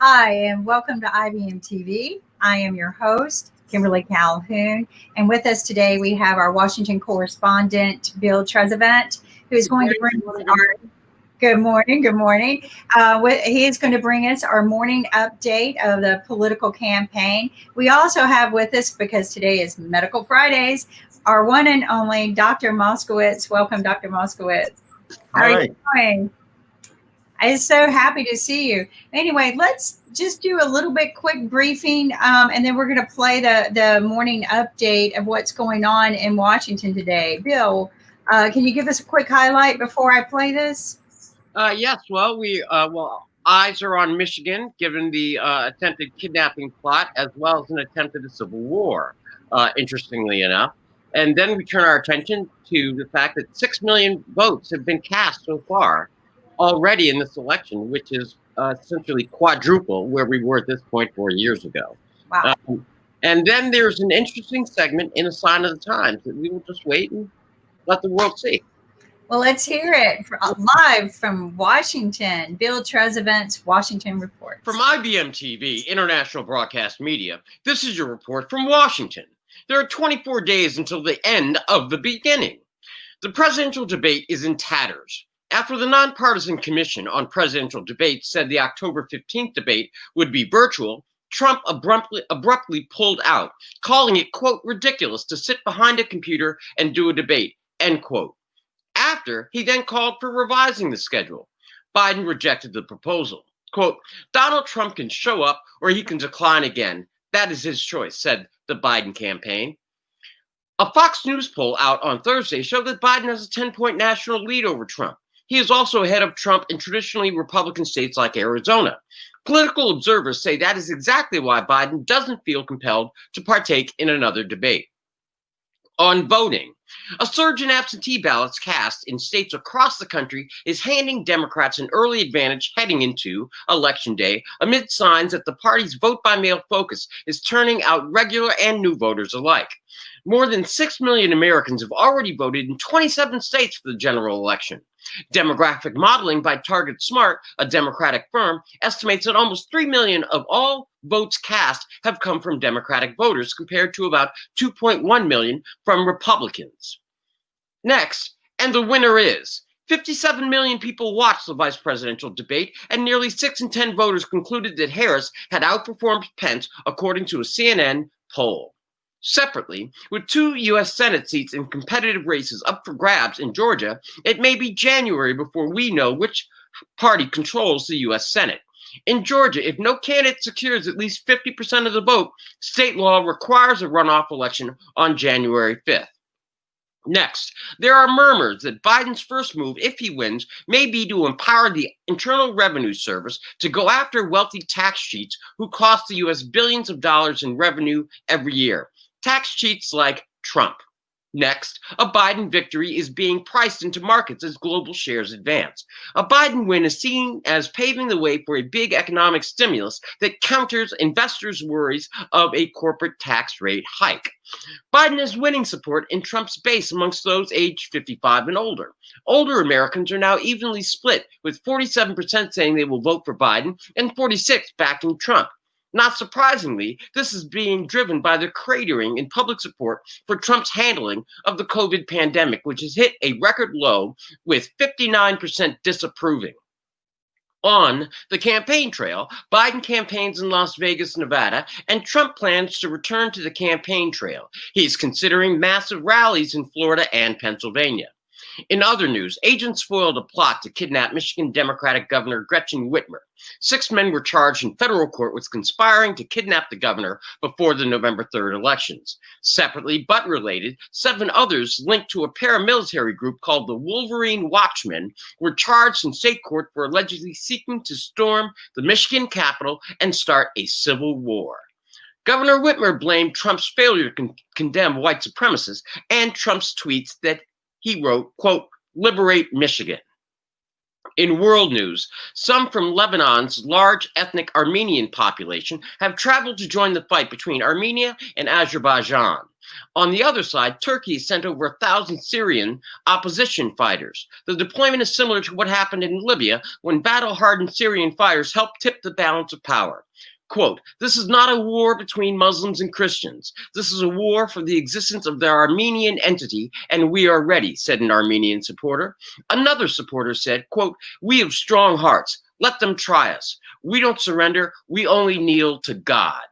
Hi, and welcome to IBM TV. I am your host, Kimberly Calhoun, and with us today we have our Washington correspondent, Bill Trezevant, who is going to bring us our good morning. Good morning. He is going to bring us our morning update of the political campaign. We also have with us, because today is Medical Fridays, our one and only Dr. Moskowitz. Welcome, Dr. Moskowitz. How are you doing? I'm so happy to see you. Anyway, let's just do a little bit quick briefing, and then we're going to play the morning update of what's going on in Washington today. Bill, can you give us a quick highlight before I play this? Yes. Eyes are on Michigan, given the attempted kidnapping plot, as well as an attempt at a civil war. Interestingly enough, and then we turn our attention to the fact that 6 million votes have been cast so far already in this election, which is essentially quadruple where we were at this point 4 years ago. Wow. And then there's an interesting segment in A Sign of the Times that we will just wait and let the world see. Well, let's hear it live from Washington. Bill Trezevant's Washington Report. From IBM TV, International Broadcast Media, this is your report from Washington. There are 24 days until the end of the beginning. The presidential debate is in tatters. After the Nonpartisan Commission on Presidential Debates said the October 15th debate would be virtual, Trump abruptly pulled out, calling it, quote, ridiculous to sit behind a computer and do a debate, end quote. After, he then called for revising the schedule. Biden rejected the proposal. Quote, Donald Trump can show up or he can decline again. That is his choice, said the Biden campaign. A Fox News poll out on Thursday showed that Biden has a 10-point national lead over Trump. He is also ahead of Trump in traditionally Republican states like Arizona. Political observers say that is exactly why Biden doesn't feel compelled to partake in another debate. On voting, a surge in absentee ballots cast in states across the country is handing Democrats an early advantage heading into Election Day amid signs that the party's vote-by-mail focus is turning out regular and new voters alike. More than 6 million Americans have already voted in 27 states for the general election. Demographic modeling by Target Smart, a Democratic firm, estimates that almost 3 million of all votes cast have come from Democratic voters, compared to about 2.1 million from Republicans. Next, and the winner is 57 million people watched the vice presidential debate, and nearly 6 in 10 voters concluded that Harris had outperformed Pence, according to a CNN poll. Separately, with 2 U.S. Senate seats in competitive races up for grabs in Georgia, it may be January before we know which party controls the U.S. Senate. In Georgia, if no candidate secures at least 50% of the vote, state law requires a runoff election on January 5th. Next, there are murmurs that Biden's first move, if he wins, may be to empower the Internal Revenue Service to go after wealthy tax cheats who cost the U.S. billions of dollars in revenue every year. Tax cheats like Trump. Next, a Biden victory is being priced into markets as global shares advance. A Biden win is seen as paving the way for a big economic stimulus that counters investors' worries of a corporate tax rate hike. Biden is winning support in Trump's base amongst those aged 55 and older. Older Americans are now evenly split, with 47% saying they will vote for Biden and 46% backing Trump. Not surprisingly, this is being driven by the cratering in public support for Trump's handling of the COVID pandemic, which has hit a record low with 59% disapproving. On the campaign trail, Biden campaigns in Las Vegas, Nevada, and Trump plans to return to the campaign trail. He's considering massive rallies in Florida and Pennsylvania. In other news, agents foiled a plot to kidnap Michigan Democratic Governor Gretchen Whitmer. 6 men were charged in federal court with conspiring to kidnap the governor before the November 3rd elections. Separately, but related, 7 others linked to a paramilitary group called the Wolverine Watchmen were charged in state court for allegedly seeking to storm the Michigan Capitol and start a civil war. Governor Whitmer blamed Trump's failure to condemn white supremacists and Trump's tweets that he wrote, quote, liberate Michigan. In world news, some from Lebanon's large ethnic Armenian population have traveled to join the fight between Armenia and Azerbaijan. On the other side, Turkey sent over 1,000 Syrian opposition fighters. The deployment is similar to what happened in Libya when battle-hardened Syrian fighters helped tip the balance of power. Quote, "This is not a war between Muslims and Christians. This is a war for the existence of their Armenian entity, and we are ready," said an Armenian supporter. Another supporter said, quote, "We have strong hearts. Let them try us. We don't surrender. We only kneel to God."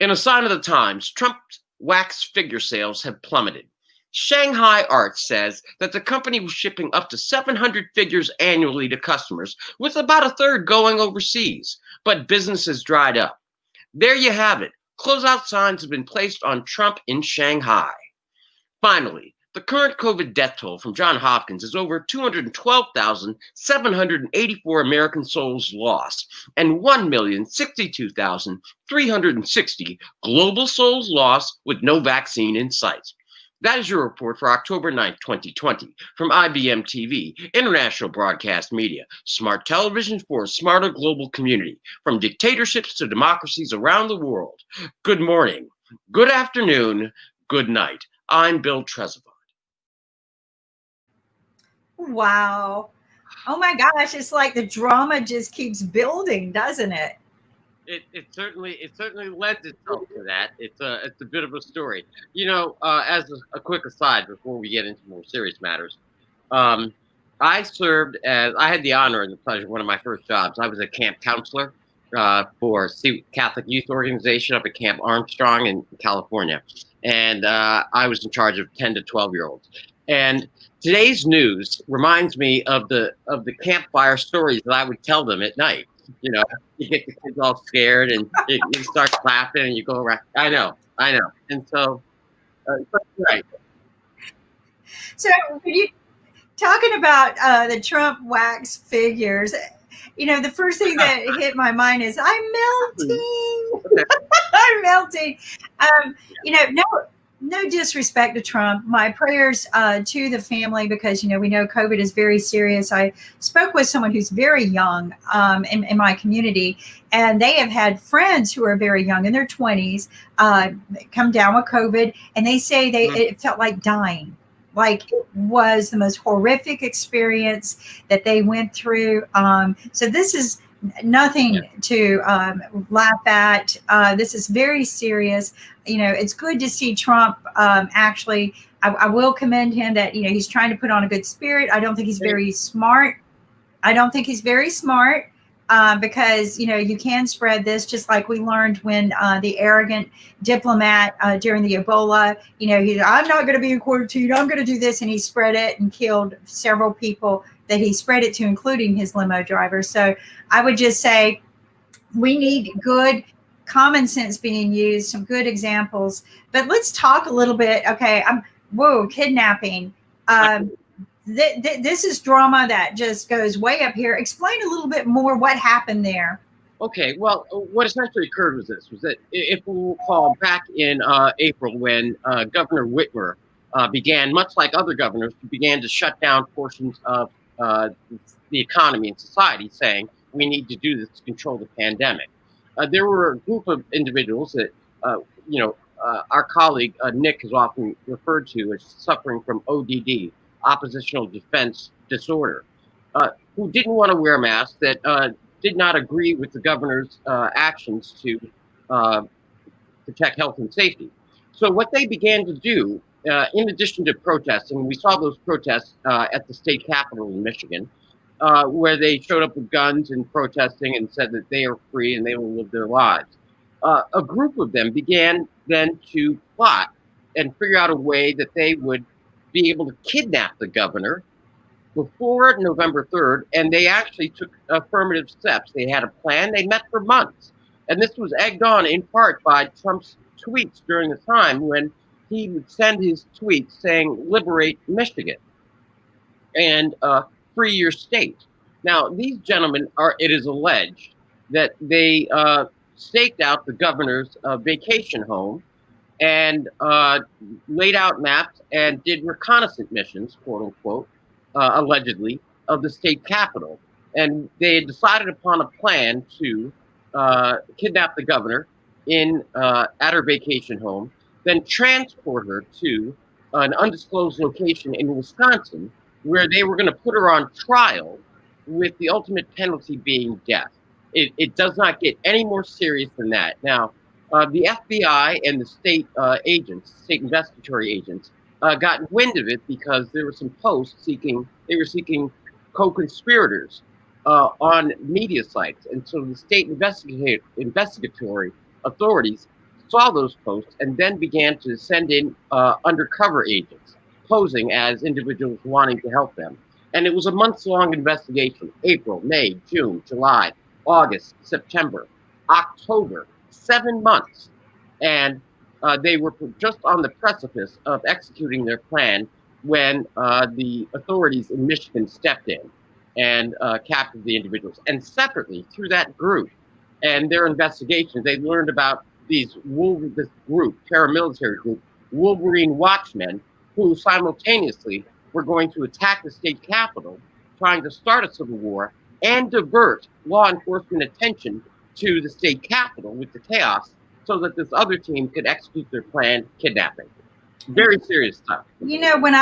In a sign of the times, Trump's wax figure sales have plummeted. Shanghai Arts says that the company was shipping up to 700 figures annually to customers, with about a third going overseas, but business has dried up. There you have it. Closeout signs have been placed on Trump in Shanghai. Finally, the current COVID death toll from Johns Hopkins is over 212,784 American souls lost and 1,062,360 global souls lost with no vaccine in sight. That is your report for October 9th, 2020, from IBM TV, International Broadcast Media, smart television for a smarter global community, from dictatorships to democracies around the world. Good morning, good afternoon, good night. I'm Bill Trezevant. Wow. Oh my gosh, it's like the drama just keeps building, doesn't it? It certainly lends itself to that. It's a bit of a story. You know, as a quick aside before we get into more serious matters, I had the honor and the pleasure, one of my first jobs. I was a camp counselor for Catholic Youth Organization up at Camp Armstrong in California, and I was in charge of 10 to 12-year-olds. And today's news reminds me of the campfire stories that I would tell them at night. You know, you get the kids all scared and you start clapping and you go around. I know. And so, right. So when you talking about the Trump wax figures, you know, the first thing that hit my mind is I'm melting. I'm melting. You know, no disrespect to Trump. My prayers to the family, because, you know, we know COVID is very serious. I spoke with someone who's very young in my community, and they have had friends who are very young in their 20s come down with COVID, and they say it felt like dying. Like, it was the most horrific experience that they went through. So this is nothing to laugh at. This is very serious. You know, it's good to see Trump actually. I will commend him that, you know, he's trying to put on a good spirit. I don't think he's very smart. Because, you know, you can spread this, just like we learned when the arrogant diplomat during the Ebola, you know, I'm not going to be in quarantine, I'm going to do this. And he spread it and killed several people that he spread it to, including his limo driver. So I would just say we need good common sense being used, some good examples. But let's talk a little bit. Okay, kidnapping. This is drama that just goes way up here. Explain a little bit more what happened there. Okay, well, what essentially occurred was that if we recall back in April, when Governor Whitmer began, much like other governors, began to shut down portions of the economy and society, saying we need to do this to control the pandemic. There were a group of individuals that, our colleague Nick has often referred to as suffering from ODD, oppositional defense disorder, who didn't want to wear masks, that did not agree with the governor's actions to protect health and safety. So what they began to do, in addition to protesting, we saw those protests at the state capitol in Michigan, where they showed up with guns and protesting and said that they are free and they will live their lives. A group of them began then to plot and figure out a way that they would be able to kidnap the governor before November 3rd, and they actually took affirmative steps. They had a plan. They met for months. And this was egged on in part by Trump's tweets during the time when he would send his tweets saying, "Liberate Michigan," and free your state. Now, these gentlemen it is alleged that they staked out the governor's vacation home and laid out maps and did reconnaissance missions, quote unquote, allegedly, of the state capitol. And they had decided upon a plan to kidnap the governor at her vacation home, then transport her to an undisclosed location in Wisconsin, where they were going to put her on trial, with the ultimate penalty being death. It does not get any more serious than that. Now, the FBI and the state state investigatory agents, got wind of it because there were some posts they were seeking co-conspirators on media sites. And so the state investigatory authorities saw those posts and then began to send in undercover agents posing as individuals wanting to help them. And it was a months-long investigation: April, May, June, July, August, September, October, 7 months. And they were just on the precipice of executing their plan when the authorities in Michigan stepped in and captured the individuals. And separately, through that group and their investigations, they learned about this group, paramilitary group, Wolverine Watchmen, who simultaneously were going to attack the state capitol, trying to start a civil war and divert law enforcement attention to the state capitol with the chaos, so that this other team could execute their planned kidnapping. Very serious stuff. You know, when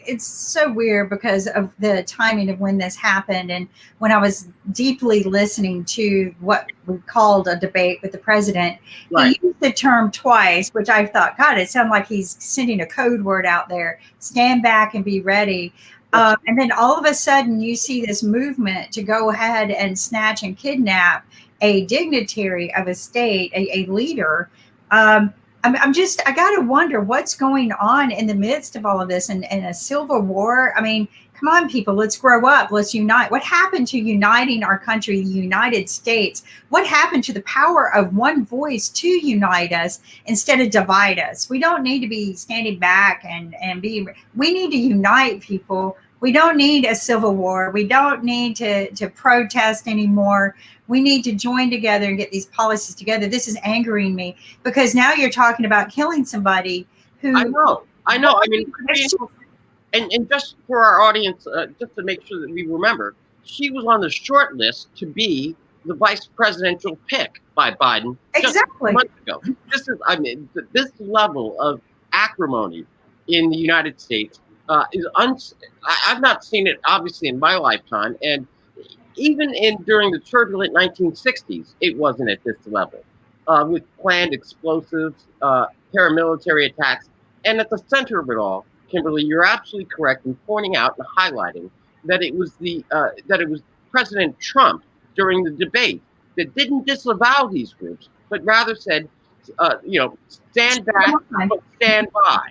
it's so weird because of the timing of when this happened, and when I was deeply listening to what we called a debate with the president, Right. He used the term twice, which I thought, God, it sounded like he's sending a code word out there: stand back and be ready. And then all of a sudden, you see this movement to go ahead and snatch and kidnap a dignitary of a state, a leader. I got to wonder what's going on in the midst of all of this, and a civil war. I mean, come on, people, let's grow up. Let's unite. What happened to uniting our country, the United States? What happened to the power of one voice to unite us instead of divide us? We don't need to be standing back we need to unite, people. We don't need a civil war. We don't need to protest anymore. We need to join together and get these policies together. This is angering me because now you're talking about killing somebody who. I know. I mean, and just for our audience, just to make sure that we remember, she was on the short list to be the vice presidential pick by Biden Exactly. just months ago. This level of acrimony in the United States I've not seen it, obviously, in my lifetime, and even during the turbulent 1960s, it wasn't at this level, with planned explosives, paramilitary attacks, and at the center of it all, Kimberly, you're absolutely correct in pointing out and highlighting that it was President Trump during the debate that didn't disavow these groups, but rather said, stand back, but stand by.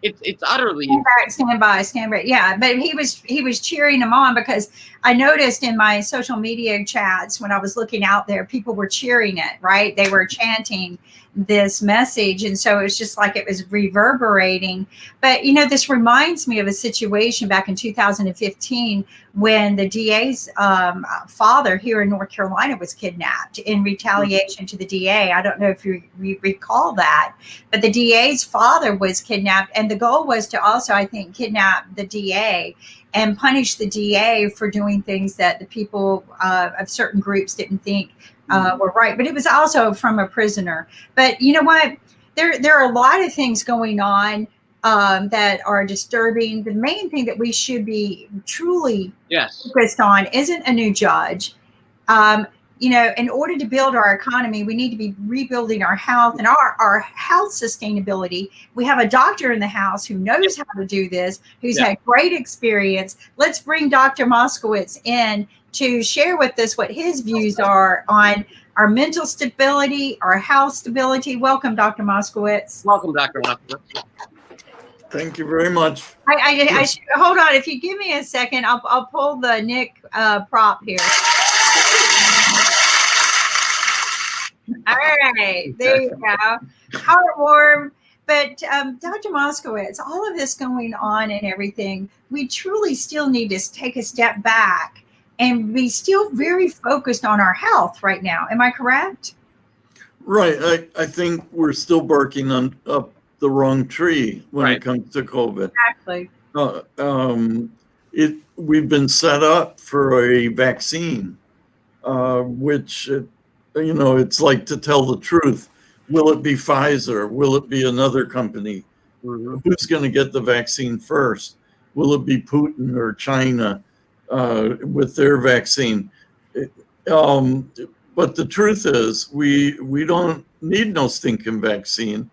It's utterly stand by. Yeah, but he was cheering them on, because I noticed in my social media chats when I was looking out there, people were cheering it, right? They were chanting this message, and so it was just like it was reverberating. But this reminds me of a situation back in 2015 when the DA's father here in North Carolina was kidnapped in retaliation to the DA. I don't know if you recall that, but the DA's father was kidnapped, and the goal was to also, I think, kidnap the DA and punish the DA for doing things that the people of certain groups didn't think were right. But it was also from a prisoner. But you know what? There are a lot of things going on that are disturbing. The main thing that we should be truly focused on isn't a new judge. In order to build our economy, we need to be rebuilding our health and our health sustainability. We have a doctor in the house who knows how to do this, who's had great experience. Let's bring Dr. Moskowitz in to share with us what his views are on our mental stability, our health stability. Welcome, Dr. Moskowitz. Welcome, Dr. Moskowitz. Thank you very much. I should, hold on. If you give me a second, I'll pull the Nick prop here. All right, there you go. Heartwarm. But Dr. Moskowitz, all of this going on and everything, we truly still need to take a step back and be still very focused on our health right now. Am I correct? Right. I think we're still barking up the wrong tree when it comes to COVID. Exactly. we've been set up for a vaccine, which, it's like, to tell the truth. Will it be Pfizer? Will it be another company? Mhm. Who's going to get the vaccine first? Will it be Putin or China with their vaccine? But the truth is, we don't need no stinking vaccine.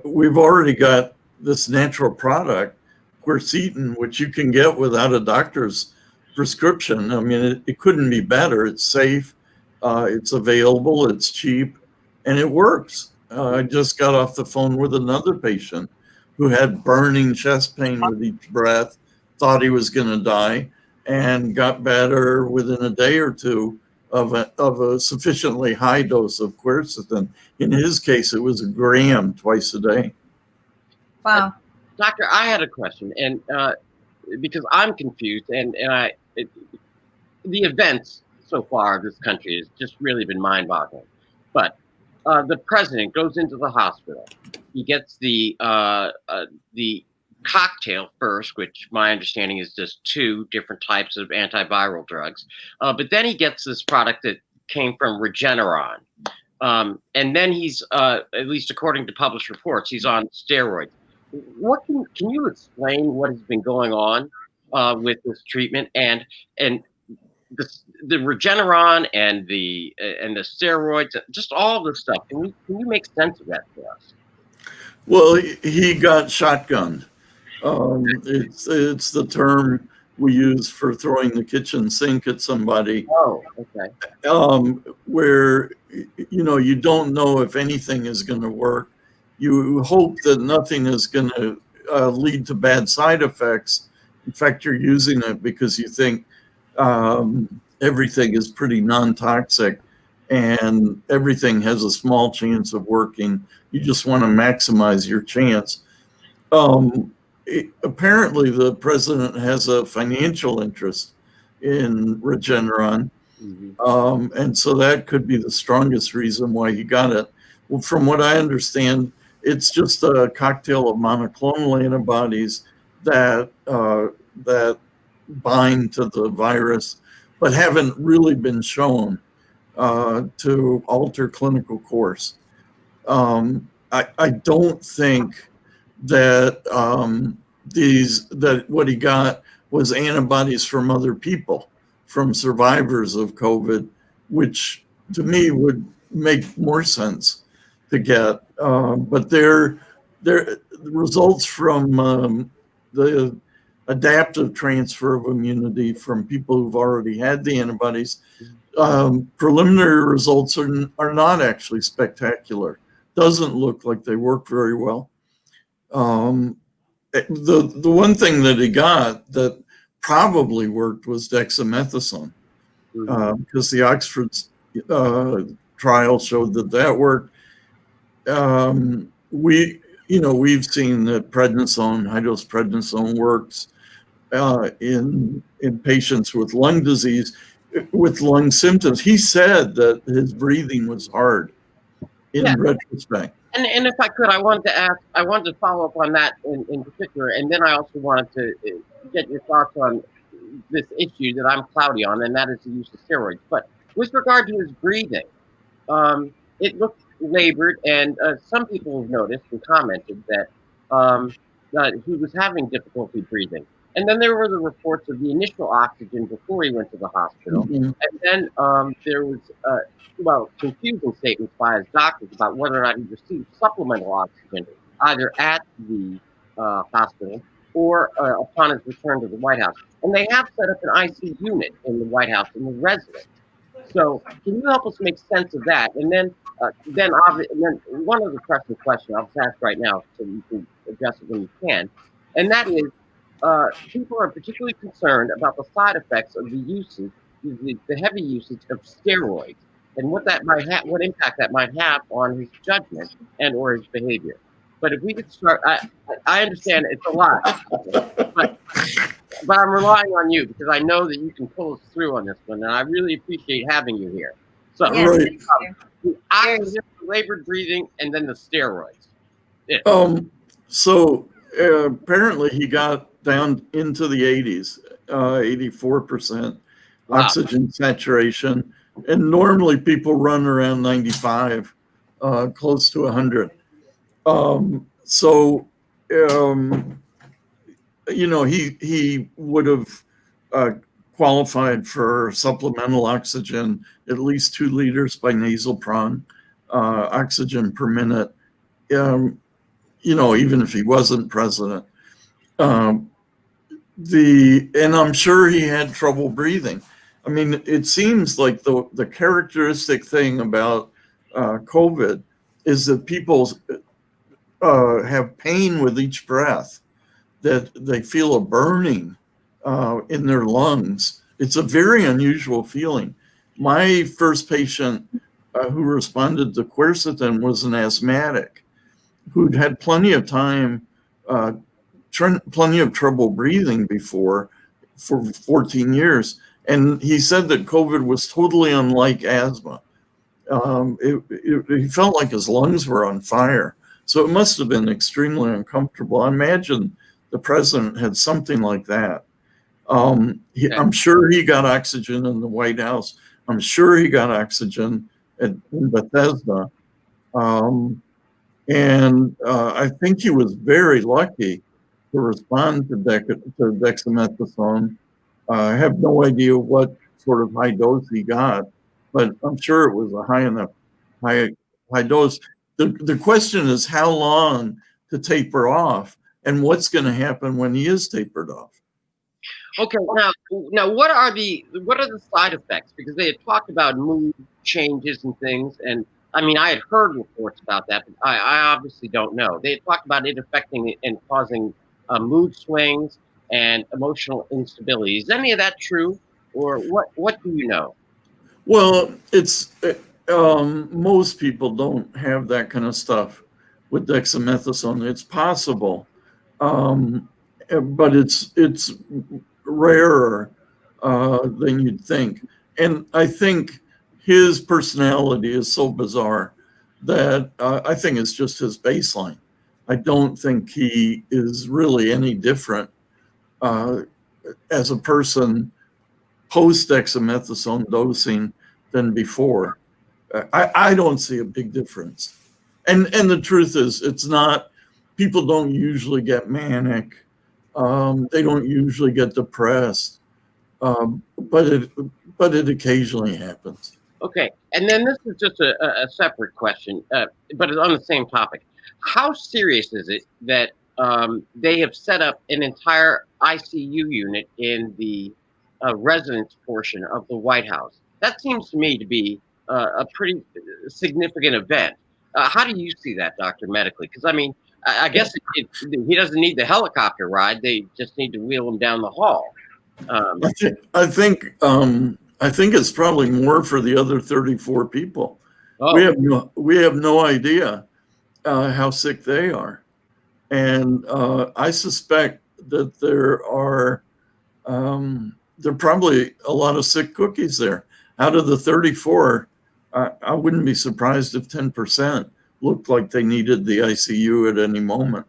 We've already got this natural product, quercetin, which you can get without a doctor's prescription. I mean, it couldn't be better. It's safe, it's available, it's cheap, and it works. I just got off the phone with another patient who had burning chest pain with each breath, thought he was going to die, and got better within a day or two of a sufficiently high dose of quercetin. In his case, it was a gram twice a day. Wow. Doctor, I had a question, and because I'm confused, and the events so far of this country has just really been mind-boggling. But the president goes into the hospital. He gets the cocktail first, which my understanding is just 2 different types of antiviral drugs. But then he gets this product that came from Regeneron. And then he's, at least according to published reports, he's on steroids. What can you explain what has been going on with this treatment and the Regeneron and the steroids, just all this stuff? Can you make sense of that for us? Well, he got shotgunned. It's the term we use for throwing the kitchen sink at somebody. Oh, okay. Where you don't know if anything is going to work. You hope that nothing is going to lead to bad side effects. In fact, you're using it because you think everything is pretty non-toxic and everything has a small chance of working. You just want to maximize your chance. Apparently, the president has a financial interest in Regeneron. Mm-hmm. And so that could be the strongest reason why he got it. Well, from what I understand, it's just a cocktail of monoclonal antibodies that bind to the virus, but haven't really been shown to alter clinical course. I don't think that that what he got was antibodies from other people, from survivors of COVID, which to me would make more sense to get. But they're results from the adaptive transfer of immunity from people who've already had the antibodies. Preliminary results are not actually spectacular. Doesn't look like they work very well. The one thing that he got that probably worked was dexamethasone, because the Oxford trial showed that worked. We've seen that prednisone, high-dose prednisone, works in patients with lung disease, with lung symptoms. He said that his breathing was hard in retrospect. And if I could, I wanted to follow up on that in particular, and then I also wanted to get your thoughts on this issue that I'm cloudy on, and that is the use of steroids. But with regard to his breathing, it looked labored, and some people have noticed and commented that he was having difficulty breathing. And then there were the reports of the initial oxygen before he went to the hospital. Mm-hmm. And then there was, confusing statements by his doctors about whether or not he received supplemental oxygen, either at the hospital or upon his return to the White House. And they have set up an IC unit in the White House in the residence. So can you help us make sense of that? And then one other pressing question I'll just ask right now, so you can address it when you can, and that is, people are particularly concerned about the side effects of the usage, the heavy usage of steroids, and what impact that might have on his judgment and or his behavior. But if we could start, I understand it's a lot, but I'm relying on you because I know that you can pull us through on this one, and I really appreciate having you here. So, Yes, oxygen, labored breathing, and then the steroids. So apparently he got down into the 80s, 84% Wow. oxygen saturation. And normally people run around 95, close to 100. So, he would have qualified for supplemental oxygen, at least 2 liters by nasal prong, oxygen per minute, even if he wasn't president. And I'm sure he had trouble breathing. I mean, it seems like the characteristic thing about COVID is that people have pain with each breath, that they feel a burning in their lungs. It's a very unusual feeling. My first patient who responded to quercetin was an asthmatic who'd had plenty of time, plenty of trouble breathing before for 14 years. And he said that COVID was totally unlike asthma. He felt like his lungs were on fire. So it must have been extremely uncomfortable. I imagine the president had something like that. I'm sure he got oxygen in the White House. I'm sure he got oxygen in Bethesda. And I think he was very lucky to respond to dexamethasone. I have no idea what sort of high dose he got, but I'm sure it was a high dose. The question is how long to taper off, and what's going to happen when he is tapered off. Okay, now what are the side effects? Because they had talked about mood changes and things, and I mean, I had heard reports about that, but I obviously don't know. They had talked about it affecting and causing mood swings and emotional instability. Is any of that true, or what do you know? Well, it's most people don't have that kind of stuff with dexamethasone. It's possible, but it's rarer than you'd think. And I think his personality is so bizarre that I think it's just his baseline. I don't think he is really any different as a person post dexamethasone dosing than before. I don't see a big difference. And the truth is, it's not, people don't usually get manic. They don't usually get depressed, but it occasionally happens. Okay, and then this is just a separate question, but it's on the same topic. How serious is it that they have set up an entire ICU unit in the residence portion of the White House? That seems to me to be a pretty significant event. How do you see that, Doctor, medically? Because I mean, I guess he doesn't need the helicopter ride. They just need to wheel him down the hall. I think it's probably more for the other 34 people. Oh. We have no idea how sick they are, and I suspect that there are probably a lot of sick cookies there. Out of the 34, I wouldn't be surprised if 10% looked like they needed the ICU at any moment.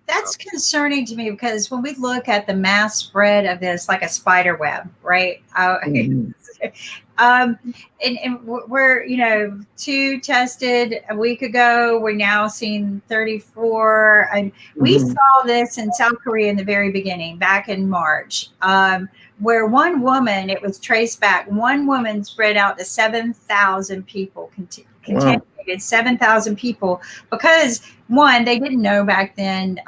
That's concerning to me because when we look at the mass spread of this, like a spider web, right? And we're 2 tested a week ago. We're now seeing 34. And we saw this in South Korea in the very beginning, back in March, where one woman, it was traced back, one woman spread out to 7,000 people, contaminated 7,000 people, because one, they didn't know back then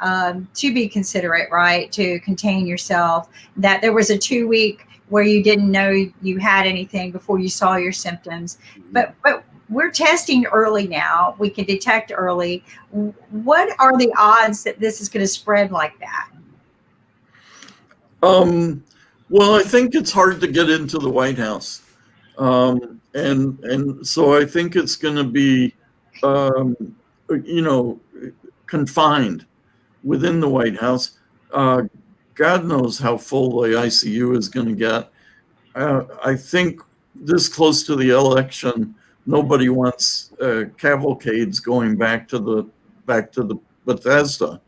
to be considerate, right, to contain yourself, that there was a 2-week where you didn't know you had anything before you saw your symptoms. But we're testing early now. We can detect early. What are the odds that this is going to spread like that? Well, I think it's hard to get into the White House. And so I think it's going to be, confined within the White House. God knows how full the ICU is going to get. I think this close to the election, nobody wants cavalcades going back to the Bethesda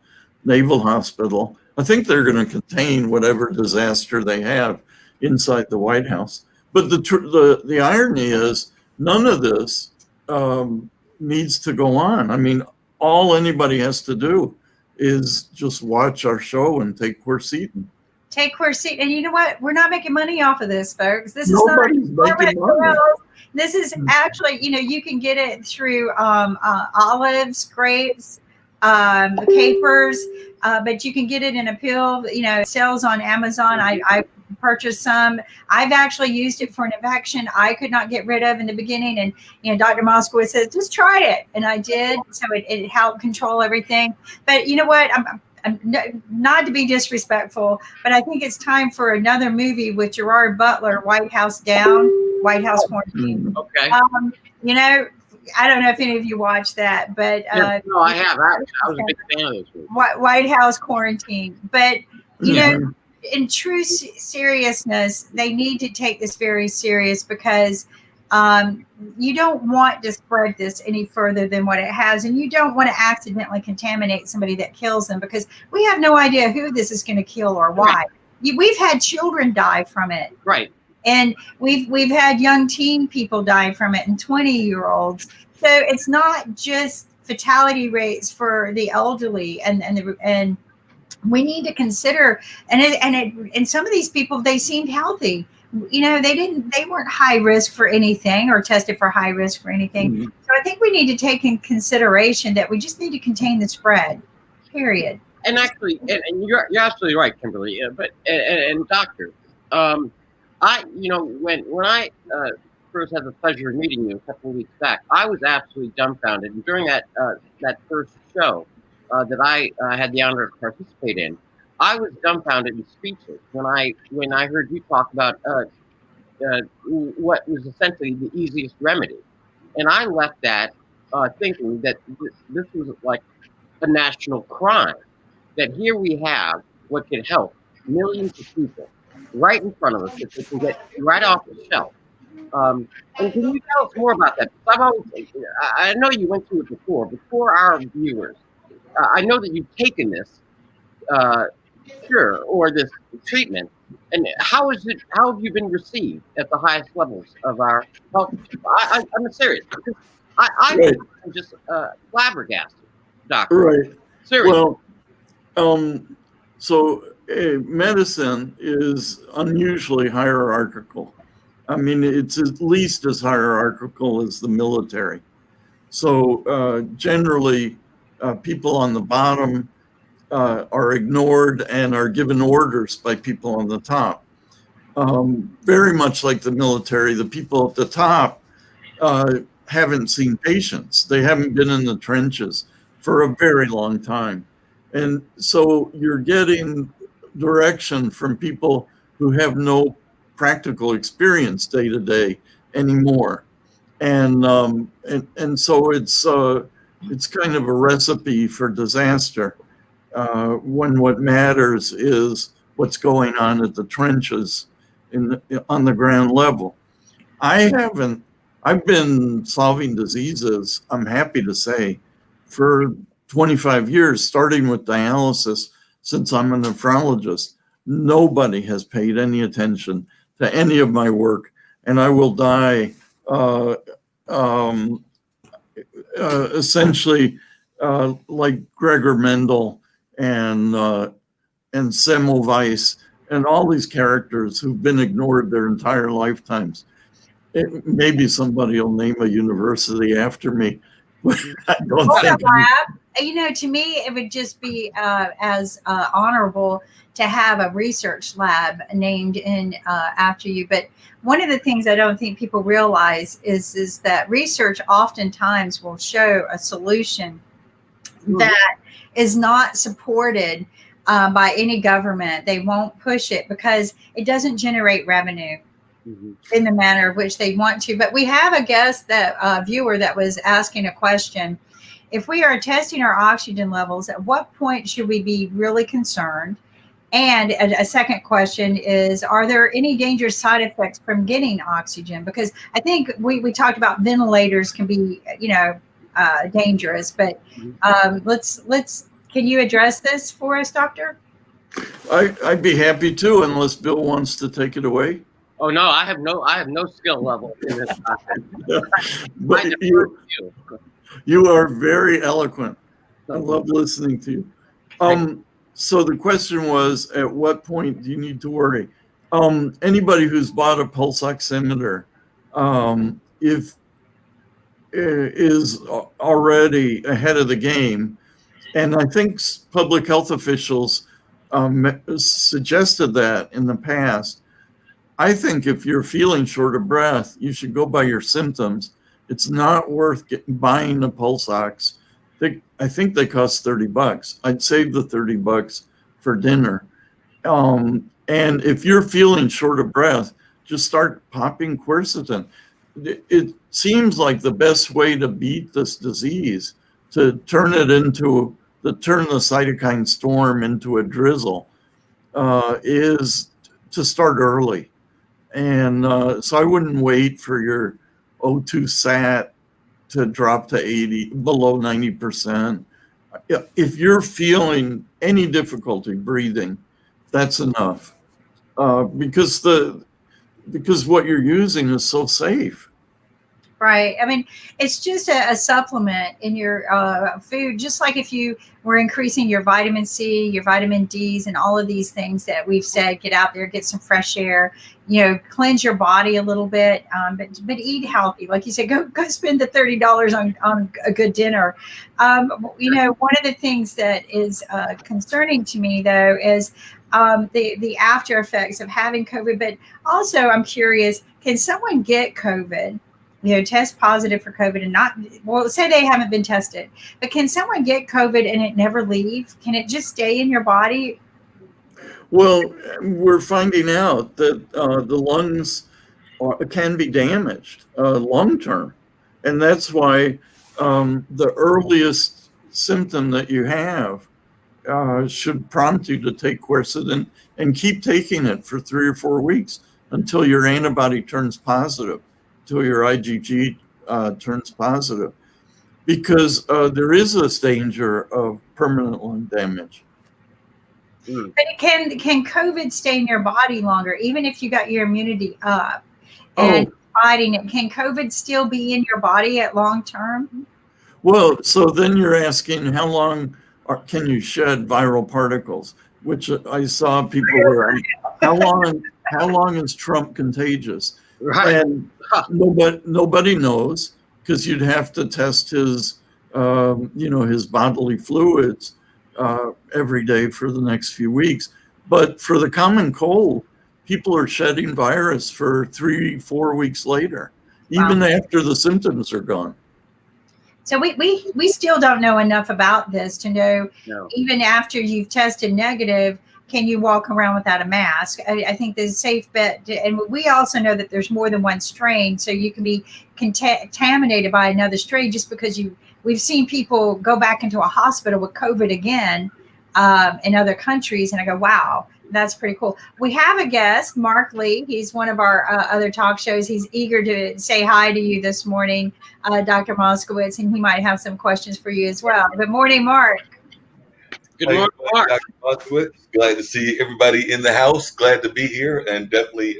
Naval Hospital. I think they're going to contain whatever disaster they have inside the White House. But the irony is none of this needs to go on. I mean, all anybody has to do is just watch our show and take quercetin. Take quercetin, and you know what? We're not making money off of this, folks. This Nobody's is not making money. This is actually, you can get it through olives, grapes, capers, but you can get it in a pill. It sells on Amazon. I purchased some. I've actually used it for an infection I could not get rid of in the beginning, and Dr. Moskowitz says, just try it, and I did. So it helped control everything. But you know what? I'm not to be disrespectful, but I think it's time for another movie with Gerard Butler, White House Down, White House Quarantine. Okay. I don't know if any of you watched that, but no, I have. I was a big fan of this movie. White House Quarantine. But in true seriousness, they need to take this very serious, because you don't want to spread this any further than what it has, and you don't want to accidentally contaminate somebody that kills them, because we have no idea who this is going to kill or why. Right. We've had children die from it, Right? And we've had young teen people die from it, and 20-year-olds. So it's not just fatality rates for the elderly, and we need to consider. And some of these people, they seemed healthy. They weren't high risk for anything or tested for high risk for anything. Mm-hmm. So I think we need to take in consideration that we just need to contain the spread, period. And actually, and you're absolutely right, Kimberly. But doctor, when I first had the pleasure of meeting you a couple of weeks back, I was absolutely dumbfounded. And during that first show that I had the honor to participate in, I was dumbfounded and speechless when I heard you talk about what was essentially the easiest remedy, and I left that thinking that this was like a national crime. That here we have what could help millions of people right in front of us that they can get right off the shelf. And can you tell us more about that? I know you went through it before, but for our viewers, I know that you've taken this cure or this treatment, and how have you been received at the highest levels of our health? I'm serious, because I'm Right. just flabbergasted, doctor. Right. Seriously. Well, medicine is unusually hierarchical. I mean, it's at least as hierarchical as the military. So generally, people on the bottom are ignored and are given orders by people on the top. Very much like the military, the people at the top haven't seen patients. They haven't been in the trenches for a very long time. And so you're getting direction from people who have no practical experience day to day anymore. And so it's kind of a recipe for disaster when what matters is what's going on at the trenches on the ground level. I've been solving diseases, I'm happy to say, for 25 years, starting with dialysis, since I'm a nephrologist. Nobody has paid any attention to any of my work, and I will die essentially like Gregor Mendel and Semmelweis and all these characters who've been ignored their entire lifetimes. Maybe somebody will name a university after me. I don't think. To me, it would just be as honorable to have a research lab named in after you. But one of the things I don't think people realize is that research oftentimes will show a solution that is not supported by any government. They won't push it because it doesn't generate revenue in the manner of which they want to. But we have a guest, viewer that was asking a question. If we are testing our oxygen levels, at what point should we be really concerned? And a second question is, are there any dangerous side effects from getting oxygen? Because I think we talked about ventilators can be, dangerous, but can you address this for us, doctor? I'd be happy to, unless Bill wants to take it away. Oh no, I have no skill level in this process. But I defer to you. you are very eloquent. I love listening to you. So the question was, at what point do you need to worry? Anybody who's bought a pulse oximeter, if is already ahead of the game, and I think public health officials suggested that in the past. I think if you're feeling short of breath, you should go by your symptoms. It's not worth buying a pulse ox. I think they cost $30. I'd save the $30 for dinner. And if you're feeling short of breath, just start popping quercetin. It seems like the best way to beat this disease, to turn the cytokine storm into a drizzle, is to start early. And so I wouldn't wait for your O2 sat to drop to 80, below 90%. If you're feeling any difficulty breathing, that's enough. Because what you're using is so safe. Right. I mean, it's just a supplement in your food, just like if you were increasing your vitamin C, your vitamin Ds, and all of these things that we've said, get out there, get some fresh air, cleanse your body a little bit, but eat healthy. Like you said, go spend the $30 on a good dinner. One of the things that is concerning to me, though, is the after effects of having COVID. But also, I'm curious, can someone get COVID? Test positive for COVID and say they haven't been tested, but can someone get COVID and it never leave? Can it just stay in your body? Well, we're finding out that the lungs can be damaged long term. And that's why the earliest symptom that you have should prompt you to take quercetin and keep taking it for 3 or 4 weeks until your antibody turns positive. Till your IgG turns positive, because there is this danger of permanent lung damage. But can COVID stay in your body longer, even if you got your immunity up and fighting it? Can COVID still be in your body at long term? Well, so then you're asking how long can you shed viral particles, which I saw people were how long is Trump contagious? Right. And nobody knows, because you'd have to test his bodily fluids every day for the next few weeks. But for the common cold, people are shedding virus for 3-4 weeks later, even after the symptoms are gone. So we still don't know enough about this to know, even after you've tested negative, can you walk around without a mask? I think the safe bet, and we also know that there's more than one strain, so you can be contaminated by another strain just because we've seen people go back into a hospital with COVID again in other countries, and I go, wow, that's pretty cool. We have a guest, Mark Lee. He's one of our other talk shows. He's eager to say hi to you this morning, Dr. Moskowitz, and he might have some questions for you as well. Good morning, Mark. Good morning, Mark. Dr. Moskowitz. Glad to see everybody in the house. Glad to be here, and definitely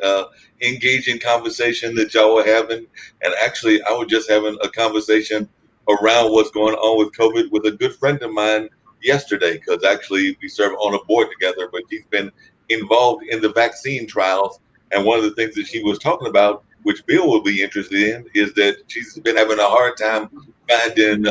engaging conversation that y'all were having. And actually, I was just having a conversation around what's going on with COVID with a good friend of mine yesterday, because actually we serve on a board together, but she's been involved in the vaccine trials. And one of the things that she was talking about, which Bill will be interested in, is that she's been having a hard time finding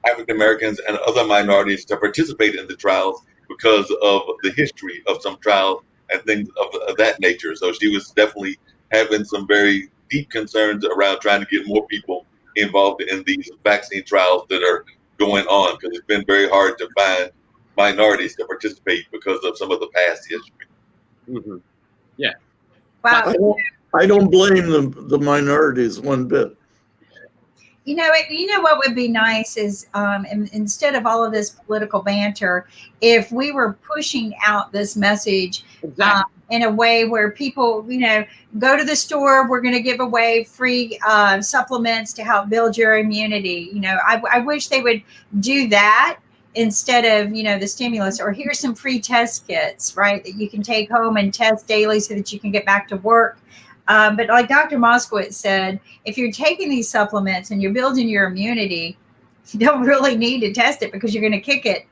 African Americans and other minorities to participate in the trials because of the history of some trials and things of that nature. So she was definitely having some very deep concerns around trying to get more people involved in these vaccine trials that are going on, because it's been very hard to find minorities to participate because of some of the past history. Mm-hmm. Yeah. Wow. I don't blame the minorities one bit. You know what would be nice is instead of all of this political banter, if we were pushing out this message in a way where people, go to the store, we're going to give away free supplements to help build your immunity. I wish they would do that instead of, the stimulus, or here's some free test kits, right, that you can take home and test daily so that you can get back to work. But like Dr. Moskowitz said, if you're taking these supplements and you're building your immunity, you don't really need to test it because you're going to kick it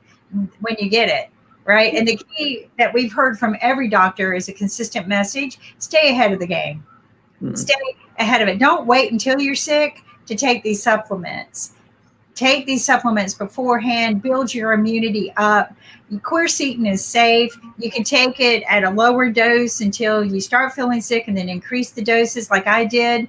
when you get it, right? And the key that we've heard from every doctor is a consistent message: stay ahead of the game. Stay ahead of it. Don't wait until you're sick to take these supplements. Take these supplements beforehand, build your immunity up. Quercetin is safe. You can take it at a lower dose until you start feeling sick and then increase the doses like I did.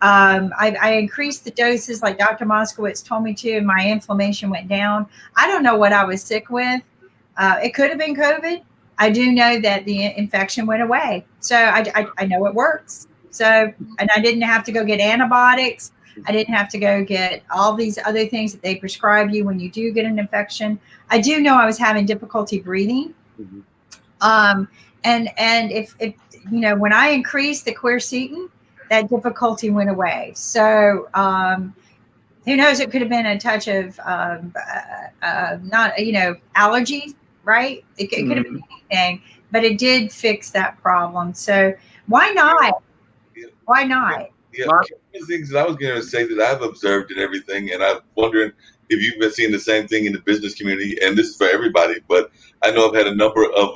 I increased the doses like Dr. Moskowitz told me to, and my inflammation went down. I don't know what I was sick with. It could have been COVID. I do know that the infection went away. So I know it works. So, and I didn't have to go get antibiotics. I didn't have to go get all these other things that they prescribe you when you do get an infection. I do know I was having difficulty breathing. And if when I increased the quercetin, that difficulty went away. So who knows? It could have been a touch of allergy, right? It could have been anything, but it did fix that problem. So why not? Why not? Yeah, one of the things that I was going to say that I've observed and everything, and I'm wondering if you've been seeing the same thing in the business community, and this is for everybody, but I know I've had a number of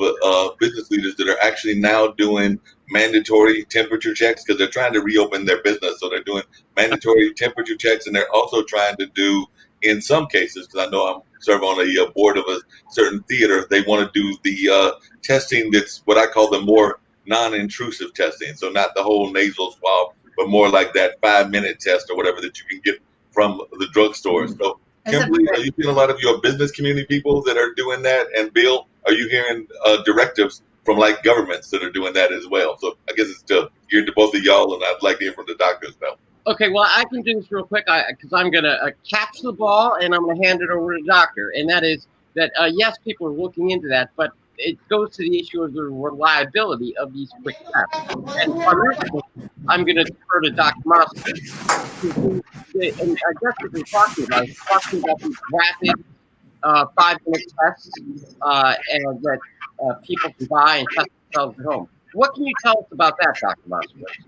business leaders that are actually now doing mandatory temperature checks because they're trying to reopen their business. So they're doing mandatory temperature checks, and they're also trying to do, in some cases, because I know I'm serving on a board of a certain theater, they want to do the testing that's what I call the more non-intrusive testing. So not the whole nasal swab, but more like that 5-minute test or whatever that you can get from the drugstore. So, Kimberly, are you seeing a lot of your business community people that are doing that? And Bill, are you hearing directives from like governments that are doing that as well? So I guess it's still geared to both of y'all, and I'd like to hear from the doctors now. Okay, well, I can do this real quick because I'm going to catch the ball and I'm going to hand it over to the doctor. And that is that, yes, people are looking into that, but it goes to the issue of the reliability of these quick tests. And I'm going to defer to Dr. Moskowitz. And I guess what we're talking about these rapid 5-minute tests and that people can buy and test themselves at home. What can you tell us about that, Dr. Moskowitz?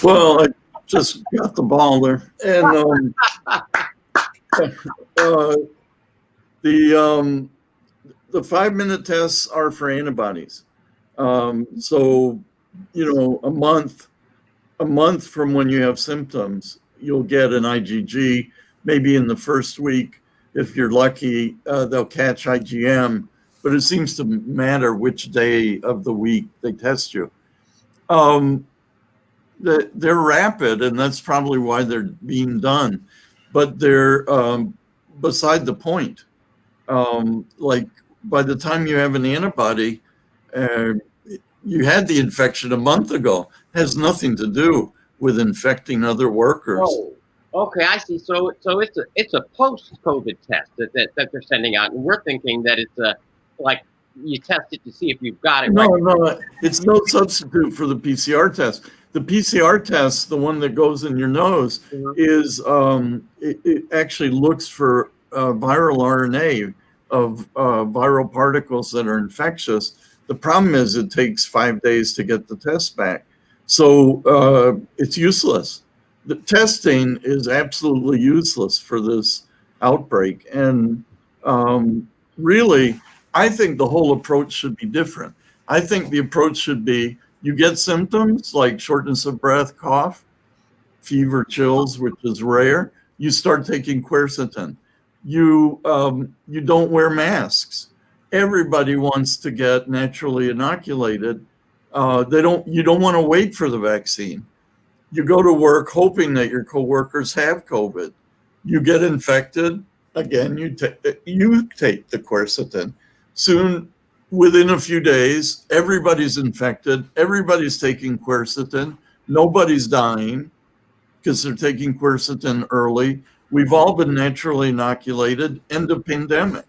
Well, I just got the ball there. And the 5-minute tests are for antibodies. So, a month from when you have symptoms, you'll get an IgG. Maybe in the first week, if you're lucky, they'll catch IgM, but it seems to matter which day of the week they test you. They're rapid, and that's probably why they're being done, but they're beside the point. Like by the time you have an antibody, you had the infection a month ago. It has nothing to do with infecting other workers. Oh, okay, I see. So it's a post-COVID test that they're sending out, and we're thinking that it's like you test it to see if you've got it. No, it's no substitute for the PCR test. The PCR test, the one that goes in your nose, is it actually looks for viral RNA of viral particles that are infectious. The problem is it takes 5 days to get the test back. So it's useless. The testing is absolutely useless for this outbreak. And really, I think the whole approach should be different. I think the approach should be, you get symptoms like shortness of breath, cough, fever, chills, which is rare, you start taking quercetin. You don't wear masks. Everybody wants to get naturally inoculated. You don't want to wait for the vaccine. You go to work hoping that your coworkers have COVID. You get infected, again, you take the quercetin. Soon, within a few days, everybody's infected, everybody's taking quercetin, nobody's dying because they're taking quercetin early. We've all been naturally inoculated, end of pandemic.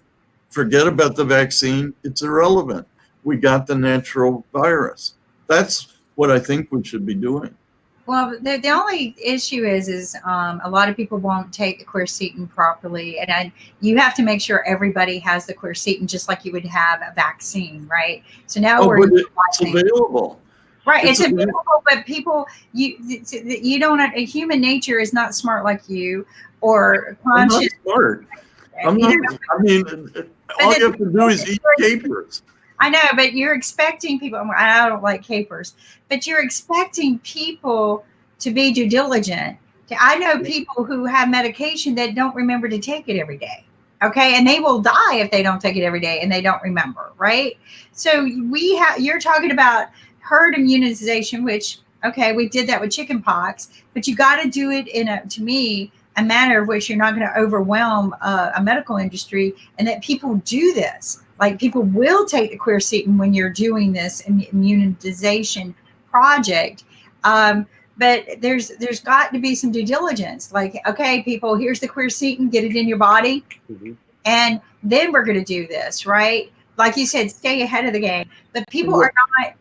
Forget about the vaccine, it's irrelevant. We got the natural virus. That's what I think we should be doing. Well, the only issue is a lot of people won't take the quercetin properly, and you have to make sure everybody has the quercetin, just like you would have a vaccine, right? So now Oh, we're but it's available. right. It's It's available, but people, you don't. Human nature is not smart like you or I'm not conscious. smart. I'm You not. know, I mean, all you have to do is eat capers. I know, but you're expecting people. I don't like capers, but you're expecting people to be due diligent. I know people who have medication that don't remember to take it every day. Okay, and they will die if they don't take it every day and they don't remember, right? So we have. You're talking about herd immunization, which okay, we did that with chickenpox, but you got to do it in a, to me, a manner of which you're not going to overwhelm a medical industry, and that people do this. Like people will take the quercetin when you're doing this immunization project. But there's got to be some due diligence. Like, okay, people, here's the quercetin, get it in your body, and then we're going to do this, right? Like you said, stay ahead of the game. But people are not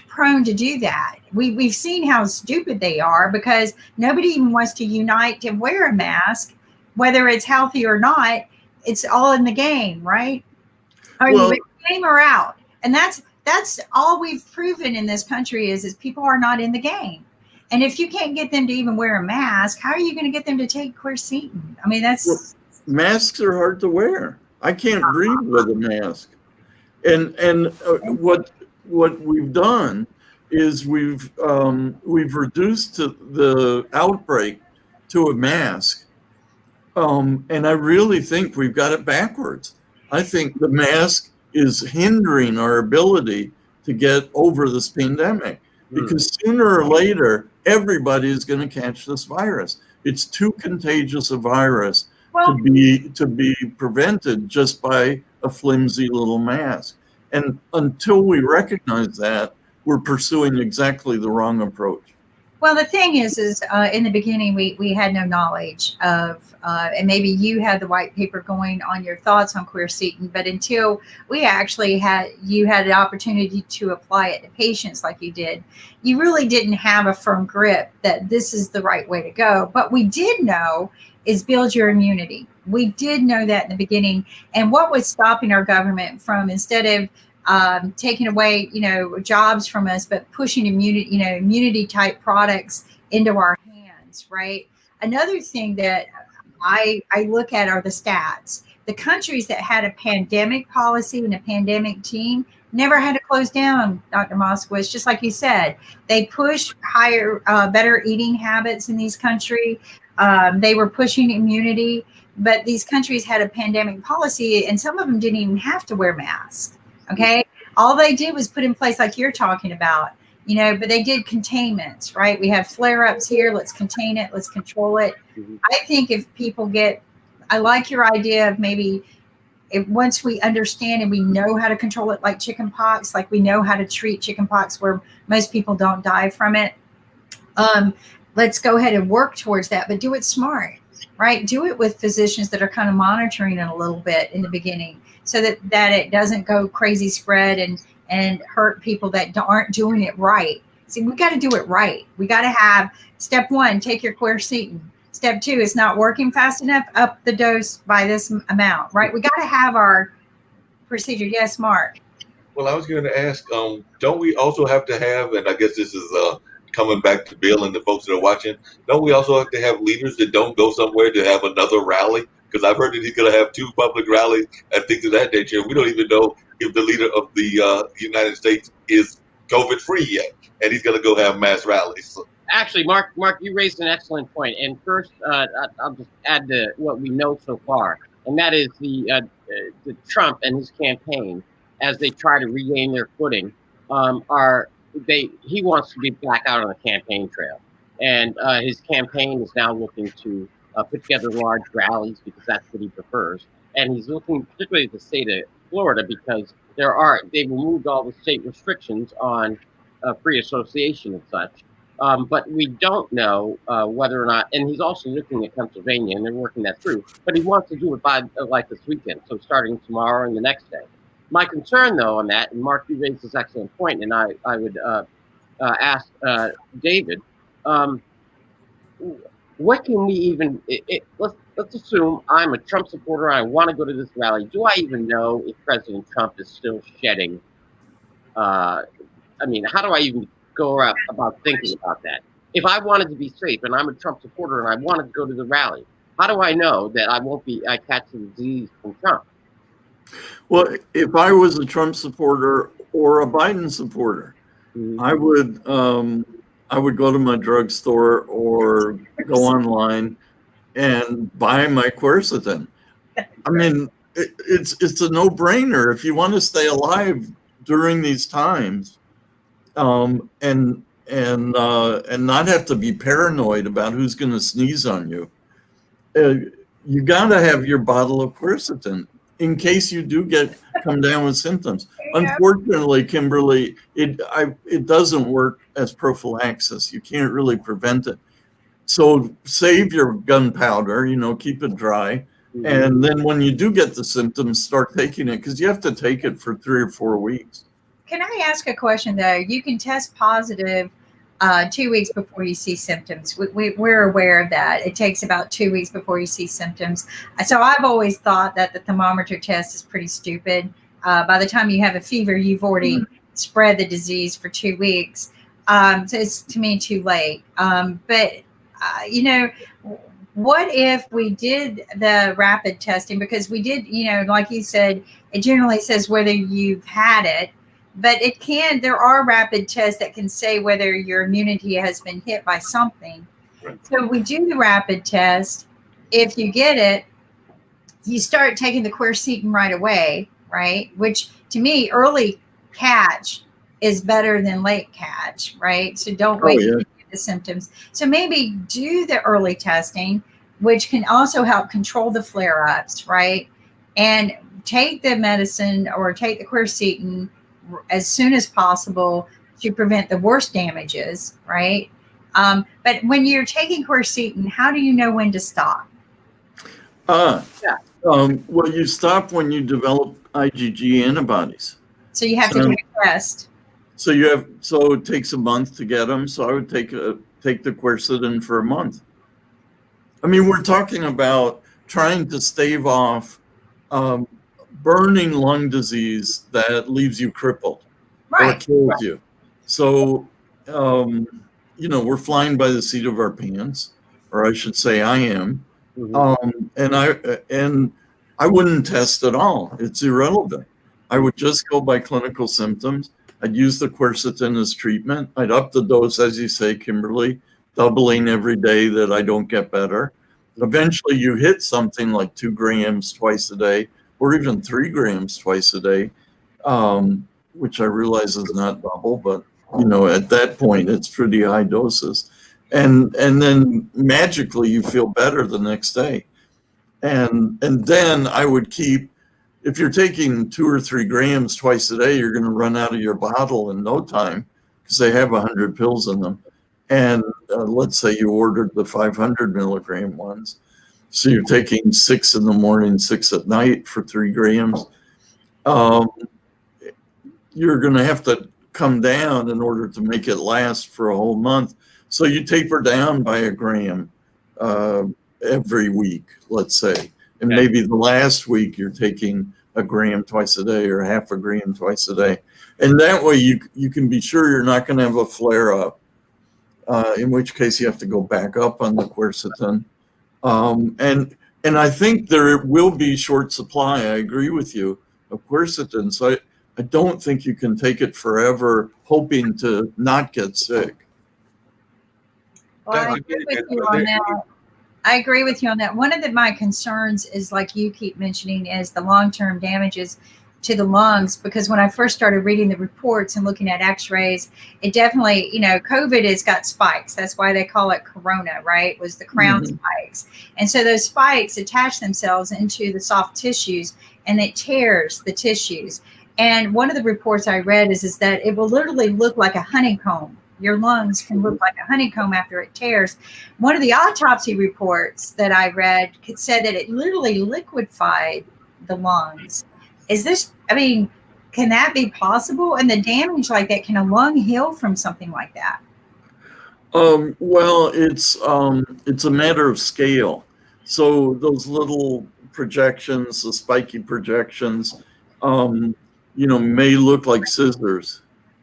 prone to do that. We've seen how stupid they are because nobody even wants to unite to wear a mask, whether it's healthy or not. It's all in the game, right? Are you in the game or out? And that's all we've proven in this country is people are not in the game. And if you can't get them to even wear a mask, how are you going to get them to take quercetin? I mean, that's masks are hard to wear. I can't breathe with a mask. And what we've done is we've reduced the outbreak to a mask. And I really think we've got it backwards. I think the mask is hindering our ability to get over this pandemic because sooner or later, everybody is going to catch this virus. It's too contagious a virus to be prevented just by a flimsy little mask. And until we recognize that, we're pursuing exactly the wrong approach. Well, the thing is in the beginning, we had no knowledge of, and maybe you had the white paper going on your thoughts on quercetin, but until we actually you had the opportunity to apply it to patients like you did, you really didn't have a firm grip that this is the right way to go. But we did know is build your immunity. We did know that in the beginning. And what was stopping our government from, instead of taking away, jobs from us, but pushing immunity type products into our hands, right? Another thing that I look at are the stats. The countries that had a pandemic policy and a pandemic team never had to close down, Dr. Moskowitz, just like you said. They pushed higher, better eating habits in these countries. They were pushing immunity, but these countries had a pandemic policy, and some of them didn't even have to wear masks. Okay. All they did was put in place, like you're talking about, but they did containments, right? We have flare ups here. Let's contain it. Let's control it. I think if people I like your idea of maybe once we understand and we know how to control it, like chickenpox, like we know how to treat chickenpox where most people don't die from it. Let's go ahead and work towards that, but do it smart, right? Do it with physicians that are kind of monitoring it a little bit in the beginning, so that it doesn't go crazy spread and hurt people that aren't doing it right. See, we got to do it right. We got to have step 1, take your quercetin. Step 2, it's not working fast enough, up the dose by this amount, right? We got to have our procedure. Yes, Mark. Well, I was going to ask, don't we also have to have, and I guess this is coming back to Bill and the folks that are watching, don't we also have to have leaders that don't go somewhere to have another rally? Because I've heard that he's going to have 2 public rallies and things of that nature. We don't even know if the leader of the United States is COVID-free yet, and he's going to go have mass rallies. So. Actually, Mark, you raised an excellent point. And first, I'll just add to what we know so far, and that is the Trump and his campaign, as they try to regain their footing, he wants to be back out on the campaign trail, and his campaign is now looking to put together large rallies because that's what he prefers. And he's looking particularly at the state of Florida because they've removed all the state restrictions on free association and such. But we don't know whether or not, and he's also looking at Pennsylvania, and they're working that through, but he wants to do it by like this weekend, so starting tomorrow and the next day. My concern, though, on that, and Mark, you raised this excellent point, and I would ask David, what can we even? Let's assume I'm a Trump supporter and I want to go to this rally. Do I even know if President Trump is still shedding? I mean, how do I even go about thinking about that? If I wanted to be safe and I'm a Trump supporter and I wanted to go to the rally, how do I know that I catch the disease from Trump? Well, if I was a Trump supporter or a Biden supporter, I would go to my drugstore or go online and buy my quercetin. I mean, it's a no-brainer if you want to stay alive during these times, and not have to be paranoid about who's going to sneeze on you. You got to have your bottle of quercetin in case you do come down with symptoms. Unfortunately, Kimberly, it doesn't work as prophylaxis. You can't really prevent it. So save your gunpowder, keep it dry. And then when you do get the symptoms, start taking it, because you have to take it for 3 or 4 weeks. Can I ask a question, though? You can test positive 2 weeks before you see symptoms. We're aware of that. It takes about 2 weeks before you see symptoms. So I've always thought that the thermometer test is pretty stupid. By the time you have a fever, you've already spread the disease for 2 weeks. So it's, to me, too late. What if we did the rapid testing? Because we did, like you said, it generally says whether you've had it, but there are rapid tests that can say whether your immunity has been hit by something. Right. So we do the rapid test. If you get it, you start taking the quercetin right away, right? Which, to me, early catch is better than late catch, right? So don't wait to get the symptoms. So maybe do the early testing, which can also help control the flare-ups, right? And take the medicine or take the quercetin as soon as possible to prevent the worst damages, right? But when you're taking quercetin, how do you know when to stop? Well, you stop when you develop IgG antibodies. So you have to do a test. So it takes a month to get them. So I would take the quercetin for a month. I mean, we're talking about trying to stave off burning lung disease that leaves you crippled or kills you. So, we're flying by the seat of our pants, or I should say I am. And I wouldn't test at all. It's irrelevant. I would just go by clinical symptoms. I'd use the quercetin as treatment. I'd up the dose, as you say, Kimberly, doubling every day that I don't get better. Eventually you hit something like 2 grams twice a day, or even 3 grams twice a day, which I realize is not double, but at that point it's pretty high doses. And then magically you feel better the next day. And then I would keep, if you're taking 2 or 3 grams twice a day, you're going to run out of your bottle in no time, because they have 100 pills in them. And let's say you ordered the 500 milligram ones. So you're taking 6 in the morning, 6 at night for 3 grams. You're going to have to come down in order to make it last for a whole month. So you taper down by 1 gram every week, let's say. And maybe the last week you're taking 1 gram twice a day or 0.5 gram twice a day. And that way you can be sure you're not going to have a flare up, in which case you have to go back up on the quercetin. And I think there will be short supply, I agree with you, of quercetin. So I don't think you can take it forever hoping to not get sick. Well, I agree with you on that. I agree with you on that. One of my concerns is, like you keep mentioning, is the long-term damages to the lungs, because when I first started reading the reports and looking at x-rays, it definitely, COVID has got spikes. That's why they call it corona, right? Was the crown spikes. And so those spikes attach themselves into the soft tissues and it tears the tissues. And one of the reports I read is that it will literally look like a honeycomb. Your lungs can look like a honeycomb after it tears. One of the autopsy reports that I read said that it literally liquefied the lungs. Can that be possible? And the damage like that, can a lung heal from something like that? Well, it's a matter of scale. So those little projections, the spiky projections, may look like scissors.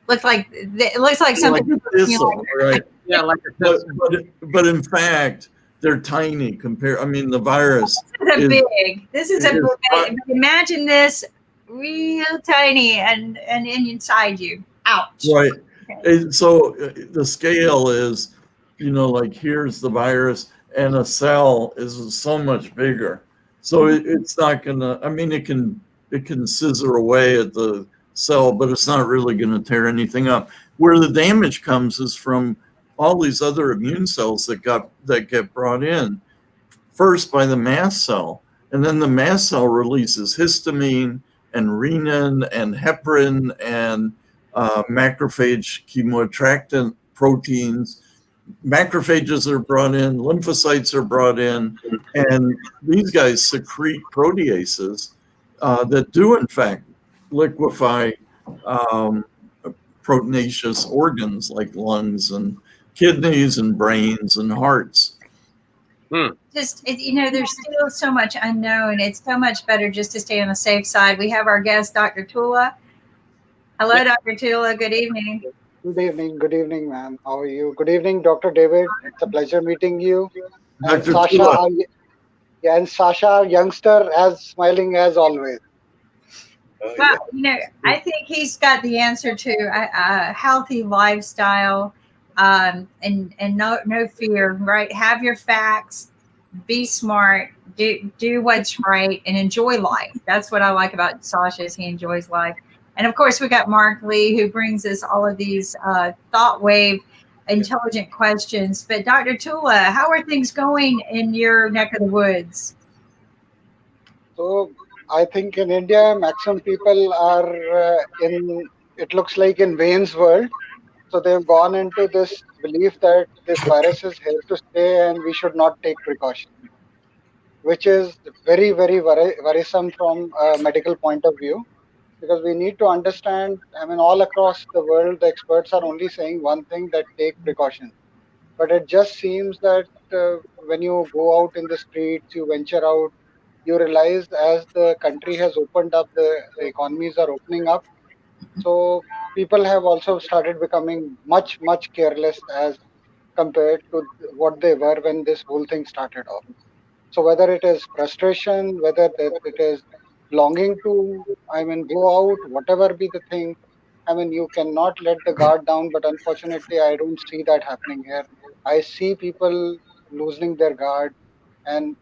It looks like something. Like a thistle, right? Yeah, like a But in fact, they're tiny compared. I mean, the virus This is a is big. Imagine this real tiny and inside you. Ouch. right. Okay. And so the scale is, like here's the virus, and a cell is so much bigger. So it's not gonna. I mean, it can scissor away at the cell, but it's not really going to tear anything up. Where the damage comes is from all these other immune cells that get brought in first by the mast cell, and then the mast cell releases histamine and renin and heparin and macrophage chemoattractant proteins. Macrophages are brought in, lymphocytes are brought in, and these guys secrete proteases that do in fact liquefy proteinaceous organs like lungs and kidneys and brains and hearts. There's still so much unknown. It's so much better just to stay on the safe side. We have our guest, Dr. Tula. Hello, Dr. Tula. Good evening. Good evening, ma'am. How are you? Good evening, Dr. David. It's a pleasure meeting you. And Dr. Sasha, Tula. and Sasha, youngster, as smiling as always. Well, I think he's got the answer to a healthy lifestyle, and no fear. Right? Have your facts. Be smart. Do what's right, and enjoy life. That's what I like about Sasha. Is he enjoys life. And of course, we got Mark Lee, who brings us all of these thought wave, intelligent questions. But Dr. Tula, how are things going in your neck of the woods? So I think in India, maximum people are it looks like in Wayne's World. So they've gone into this belief that this virus is here to stay and we should not take precautions, which is very, very worrisome from a medical point of view. Because we need to understand, all across the world, the experts are only saying one thing, that take precautions. But it just seems that when you go out in the streets, you venture out, you realize as the country has opened up, the economies are opening up. So people have also started becoming much, much careless as compared to what they were when this whole thing started off. So whether it is frustration, whether it is longing to, go out, whatever be the thing, you cannot let the guard down. But unfortunately, I don't see that happening here. I see people losing their guard. And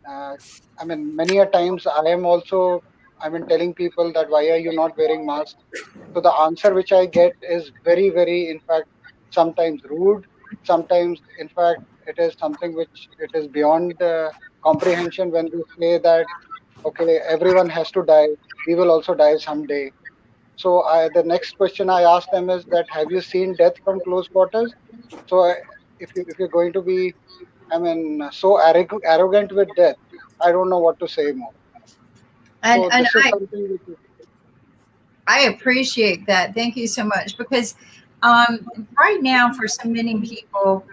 many a times I am also, telling people that why are you not wearing masks? So the answer which I get is very, very, in fact, sometimes rude. Sometimes, in fact, it is something which it is beyond comprehension when we say that, okay, everyone has to die. We will also die someday. So the next question I ask them is that, have you seen death from close quarters? So if you're going to be, so arrogant with death, I don't know what to say more. And So I appreciate that. Thank you so much. Because right now, for so many people,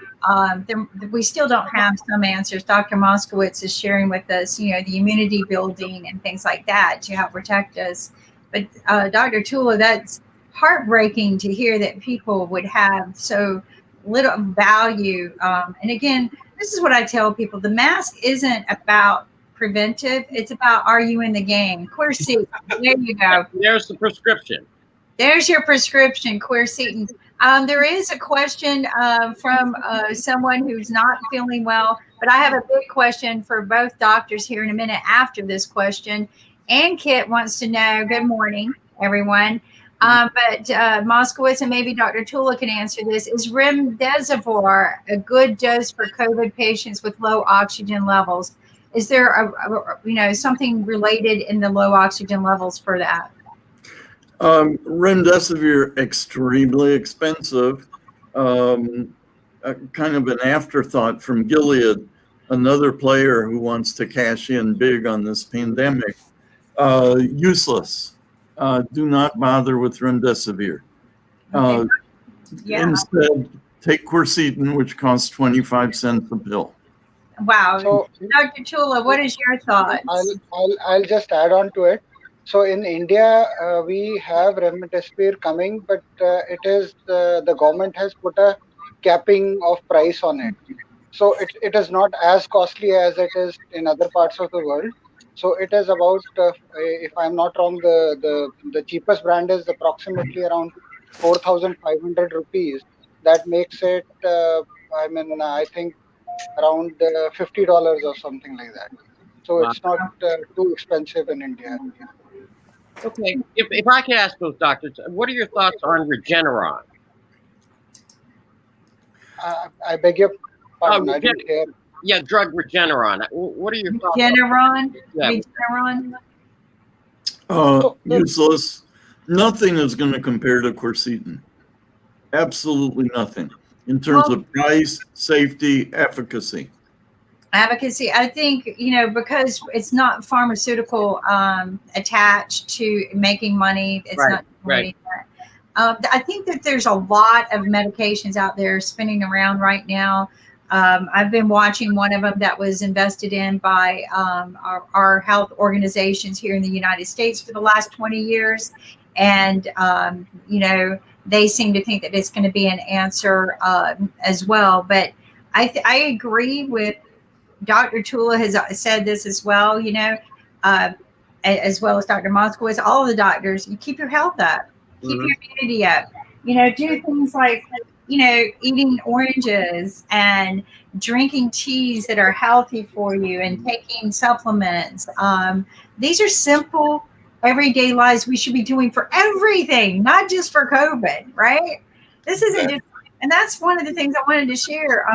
we still don't have some answers. Dr. Moskowitz is sharing with us, the immunity building and things like that to help protect us. But Dr. Tula, that's heartbreaking to hear that people would have so little value. And again, this is what I tell people: the mask isn't about preventive; it's about, are you in the game? Quercetin. There you go. There's the prescription. There's your prescription, quercetin. There is a question from someone who's not feeling well, but I have a big question for both doctors here in a minute after this question. And Kit wants to know, good morning, everyone. But Moskowitz and maybe Dr. Tula can answer this. Is remdesivir a good dose for COVID patients with low oxygen levels? Is there something related in the low oxygen levels for that? Remdesivir, extremely expensive. Kind of an afterthought from Gilead, another player who wants to cash in big on this pandemic. Useless. Do not bother with remdesivir. Instead, Take quercetin, which costs 25 cents a pill. Wow. So Dr. Chula, what is your thoughts? I'll just add on to it. So in India, we have remdesivir coming, but it is the government has put a capping of price on it. So it is not as costly as it is in other parts of the world. So it is about, if I'm not wrong, the cheapest brand is approximately around 4,500 rupees. That makes it, I think around $50 or something like that. So Wow. it's not too expensive in India. Okay, if I could ask those doctors, what are your thoughts on Regeneron? I beg your pardon, I Regen- didn't hear. Yeah, drug Regeneron. What are your thoughts? Regeneron? Yeah. Regeneron? Useless. Nothing is going to compare to quercetin. Absolutely nothing in terms of price, safety, efficacy. Advocacy, I think, because it's not pharmaceutical attached to making money, it's Right, not right. I think that there's a lot of medications out there spinning around right now. I've been watching one of them that was invested in by our health organizations here in the United States for the last 20 years. And, they seem to think that it's going to be an answer as well. But I agree with Dr. Chula has said this as well, as well as Dr. Moskowitz, all of the doctors, you keep your health up, keep your immunity up, do things like, eating oranges and drinking teas that are healthy for you and taking supplements. These are simple, everyday lives we should be doing for everything, not just for COVID, right? This isn't just, and that's one of the things I wanted to share.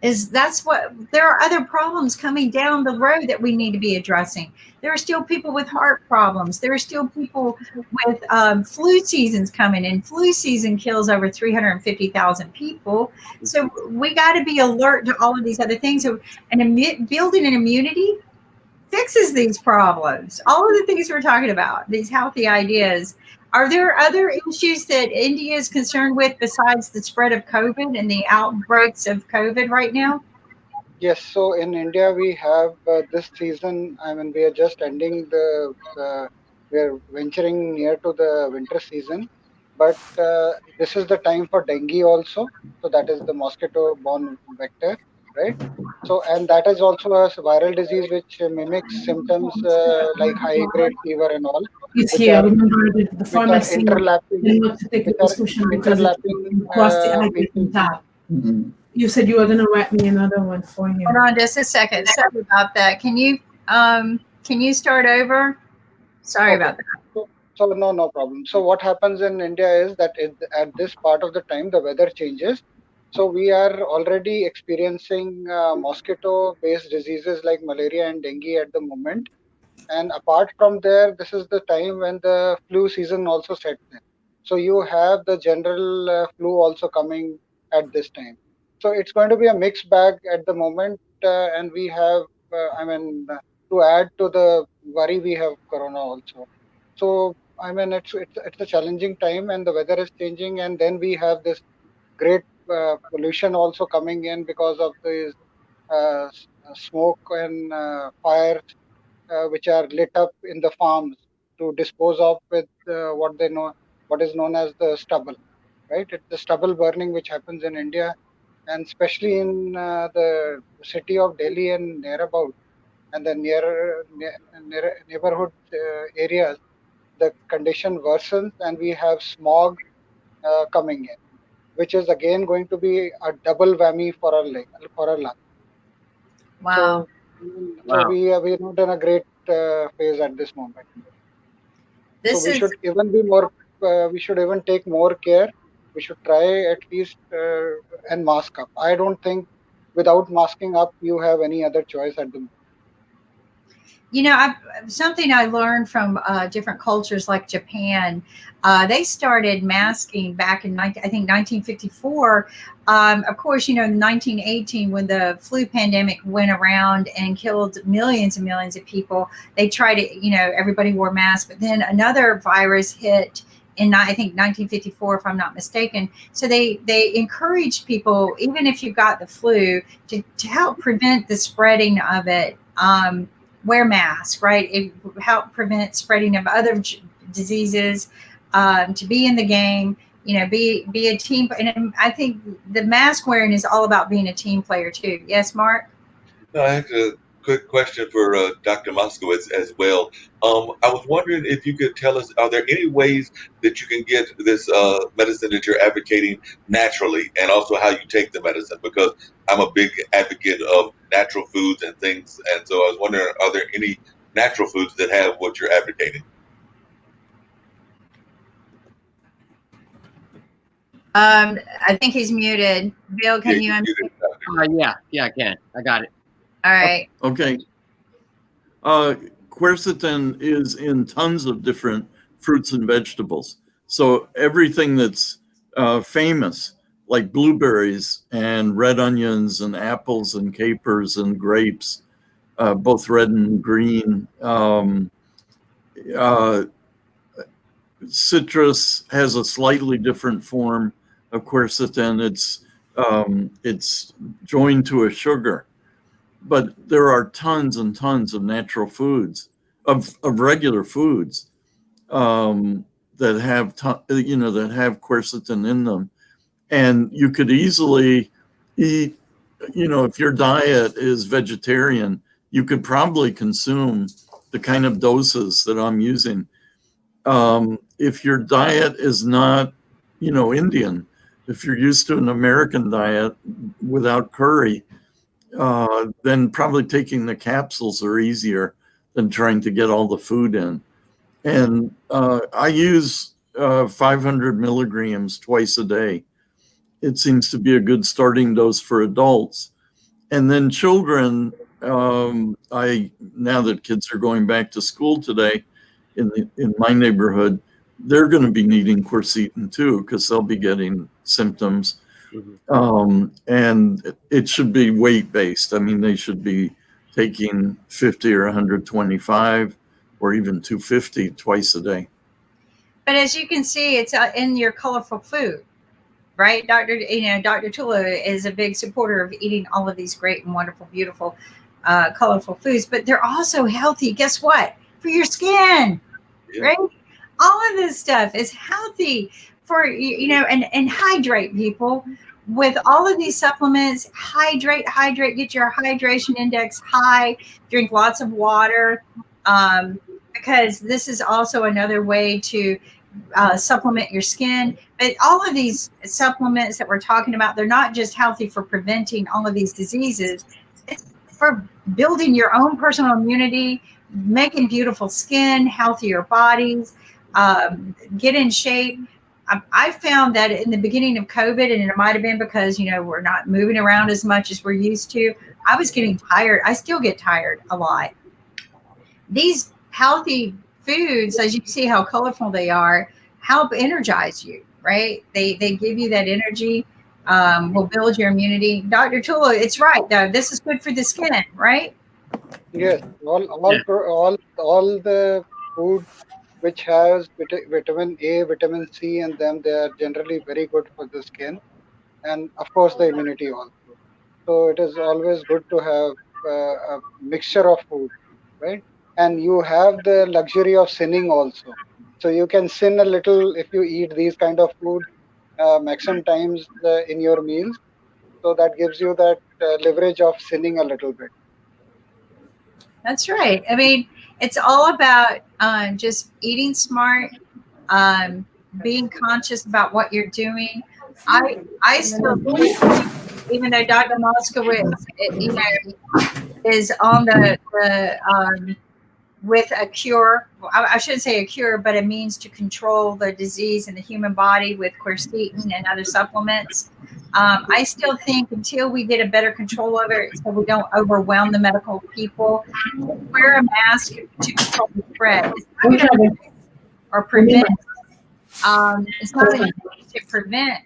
There are other problems coming down the road that we need to be addressing. There are still people with heart problems. There are still people with flu seasons coming, and flu season kills over 350,000 people. So we got to be alert to all of these other things. So, and building an immunity fixes these problems. All of the things we're talking about, these healthy ideas. Are there other issues that India is concerned with besides the spread of COVID and the outbreaks of COVID right now? Yes, so in India we have this season. We are just ending we are venturing near to the winter season, but this is the time for dengue also. So that is the mosquito-borne vector, right? So, and that is also a viral disease which mimics symptoms like high-grade fever and all. It's here. Remember the Which are pharmacy interlapping, not to take the prescription because it costs the hydrating tab. You said you were going to write me another one for you. Hold on just a second. Sorry about that. Can you start over? Sorry about that. So no problem. So what happens in India is that at this part of the time, the weather changes. So we are already experiencing mosquito-based diseases like malaria and dengue at the moment. And apart from there, this is the time when the flu season also sets in. So you have the general flu also coming at this time. So it's going to be a mixed bag at the moment. And we have, to add to the worry, we have corona also. So, it's a challenging time and the weather is changing. And then we have this great pollution also coming in because of the smoke and fire which are lit up in the farms to dispose of with what is known as the stubble, right? It's the stubble burning which happens in India, and especially in the city of Delhi and nearabouts and the neighborhood areas. The condition worsens and we have smog coming in, which is again going to be a double whammy for our lungs. Wow. So we are not in a great phase at this moment. We should even be more. We should even take more care. We should try at least and mask up. I don't think without masking up you have any other choice at the moment. Something I learned from different cultures like Japan, they started masking back in, I think, 1954. Of course, in 1918, when the flu pandemic went around and killed millions and millions of people, they tried to, everybody wore masks. But then another virus hit in I think 1954, if I'm not mistaken. So they encourage people, even if you got the flu, to help prevent the spreading of it. Wear masks, right? It help prevent spreading of other diseases. To be in the game, be a team. And I think the mask wearing is all about being a team player too. Yes, Mark? No, I have a quick question for Dr. Moskowitz as well. I was wondering if you could tell us, are there any ways that you can get this medicine that you're advocating naturally, and also how you take the medicine? Because I'm a big advocate of natural foods and things, and so I was wondering, are there any natural foods that have what you're advocating? I think he's muted. Bill, can you unmute? Yeah, I can. I got it. All right. Okay. Quercetin is in tons of different fruits and vegetables. So everything that's famous, like blueberries and red onions and apples and capers and grapes, both red and green. Citrus has a slightly different form of quercetin. It's joined to a sugar. But there are tons and tons of natural foods, of regular foods, that have that have quercetin in them, and you could easily eat. If your diet is vegetarian, you could probably consume the kind of doses that I'm using. If your diet is not, Indian, if you're used to an American diet without curry, then probably taking the capsules are easier than trying to get all the food in. And I use 500 milligrams twice a day. It seems to be a good starting dose for adults. And then children, now that kids are going back to school today in my neighborhood, they're going to be needing quercetin too, because they'll be getting symptoms. And it should be weight-based. I mean, they should be taking 50 or 125 or even 250 twice a day. But as you can see, it's in your colorful food, right? Dr. Tula is a big supporter of eating all of these great and wonderful, beautiful, colorful foods, but they're also healthy. Guess what? For your skin, right? All of this stuff is healthy for, and hydrate people with all of these supplements. Hydrate, get your hydration index high, drink lots of water, because this is also another way to supplement your skin. But all of these supplements that we're talking about, they're not just healthy for preventing all of these diseases. It's for building your own personal immunity, making beautiful skin, healthier bodies, get in shape. I found that in the beginning of COVID, and it might have been because, we're not moving around as much as we're used to, I was getting tired. I still get tired a lot. These healthy foods, as you see how colorful they are, help energize you, right? They give you that energy, will build your immunity. Dr. Tula, it's right, though. This is good for the skin, right? Yes, all the food which has vitamin A, vitamin C in them, they are generally very good for the skin, and of course the immunity also. So it is always good to have a mixture of food, right? And you have the luxury of sinning also. So you can sin a little if you eat these kind of food maximum times in your meals. So that gives you that leverage of sinning a little bit. That's right. I mean, it's all about just eating smart, being conscious about what you're doing. I still think, even though Dr. Moskowitz, is on the with a cure. I shouldn't say a cure, but a means to control the disease in the human body with quercetin and other supplements. I still think until we get a better control of it, so we don't overwhelm the medical people, wear a mask to control the spread. Or prevent. It's not to prevent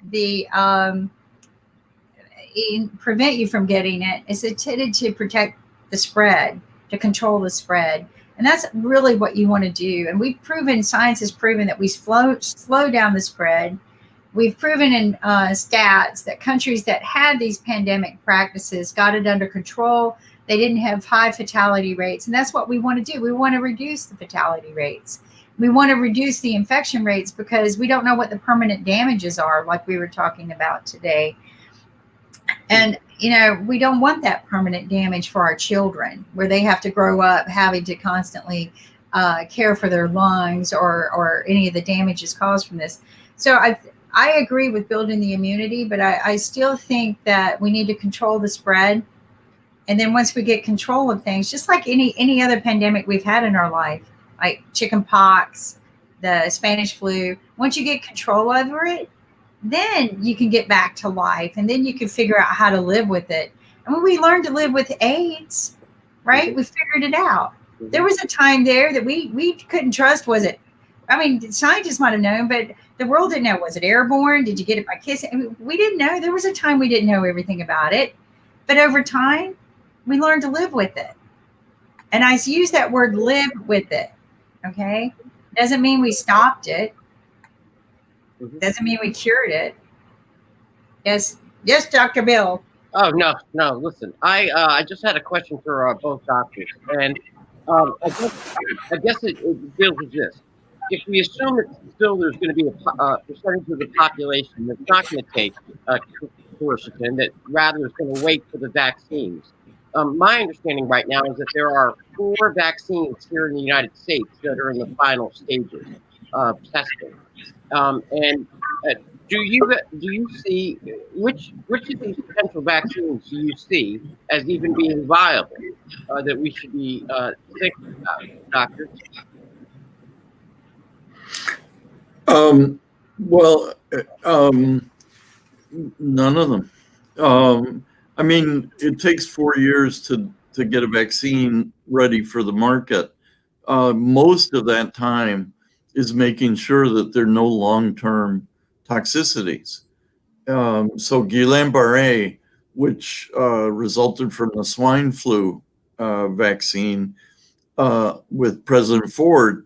prevent you from getting it. It's intended to protect the spread, to control the spread. And that's really what you want to do. And we've proven, science has proven that we slow down the spread. We've proven in stats that countries that had these pandemic practices got it under control. They didn't have high fatality rates. And that's what we want to do. We want to reduce the fatality rates. We want to reduce the infection rates because we don't know what the permanent damages are, like we were talking about today. And, we don't want that permanent damage for our children where they have to grow up having to constantly care for their lungs or any of the damages caused from this. So I agree with building the immunity, but I still think that we need to control the spread. And then once we get control of things, just like any other pandemic we've had in our life, like chicken pox, the Spanish flu, once you get control over it, then you can get back to life, and then you can figure out how to live with it. And when we learned to live with AIDS, right, we figured it out. There was a time there that we couldn't trust. Was it? I mean, scientists might have known, but the world didn't know. Was it airborne? Did you get it by kissing? I mean, we didn't know. There was a time we didn't know everything about it. But over time, we learned to live with it. And I use that word live with it. Okay? Doesn't mean we stopped it. Doesn't mean we cured it. Yes, Dr. Bill. Oh, no. Listen, I just had a question for both doctors. And I guess it deals with this. If we assume that still there's going to be a percentage of the population that's not going to take quercetin, that rather is going to wait for the vaccines. My understanding right now is that there are 4 vaccines here in the United States that are in the final stages of testing. And do you see which of these potential vaccines do you see as even being viable that we should be thinking about, doctors? Well, none of them. I mean, it takes 4 years to get a vaccine ready for the market. Most of that time is making sure that there are no long-term toxicities. So Guillain-Barré, which resulted from the swine flu vaccine with President Ford,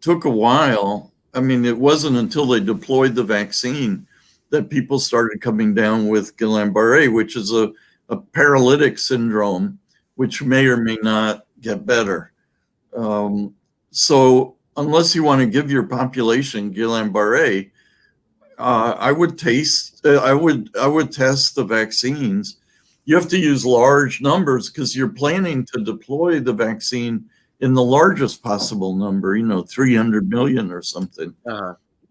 took a while. I mean, it wasn't until they deployed the vaccine that people started coming down with Guillain-Barré, which is a paralytic syndrome, which may or may not get better. So unless you want to give your population Guillain-Barré, I would test the vaccines. You have to use large numbers because you're planning to deploy the vaccine in the largest possible number, 300 million or something.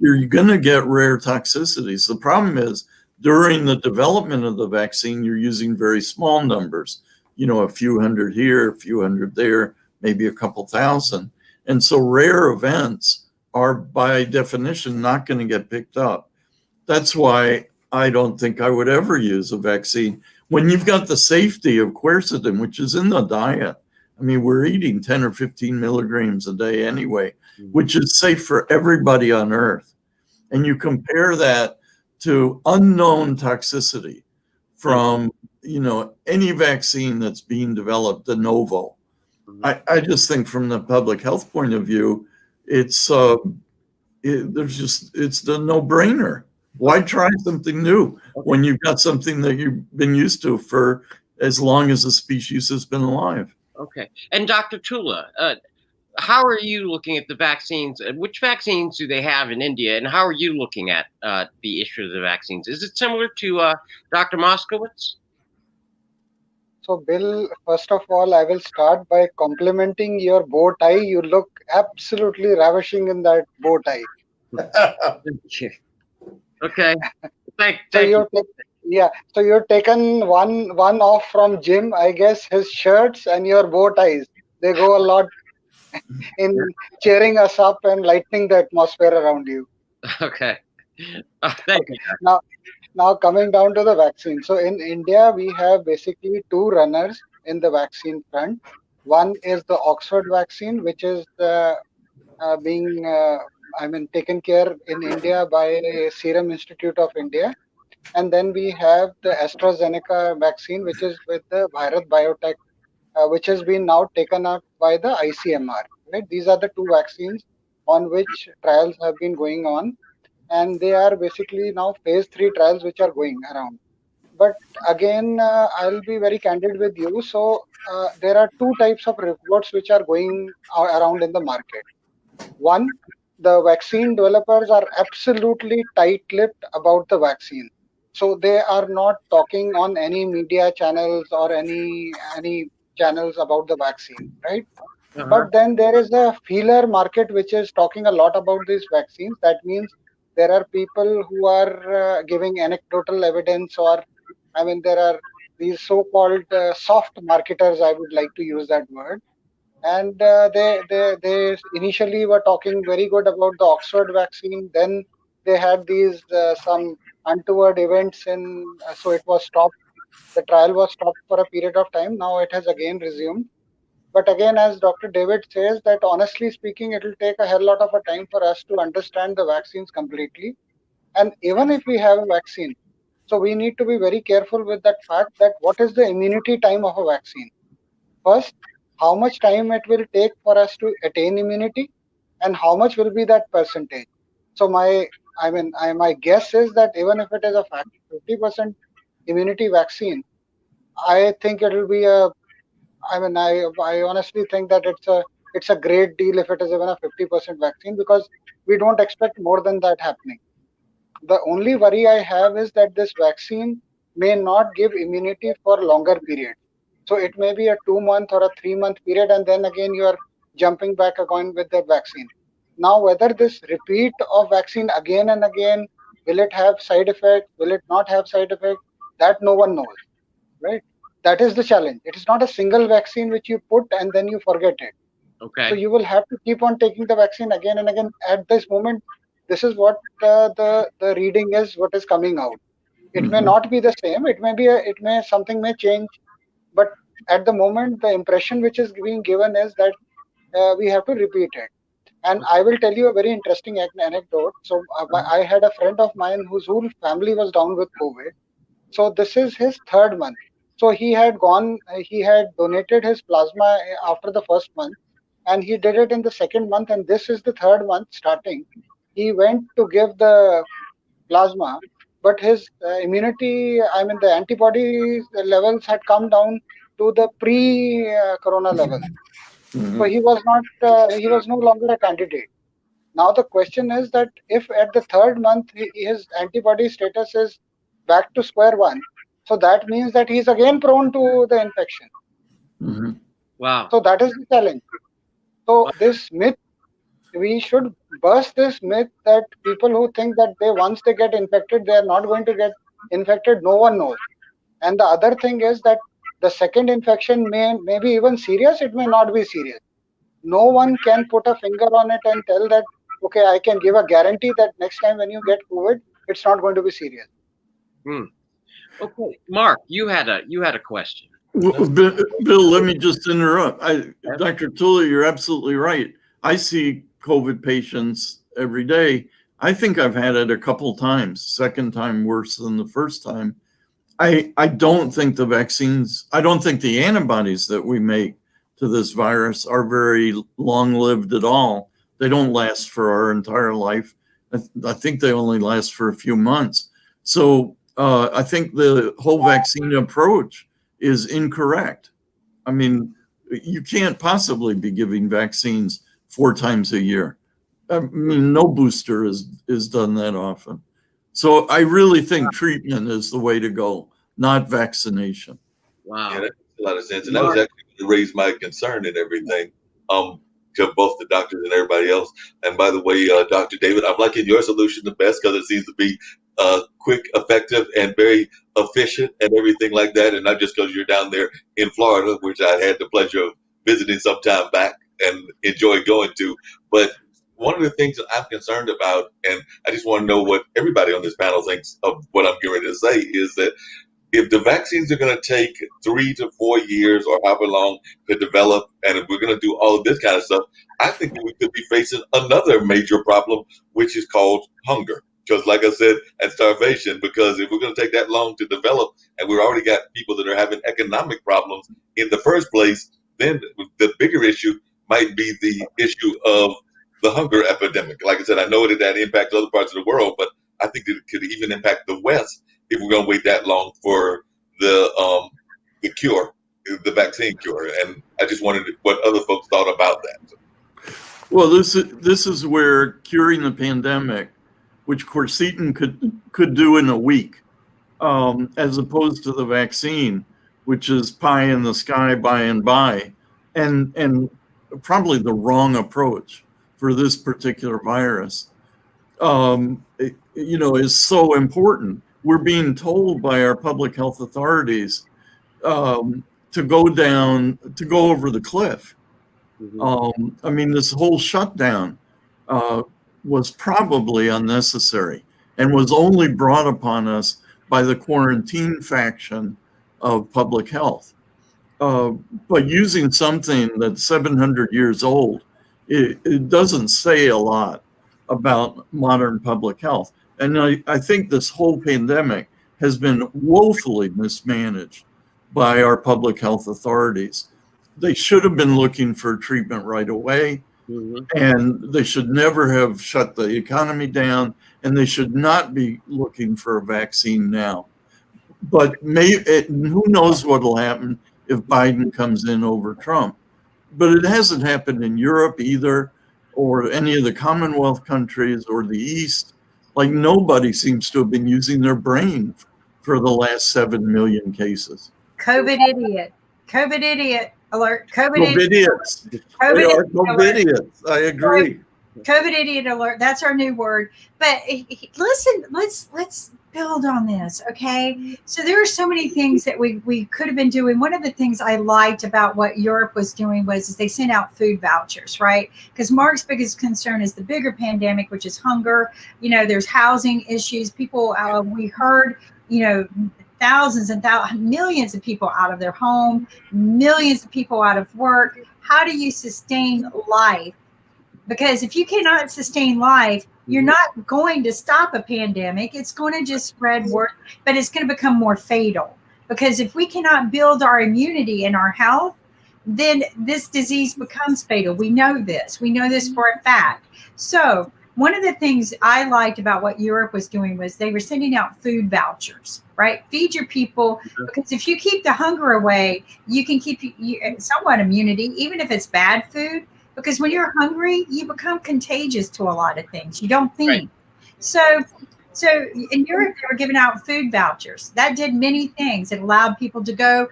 You're going to get rare toxicities. The problem is during the development of the vaccine, you're using very small numbers, a few hundred here, a few hundred there, maybe a couple thousand. And so rare events are by definition not going to get picked up. That's why I don't think I would ever use a vaccine when you've got the safety of quercetin, which is in the diet. I mean, we're eating 10 or 15 milligrams a day anyway, which is safe for everybody on Earth. And you compare that to unknown toxicity from, any vaccine that's being developed de novo. I just think from the public health point of view, it's the no-brainer. Why try something new when you've got something that you've been used to for as long as the species has been alive? Okay. And Dr. Tula, how are you looking at the vaccines? Which vaccines do they have in India? And how are you looking at the issue of the vaccines? Is it similar to Dr. Moskowitz? So, Bill, first of all, I will start by complimenting your bow tie. You look absolutely ravishing in that bow tie. Okay. Thank So you. So you're taken one off from Jim. I guess his shirts and your bow ties, they go a lot in cheering us up and lightening the atmosphere around you. Okay. Thank you. Now coming down to the vaccine. So in India, we have basically 2 runners in the vaccine front. One is the Oxford vaccine, which is being taken care in India by Serum Institute of India. And then we have the AstraZeneca vaccine, which is with the Bharat Biotech which has been now taken up by the ICMR. Right? These are the two vaccines on which trials have been going on, and they are basically now phase 3 trials which are going around. But again, I'll be very candid with you. So there are two types of reports which are going around in the market. One, the vaccine developers are absolutely tight-lipped about the vaccine. So they are not talking on any media channels or any channels about the vaccine, right? But then there is a feeler market which is talking a lot about these vaccines. That means there are people who are giving anecdotal evidence, or I mean, there are these so-called soft marketers. I would like to use that word. And they initially were talking very good about the Oxford vaccine. Then they had these some untoward events, so it was stopped. The trial was stopped for a period of time. Now it has again resumed. But again, as Dr. David says, that honestly speaking, it will take a hell lot of a time for us to understand the vaccines completely. And even if we have a vaccine, so we need to be very careful with that fact that what is the immunity time of a vaccine? First, how much time it will take for us to attain immunity, and how much will be that percentage? So my guess is that even if it is a 50% immunity vaccine, I think it will be I honestly think that it's a great deal if it is even a 50% vaccine, because we don't expect more than that happening. The only worry I have is that this vaccine may not give immunity for longer period. So it may be a 2-month or a 3-month period, and then again you are jumping back again with the vaccine. Now, whether this repeat of vaccine again and again, will it have side effects? Will it not have side effects? That no one knows, right? That is the challenge. It is not a single vaccine which you put and then you forget it. Okay. So you will have to keep on taking the vaccine again and again. At this moment, this is what the reading is, what is coming out. It may not be the same. It may something may change, but at the moment, the impression which is being given is that we have to repeat it. And I will tell you a very interesting anecdote. So I had a friend of mine whose whole family was down with COVID. So this is his 3rd month. So he had donated his plasma after the 1st month, and he did it in the 2nd month, and this is the 3rd month starting. He went to give the plasma, but his immunity, the antibody levels had come down to the pre-corona level. So he was no longer a candidate. Now the question is that if at the 3rd month his antibody status is back to square one, so that means that he's again prone to the infection. Wow. So that is the challenge. So this myth, we should burst this myth that people who think that once they get infected, they are not going to get infected. No one knows. And the other thing is that the second infection may be even serious. It may not be serious. No one can put a finger on it and tell that, okay, I can give a guarantee that next time when you get COVID, it's not going to be serious. Okay, Mark, you had a question. Well, Bill, let me just interrupt. Dr. Tully, you're absolutely right. I see COVID patients every day. I think I've had it a couple times, 2nd time worse than the 1st time. I don't think the vaccines, I don't think the antibodies that we make to this virus are very long-lived at all. They don't last for our entire life. I think they only last for a few months. So I think the whole vaccine approach is incorrect. I mean, you can't possibly be giving vaccines 4 times a year. I mean, no booster is done that often. So I really think treatment is the way to go, not vaccination. Wow. Yeah, that makes a lot of sense. And that was actually to raise my concern and everything, to both the doctors and everybody else. And by the way, Dr. David, I'm liking your solution the best because it seems to be quick, effective, and very efficient and everything like that. And not just because you're down there in Florida, which I had the pleasure of visiting some time back and enjoy going to. But one of the things that I'm concerned about, and I just want to know what everybody on this panel thinks of what I'm getting ready to say, is that if the vaccines are going to take 3 to 4 years or however long to develop, and if we're going to do all of this kind of stuff, I think we could be facing another major problem, which is called hunger. Just like I said, and starvation, because if we're going to take that long to develop, and we've already got people that are having economic problems in the first place, then the bigger issue might be the issue of the hunger epidemic. Like I said, I know that impacts other parts of the world, but I think that it could even impact the West if we're going to wait that long for the cure, the vaccine cure. And I just wondered what other folks thought about that. Well, this is where curing the pandemic, which quercetin could do in a week, as opposed to the vaccine, which is pie in the sky by and by, and probably the wrong approach for this particular virus. Is so important. We're being told by our public health authorities to go over the cliff. This whole shutdown was probably unnecessary and was only brought upon us by the quarantine faction of public health. But using something that's 700 years old, it doesn't say a lot about modern public health. And I think this whole pandemic has been woefully mismanaged by our public health authorities. They should have been looking for treatment right away, and they should never have shut the economy down, and they should not be looking for a vaccine now. But who knows what will happen if Biden comes in over Trump. But it hasn't happened in Europe either, or any of the Commonwealth countries or the East. Like, nobody seems to have been using their brain for the last 7 million cases. COVID idiot alert. COVID idiots. COVID idiots. I agree. COVID idiot alert. That's our new word. But listen, let's build on this, okay? So there are so many things that we could have been doing. One of the things I liked about what Europe was doing is they sent out food vouchers, right? Because Mark's biggest concern is the bigger pandemic, which is hunger. There's housing issues. People, we heard, thousands and millions of people out of their home, millions of people out of work. How do you sustain life? Because if you cannot sustain life, you're not going to stop a pandemic. It's going to just spread worse, but it's going to become more fatal. Because if we cannot build our immunity and our health, then this disease becomes fatal. We know this. We know this for a fact. So one of the things I liked about what Europe was doing was they were sending out food vouchers, right? Feed your people, because if you keep the hunger away, you can keep somewhat immunity, even if it's bad food. Because when you're hungry, you become contagious to a lot of things. You don't think. Right. So in Europe, they were giving out food vouchers. That did many things. It allowed people to go,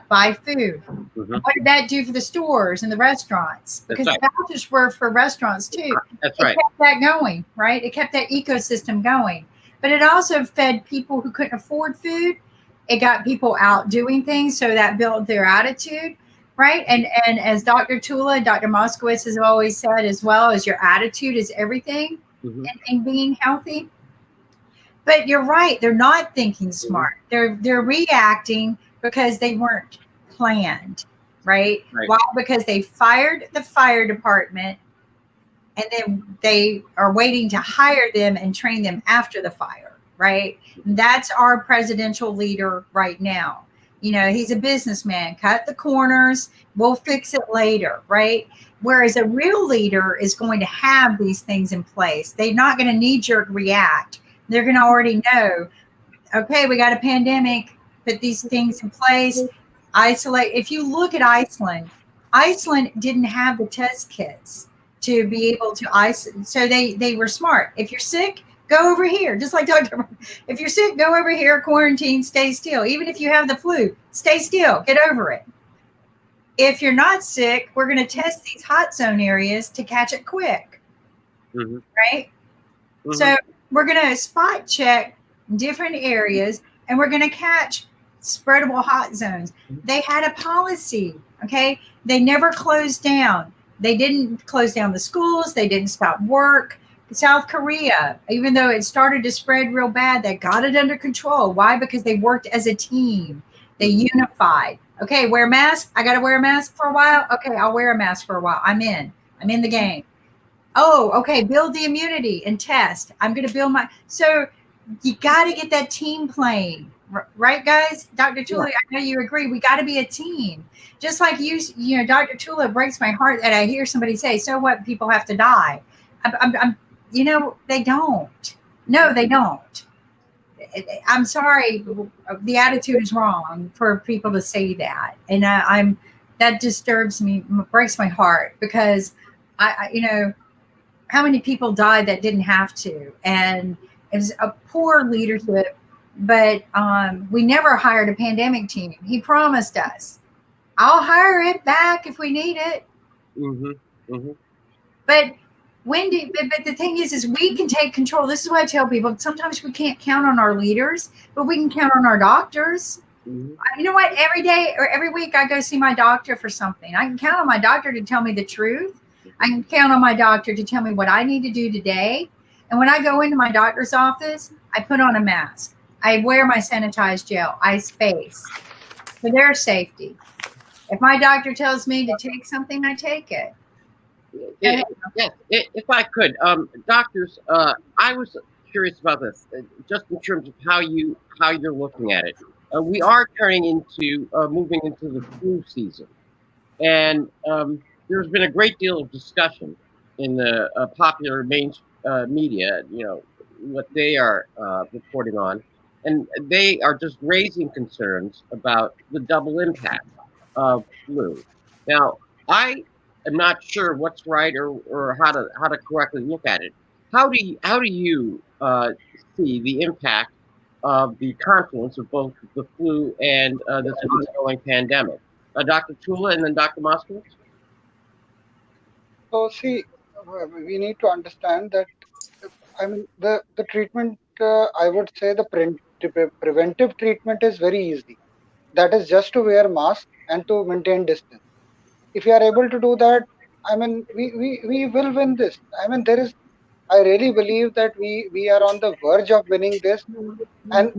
buy food. What did that do for the stores and the restaurants? Because the vouchers were for restaurants too. It kept that going, right? It kept that ecosystem going. But it also fed people who couldn't afford food. It got people out doing things, so that built their attitude. Right. And as Dr. Tula and Dr. Moskowitz has always said, as well, as your attitude is everything in being healthy. But you're right. They're not thinking smart. They're reacting because they weren't planned. Right. Why? Because they fired the fire department, and then they are waiting to hire them and train them after the fire. Right. And that's our presidential leader right now. He's a businessman. Cut the corners. We'll fix it later, right? Whereas a real leader is going to have these things in place. They're not going to knee-jerk react. They're going to already know, okay, we got a pandemic, put these things in place, isolate. If you look at Iceland didn't have the test kits to be able to isolate. So they were smart. If you're sick, go over here, just like Dr. If you're sick, go over here, quarantine, stay still. Even if you have the flu, stay still, get over it. If you're not sick, we're going to test these hot zone areas to catch it quick, right? So we're going to spot check different areas, and we're going to catch spreadable hot zones. They had a policy, okay? They never closed down. They didn't close down the schools. They didn't stop work. South Korea, even though it started to spread real bad, they got it under control. Why? Because they worked as a team. They unified. Okay, wear a mask. I got to wear a mask for a while. Okay, I'll wear a mask for a while. I'm in the game. Oh, okay. Build the immunity and test. I'm going to build my. So you got to get that team playing, right, guys? Dr. Tula, I know you agree. We got to be a team. Just like you know, Dr. Tula, it breaks my heart that I hear somebody say, "So what? People have to die." You know, they don't. No, they don't. I'm sorry. The attitude is wrong for people to say that, and that disturbs me, breaks my heart because you know, how many people died that didn't have to, and it was a poor leadership. But we never hired a pandemic team. He promised us, "I'll hire it back if we need it." Mm-hmm. Mm-hmm. But but the thing is we can take control. This is what I tell people. Sometimes we can't count on our leaders, but we can count on our doctors. Mm-hmm. You know what? Every day or every week I go see my doctor for something. I can count on my doctor to tell me the truth. I can count on my doctor to tell me what I need to do today. And when I go into my doctor's office, I put on a mask. I wear my sanitized gel. I space for their safety. If my doctor tells me to take something, I take it. Yes, if I could, doctors, I was curious about this, just in terms of how you're looking at it. We are moving into the flu season, and there's been a great deal of discussion in the popular main media. You know what they are reporting on, and they are just raising concerns about the double impact of flu. Now, I'm not sure what's right or how to correctly look at it. How do you see the impact of the confluence of both the flu and this ongoing pandemic? Dr. Tula and then Dr. Moskowitz? So see, we need to understand that, I mean, the treatment, I would say the preventive treatment is very easy. That is just to wear mask and to maintain distance. If you are able to do that, I mean, we will win this. I mean, I really believe that we are on the verge of winning this, and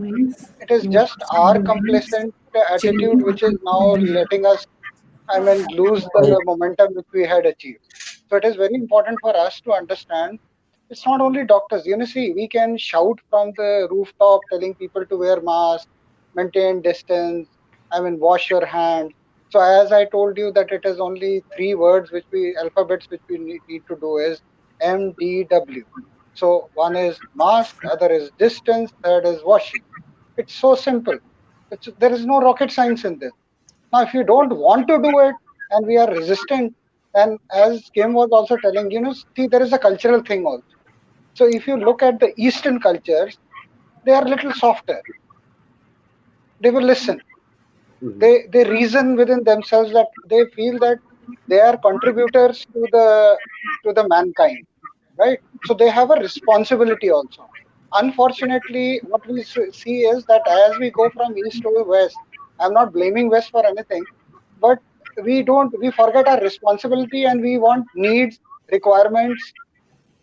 it is just our complacent attitude which is now letting us, I mean, lose the momentum which we had achieved. So it is very important for us to understand it's not only doctors. You know, see, we can shout from the rooftop telling people to wear masks, maintain distance, I mean, wash your hands. So as I told you that it is only three words alphabets which we need to do is MDW. So one is mask, other is distance, third is washing. It's so simple. There is no rocket science in this. Now, if you don't want to do it and we are resistant, and as Kim was also telling, you know, see, there is a cultural thing also. So if you look at the Eastern cultures, they are a little softer. They will listen. They reason within themselves that they feel that they are contributors to the mankind, right? So they have a responsibility also. Unfortunately, what we see is that as we go from east to west, I'm not blaming West for anything, but we forget our responsibility and we want needs, requirements,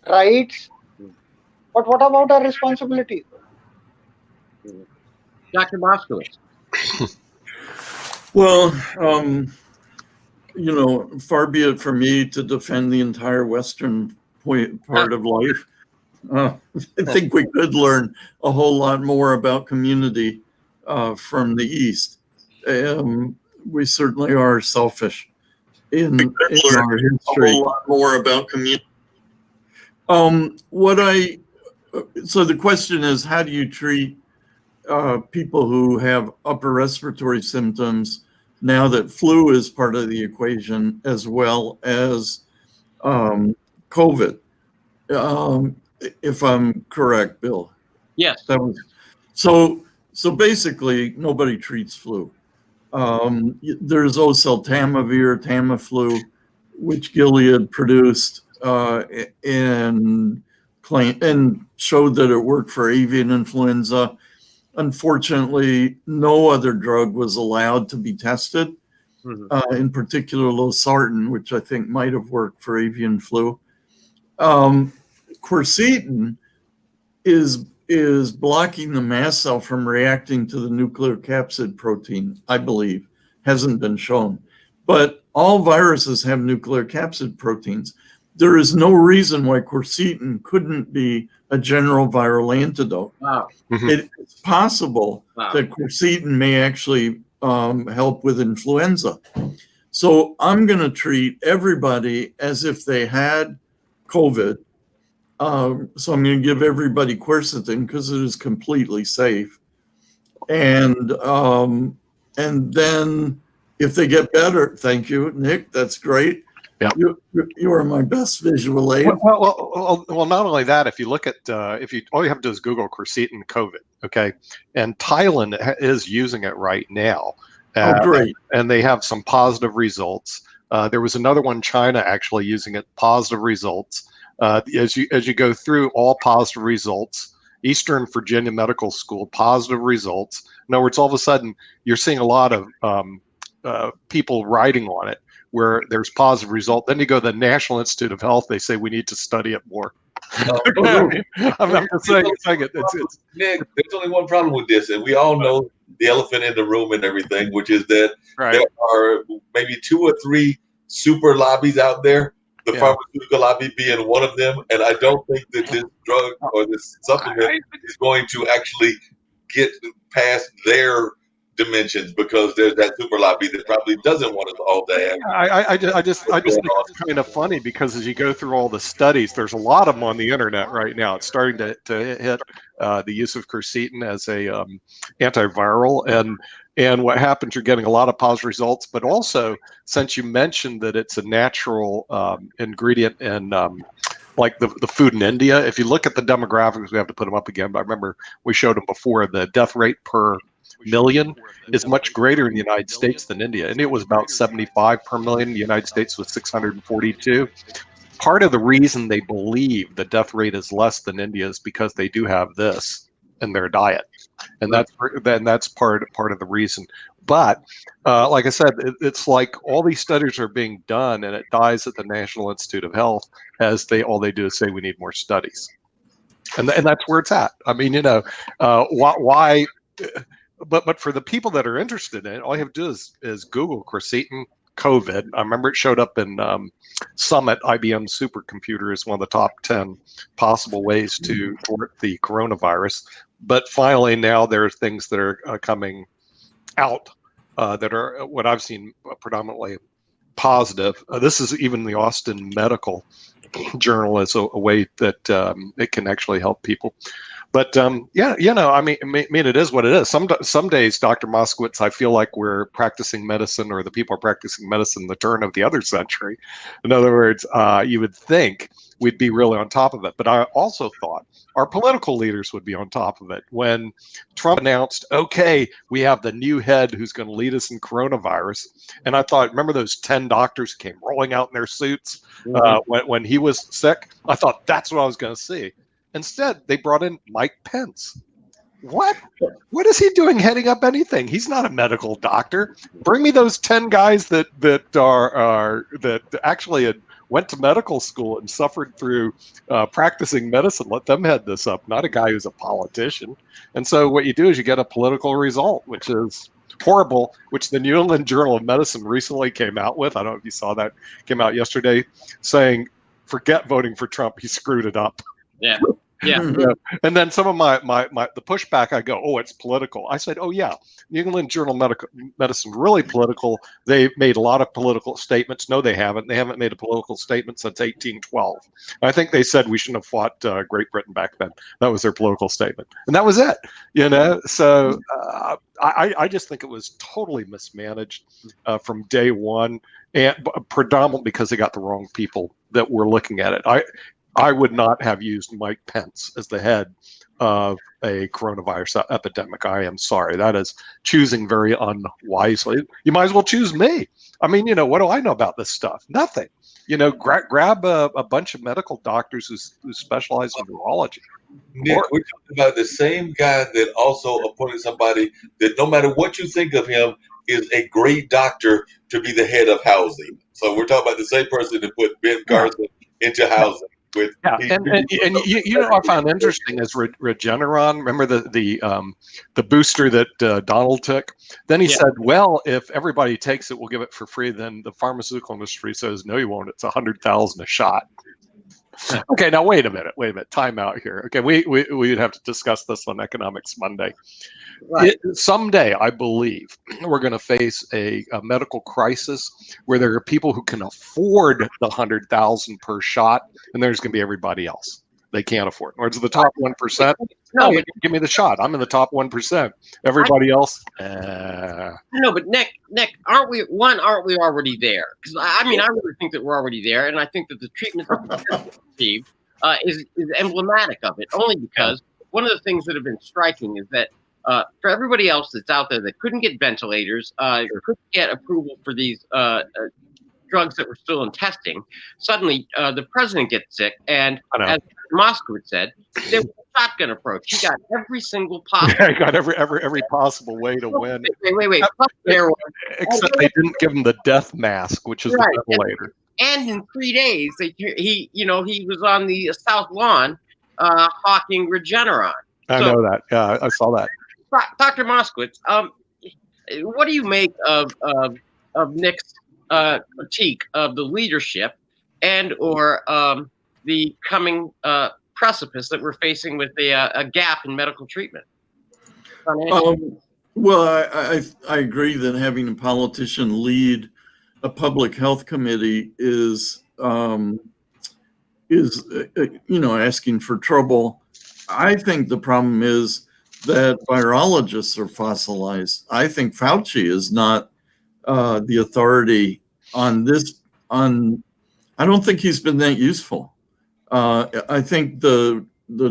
rights. But what about our responsibilities? Dr. Moskowitz. Well, you know, far be it from me to defend the entire Western part of life. I think we could learn a whole lot more about community from the East. We certainly are selfish in our history. A whole lot more about community. So the question is, how do you treat people who have upper respiratory symptoms now that flu is part of the equation as well as COVID? If I'm correct, Bill. Yes. So basically nobody treats flu. There's oseltamivir, Tamiflu, which Gilead produced and showed that it worked for avian influenza. Unfortunately, no other drug was allowed to be tested, in particular losartan, which I think might have worked for avian flu. Quercetin is blocking the mast cell from reacting to the nuclear capsid protein, I believe. Hasn't been shown. But all viruses have nuclear capsid proteins. there is no reason why quercetin couldn't be a general viral antidote. Wow. It's possible that quercetin may actually help with influenza. So I'm going to treat everybody as if they had COVID. So I'm going to give everybody quercetin because it is completely safe. And then if they get better, thank you, Nick. That's great. Yeah. You are my best visual aid. Well, not only that, if you look at, all you have to do is Google quercetin COVID, okay? And Thailand is using it right now. Oh, great. And they have some positive results. There was another one, China, actually using it, positive results. As you go through, all positive results. Eastern Virginia Medical School, positive results. In other words, all of a sudden, you're seeing a lot of people writing on it where there's positive result. Then you go to the National Institute of Health, they say we need to study it more. I'm not saying it. It's Nick, there's only one problem with this, and we all know the elephant in the room and everything, which is that there are maybe 2 or 3 super lobbies out there, the pharmaceutical lobby being one of them, and I don't think that this drug or this supplement is going to actually get past their dimensions, because there's that super lobby that probably doesn't want us all to have. I just think it's kind of funny, because as you go through all the studies, there's a lot of them on the internet right now. It's starting to hit the use of quercetin as a antiviral, and what happens, you're getting a lot of positive results. But also, since you mentioned that it's a natural ingredient in like the food in India, if you look at the demographics, we have to put them up again, but I remember we showed them before, the death rate per million is much greater in the United States than India. India was about 75 per million. The United States was 642. Part of the reason they believe the death rate is less than India is because they do have this in their diet, and that's part of the reason. But like I said, it's like all these studies are being done, and it dies at the National Institute of Health as all they do is say we need more studies, and that's where it's at. I mean, why? But for the people that are interested in it, all you have to do is Google quercetin COVID. I remember it showed up in Summit, IBM supercomputer, is one of the top 10 possible ways to thwart the coronavirus. But finally, now there are things that are coming out that are what I've seen predominantly positive. This is even the Austin Medical Journal as a way that it can actually help people. But I mean, it is what it is. Some days, Dr. Moskowitz, I feel like we're practicing medicine, or the people are practicing medicine the turn of the other century. In other words, you would think we'd be really on top of it. But I also thought our political leaders would be on top of it. When Trump announced, okay, we have the new head who's going to lead us in coronavirus. And I thought, remember those 10 doctors came rolling out in their suits when he was sick? I thought that's what I was going to see. Instead, they brought in Mike Pence. What is he doing heading up anything? He's not a medical doctor. Bring me those 10 guys that actually went to medical school and suffered through practicing medicine. Let them head this up, not a guy who's a politician. And so what you do is you get a political result, which is horrible, which the New England Journal of Medicine recently came out with. I don't know if you saw that, came out yesterday, saying, forget voting for Trump, he screwed it up. Yeah. And then some of my the pushback, I go, oh, it's political. I said, oh yeah, New England Journal of Medicine, really political. They made a lot of political statements. No, they haven't. They haven't made a political statement since 1812. I think they said we shouldn't have fought Great Britain back then. That was their political statement, and that was it. So I just think it was totally mismanaged from day one, and predominantly because they got the wrong people that were looking at it. I would not have used Mike Pence as the head of a coronavirus epidemic. I am sorry. That is choosing very unwisely. You might as well choose me. I mean, what do I know about this stuff? Nothing. Grab a bunch of medical doctors who specialize in virology. Nick, we're talking about the same guy that also appointed somebody that, no matter what you think of him, is a great doctor to be the head of housing. So we're talking about the same person that put Ben Carson into housing. with. Yeah, and you know what I found interesting is Regeneron. Remember the booster that Donald took? Then he said, "Well, if everybody takes it, we'll give it for free." Then the pharmaceutical industry says, "No, you won't. It's $100,000 a shot." Okay, now wait a minute. Time out here. Okay, we'd have to discuss this on Economics Monday. Right. Someday, I believe, we're going to face a medical crisis where there are people who can afford the 100,000 per shot, and there's going to be everybody else they can't afford. Or it's the top 1%. No, give me the shot. I'm in the top 1%. Everybody else. No, but Nick, aren't we already there? Because I really think that we're already there, and I think that the treatment that we received is emblematic of it. Only because one of the things that have been striking is that for everybody else that's out there that couldn't get ventilators, couldn't get approval for these drugs that were still in testing, suddenly the president gets sick, and as Moskowitz said, there was a shotgun approach. He got every single possible. He got every possible way to win. Wait. Except they didn't give him the death mask, which is the ventilator. And in 3 days, he was on the South Lawn hawking Regeneron. I know that. Yeah, I saw that. Dr. Moskowitz, what do you make of Nick's critique of the leadership and or the coming precipice that we're facing with a gap in medical treatment? Well, I agree that having a politician lead a public health committee is asking for trouble. I think the problem is that virologists are fossilized. I think Fauci is not the authority on this. I don't think he's been that useful. I think the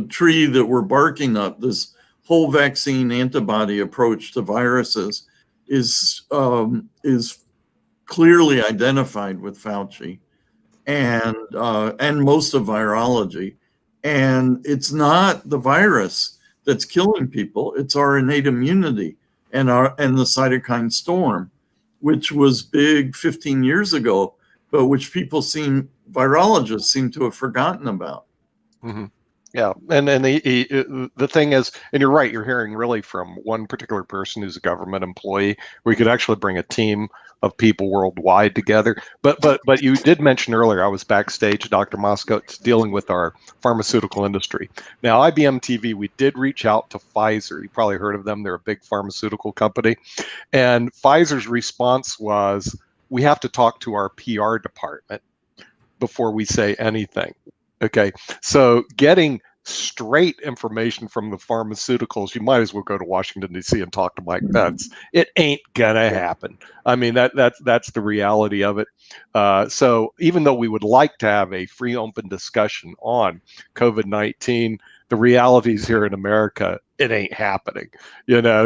tree that we're barking up, this whole vaccine antibody approach to viruses, is clearly identified with Fauci and most of virology. And it's not the virus that's killing people. It's our innate immunity and the cytokine storm, which was big 15 years ago, but which virologists seem to have forgotten about. Mm-hmm. Yeah, and the thing is, and you're right, you're hearing really from one particular person who's a government employee. We could actually bring a team of people worldwide together. But you did mention earlier, I was backstage, Dr. Moskowitz, dealing with our pharmaceutical industry. Now, IBM TV, we did reach out to Pfizer. You probably heard of them. They're a big pharmaceutical company. And Pfizer's response was, we have to talk to our PR department before we say anything. Okay, so getting straight information from the pharmaceuticals, you might as well go to Washington, D.C. and talk to Mike Pence. It ain't gonna happen. I mean, that's the reality of it. So even though we would like to have a free, open discussion on COVID-19, the realities here in America, it ain't happening,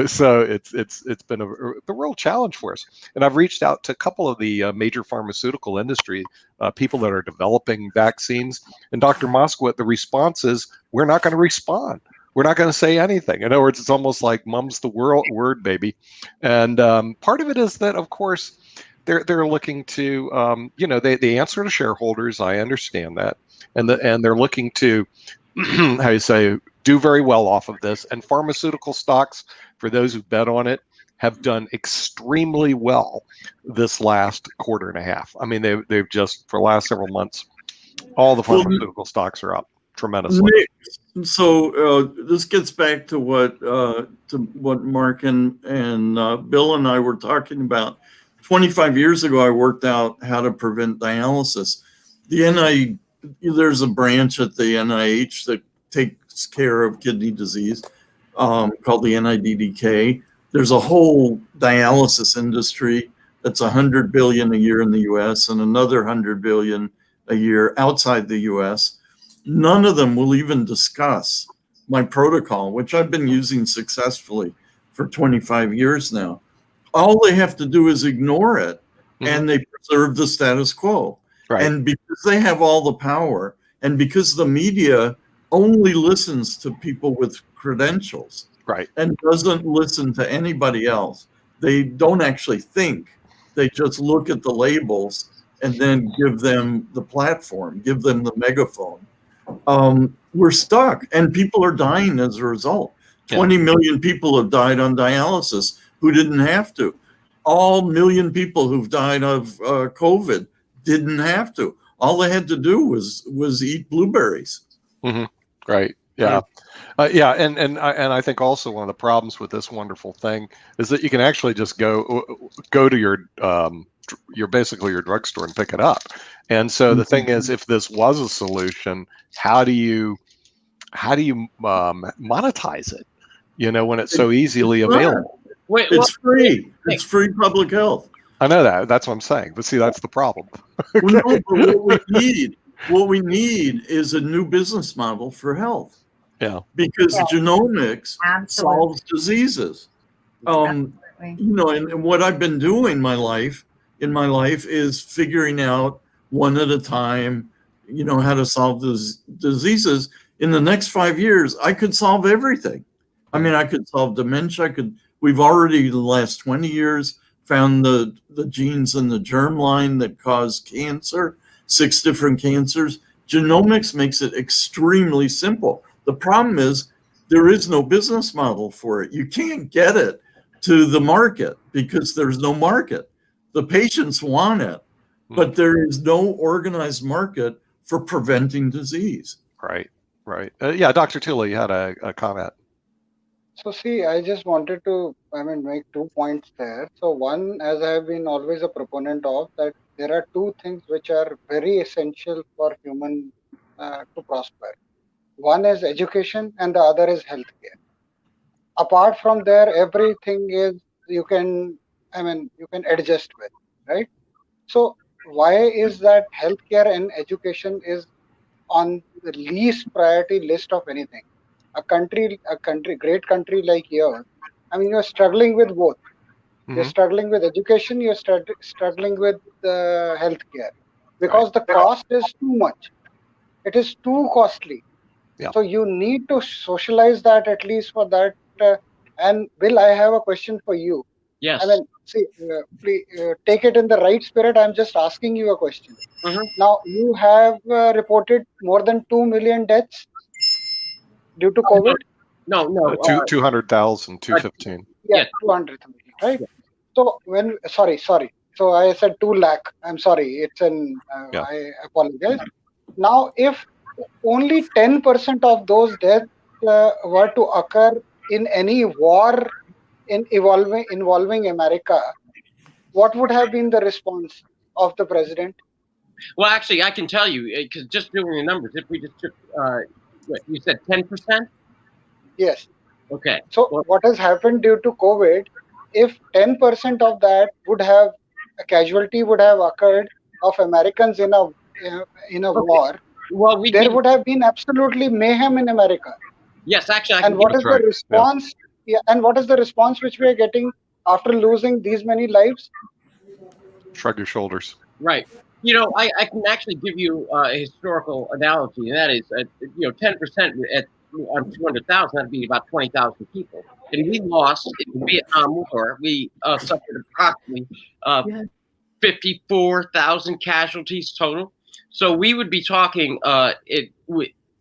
so it's been a real challenge for us. And I've reached out to a couple of the major pharmaceutical industry people that are developing vaccines. And Dr. Moskowitz, the response is, we're not going to respond. We're not going to say anything. In other words, it's almost like mum's the word, baby. And part of it is that, of course, they're looking to, they answer to shareholders. I understand that. And they're looking to, how you say, do very well off of this. And pharmaceutical stocks, for those who bet on it, have done extremely well this last quarter and a half. I mean, they've just, for the last several months, all the pharmaceutical stocks are up tremendously. So this gets back to what Mark and Bill and I were talking about. 25 years ago, I worked out how to prevent dialysis. There's a branch at the NIH that takes care of kidney disease called the NIDDK. There's a whole dialysis industry that's $100 billion a year in the U.S. and another $100 billion a year outside the U.S. None of them will even discuss my protocol, which I've been using successfully for 25 years now. All they have to do is ignore it, and they preserve the status quo. Right. And because they have all the power, and because the media only listens to people with credentials, right, and doesn't listen to anybody else, they don't actually think. They just look at the labels and then give them the platform, give them the megaphone. we're stuck, and people are dying as a result. 20 million people have died on dialysis who didn't have to. All million people who've died of COVID didn't have to. All they had to do was eat blueberries. Mm-hmm. Right. Yeah. Yeah. And I think also one of the problems with this wonderful thing is that you can actually just go to your basically your drugstore and pick it up. And so the thing is, if this was a solution, how do you monetize it? When it's so easily available. It's free. It's free public health. I know that. That's what I'm saying. But see, that's the problem. Well, no, but what we need is a new business model for health. Yeah. Because genomics solves diseases. And what I've been doing in my life is figuring out one at a time, how to solve those diseases. In the next 5 years, I could solve everything. I mean, I could solve dementia. We've already, in the last 20 years, found the genes in the germline that cause cancer, 6 different cancers. Genomics makes it extremely simple. The problem is there is no business model for it. You can't get it to the market because there's no market. The patients want it, but there is no organized market for preventing disease. Right. Yeah, Dr. Tully, you had a comment. So see, I just wanted to, make 2 points there. So one, as I have been always a proponent of, that there are 2 things which are very essential for human to prosper. One is education and the other is healthcare. Apart from there, everything is you can adjust with, right? So why is that healthcare and education is on the least priority list of anything? A great country like yours, you're struggling with both. Mm-hmm. You're struggling with education, you're struggling with healthcare because the cost is too much. It is too costly. Yeah. So you need to socialize that at least for that. And Bill, I have a question for you. Yes. Please take it in the right spirit. I'm just asking you a question. Mm-hmm. Now, you have reported more than 2 million deaths due to COVID? No. 200,000, 215. Yeah, 200,000, right? Yeah. So So I said 2 lakh. I'm sorry. I apologize. Now, if only 10% of those deaths were to occur in any war involving America, what would have been the response of the president? Well, actually, I can tell you, because just doing the numbers, if we just took, you said 10%? Yes. Okay. So what has happened due to COVID, if 10% of that a casualty would have occurred of Americans in a war, there would have been absolutely mayhem in America. Yes, actually. And what is the response? Yeah. And what is the response which we are getting after losing these many lives? Shrug your shoulders. Right. I can actually give you a historical analogy, and that is, 10% on 200,000, that'd be about 20,000 people. And we lost in the Vietnam War. We suffered approximately 54,000 casualties total. So we would be talking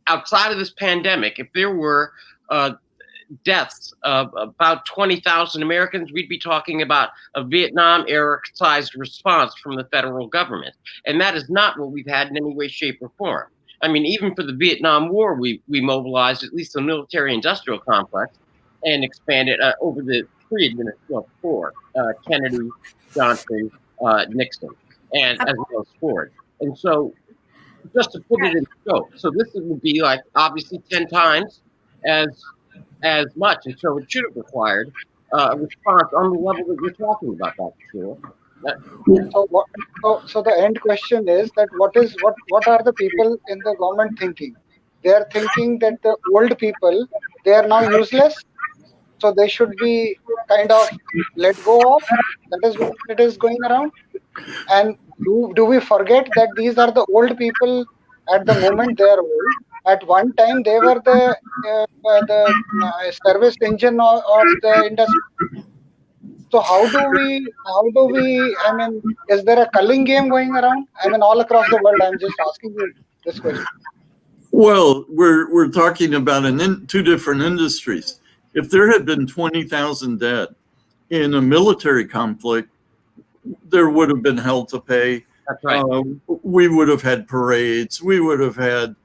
outside of this pandemic, if there were deaths of about 20,000 Americans, we'd be talking about a Vietnam-era-sized response from the federal government. And that is not what we've had in any way, shape, or form. Even for the Vietnam War, we mobilized at least the military-industrial complex and expanded over the four, Kennedy, Johnson, Nixon, and as well as Ford. And so just to put it in scope, so this would be like obviously 10 times as much, and so it should have required a response on the level that you're talking about, Dr. Sheila. So the end question is that what are the people in the government thinking? They are thinking that the old people, they are now useless, so they should be kind of let go of. That is what it is going around. And do we forget that these are the old people at the moment they are old? At one time they were the service engine of the industry. So how do we, is there a culling game going around? All across the world, I'm just asking you this question. Well, we're talking about two different industries. If there had been 20,000 dead in a military conflict, there would have been hell to pay. That's right. We would have had parades. We would have had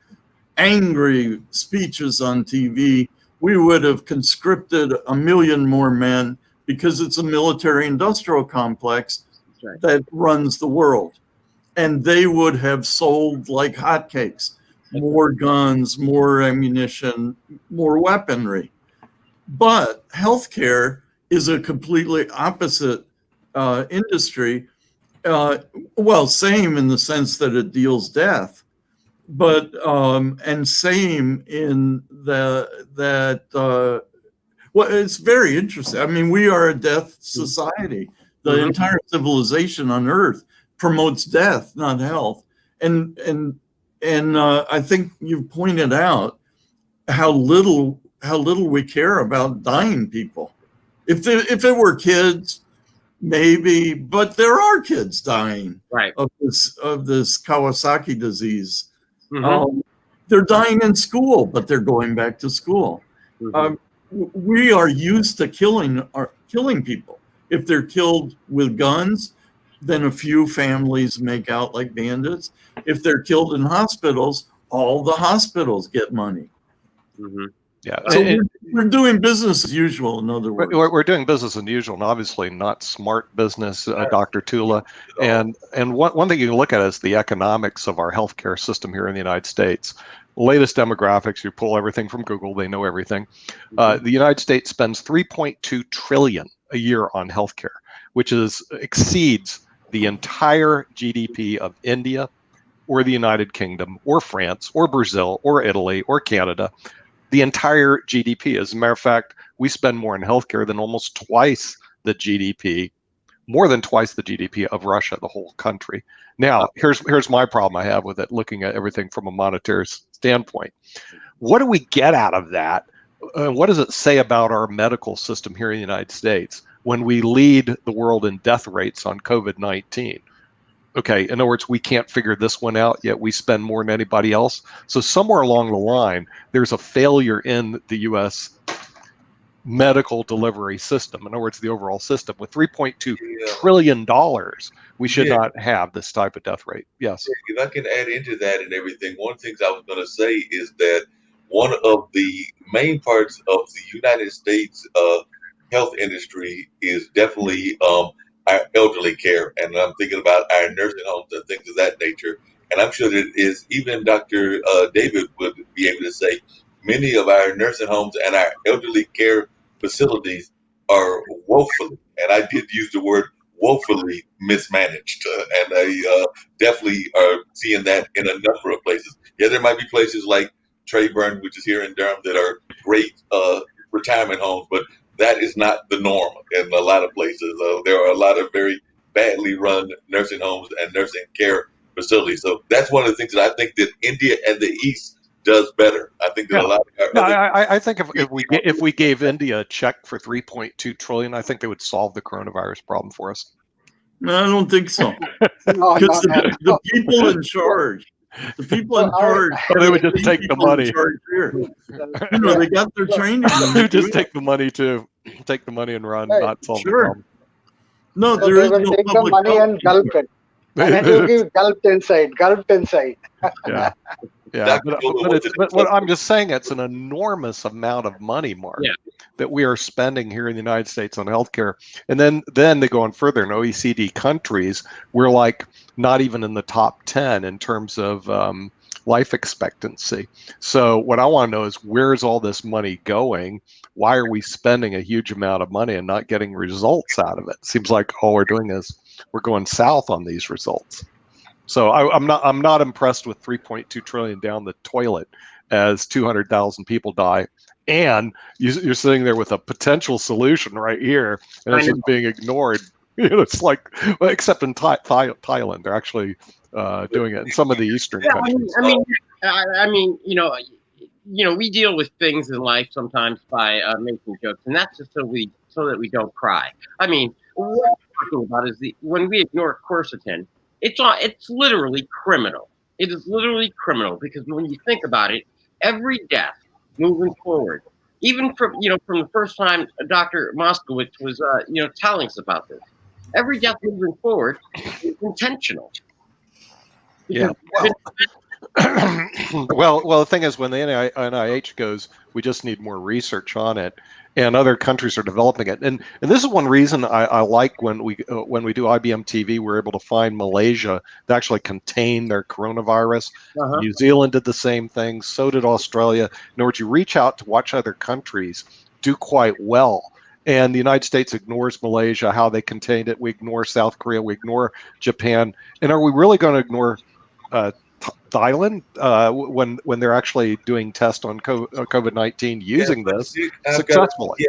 angry speeches on TV. We would have conscripted 1 million more men because it's a military industrial complex right. that runs the world. And they would have sold like hotcakes, more guns, more ammunition, more weaponry. But healthcare is a completely opposite industry. Well, same in the sense that it deals death, but and same in that well, it's very interesting. I mean, we are a death society. The entire civilization on Earth promotes death, not health. And I think you've pointed out how little we care about dying people. If it were kids, maybe, but there are kids dying of this Kawasaki disease. They're dying in school, but they're going back to school. We are used to killing people. If they're killed with guns, then a few families make out like bandits. If they're killed in hospitals, all the hospitals get money. Yeah, so we're doing business as usual. In other words, we're doing business as usual, and obviously not smart business, Dr. Tula. And one thing you can look at is the economics of our healthcare system here in the United States. Latest demographics, you pull everything from Google, they know everything. The United States spends $3.2 trillion a year on healthcare, which exceeds the entire GDP of India or the United Kingdom or France or Brazil or Italy or Canada. The entire GDP. As a matter of fact, we spend more in healthcare than almost twice the GDP, more than twice the GDP of Russia, the whole country. Now, here's my problem I have with it, looking at everything from a monetary standpoint. What do we get out of that? What does it say about our medical system here in the United States when we lead the world in death rates on COVID-19? Okay, in other words, we can't figure this one out, yet we spend more than anybody else. So somewhere along the line, there's a failure in the U.S. medical delivery system. In other words, the overall system. With $3.2 trillion, we should not have this type of death rate. Yes. If I can add into that and everything, one of the things I was going to say is that one of the main parts of the United States health industry is definitely our elderly care, and I'm thinking about our nursing homes and things of that nature. And I'm sure that is even Dr. David would be able to say many of our nursing homes and our elderly care facilities are woefully, and I did use the word woefully mismanaged, and I definitely are seeing that in a number of places. Yeah, there might be places like Trayburn, which is here in Durham, that are great retirement homes, but that is not the norm in a lot of places. There are a lot of very badly run nursing homes and nursing care facilities. So that's one of the things that I think that India and the East does better. I think that a lot of I think if we gave India a check for $3.2 trillion, I think they would solve the coronavirus problem for us. No, I don't think so. No, Because the people in charge. The people in charge. They would just take the money. You know, they got their training. They would just take the money too. Take the money and run, not solve the problem. No, So there they is will no take the public money health. and gulp it. And it will be gulped inside. Yeah. Yeah, but what I'm just saying, it's an enormous amount of money, Mark, that we are spending here in the United States on healthcare. And then they go on further. In OECD countries, we're like not even in the top 10 in terms of life expectancy. So what I want to know is, where's all this money going? Why are we spending a huge amount of money and not getting results out of it? Seems like all we're doing is we're going south on these results. So I'm not impressed with $3.2 trillion down the toilet as 200,000 people die, and you're sitting there with a potential solution right here, and it's just being ignored. It's like, well, except in Thailand, they're actually doing it in some of the Eastern countries. I mean, we deal with things in life sometimes by making jokes, and that's just so that we don't cry. I mean, what we're talking about is when we ignore quercetin. It's literally criminal It is literally criminal because when you think about it, every death moving forward, even from from the first time Dr. Moskowitz was telling us about this, every death moving forward is intentional. Yeah. Because Well, the thing is, when the NIH goes, we just need more research on it, and other countries are developing it. And this is one reason I like when we do IBM TV, we're able to find Malaysia that actually contained their coronavirus. Uh-huh. New Zealand did the same thing. So did Australia. In other words, you reach out to watch other countries do quite well. And the United States ignores Malaysia, how they contained it. We ignore South Korea. We ignore Japan. And are we really going to ignore Thailand when they're actually doing tests on COVID-19 using this successfully?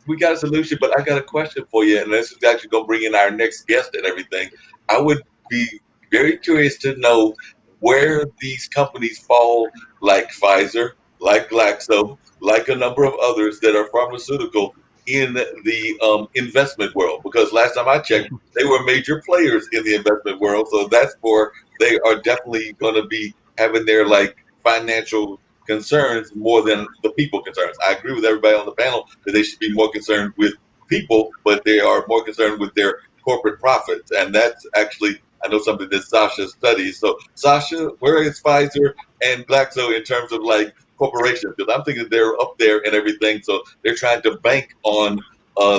We got a solution, but I got a question for you, and this is actually going to bring in our next guest and everything. I would be very curious to know where these companies fall, like Pfizer, like Glaxo, like a number of others that are pharmaceutical in the investment world. Because last time I checked, they were major players in the investment world. So that's for they are definitely going to be having their financial concerns more than the people concerns. I agree with everybody on the panel that they should be more concerned with people, but they are more concerned with their corporate profits. And that's actually, I know something that Sasha studies. So Sasha, where is Pfizer and Glaxo in terms of corporations? Because I'm thinking they're up there and everything. So they're trying to bank on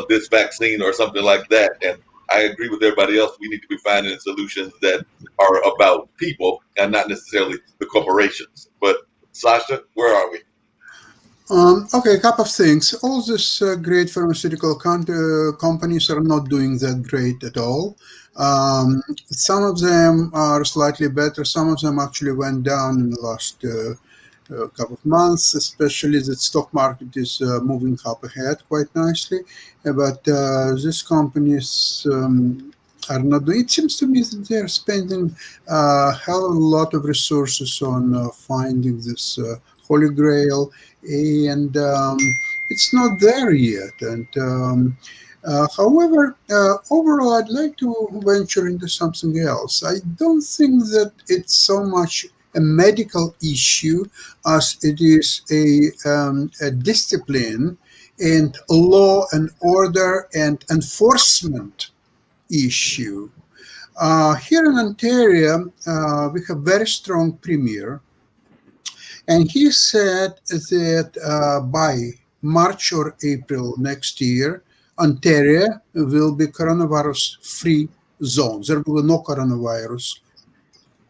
this vaccine or something like that. And I agree with everybody else. We need to be finding solutions that are about people and not necessarily the corporations. But Sasha, where are we? Okay, a couple of things. All these great pharmaceutical companies are not doing that great at all. Some of them are slightly better. Some of them actually went down in the last couple of months, especially the stock market is moving up ahead quite nicely. But these companies are not doing. It seems to me that they're spending a hell of a lot of resources on finding this holy grail, and it's not there yet. And however, overall, I'd like to venture into something else. I don't think that it's so much a medical issue as it is a discipline and law and order and enforcement issue. Here in Ontario, we have very strong premier, and he said that by March or April next year, Ontario will be coronavirus-free zone. There will be no coronavirus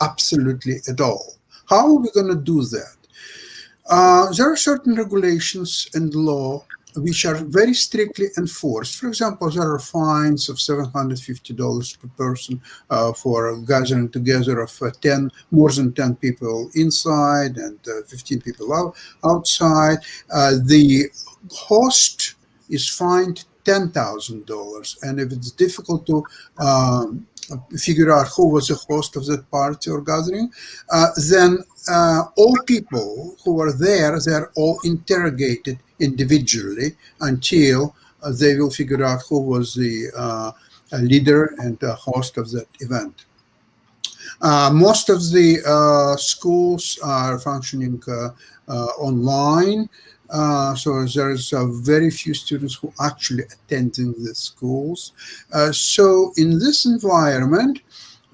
absolutely at all. How are we going to do that? There are certain regulations and law which are very strictly enforced. For example, there are fines of $750 per person for gathering together of more than 10 people inside and 15 people outside. The host is fined $10,000, and if it's difficult to figure out who was the host of that party or gathering, then all people who are there, they're all interrogated individually until they will figure out who was the leader and host of that event. Most of the schools are functioning online. So there's very few students who actually attending the schools. So in this environment,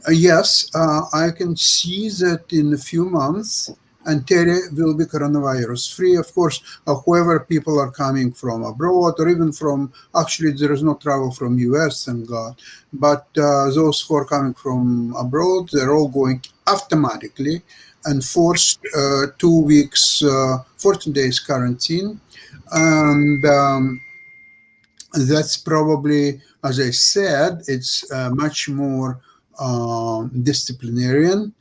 yes, I can see that in a few months, Ontario will be coronavirus free. Of course, whoever people are coming from abroad or even from, actually there is no travel from US, thank God. But those who are coming from abroad, they're all going automatically and forced 2 weeks, 14 days quarantine. And that's probably, as I said, it's much more disciplinarian,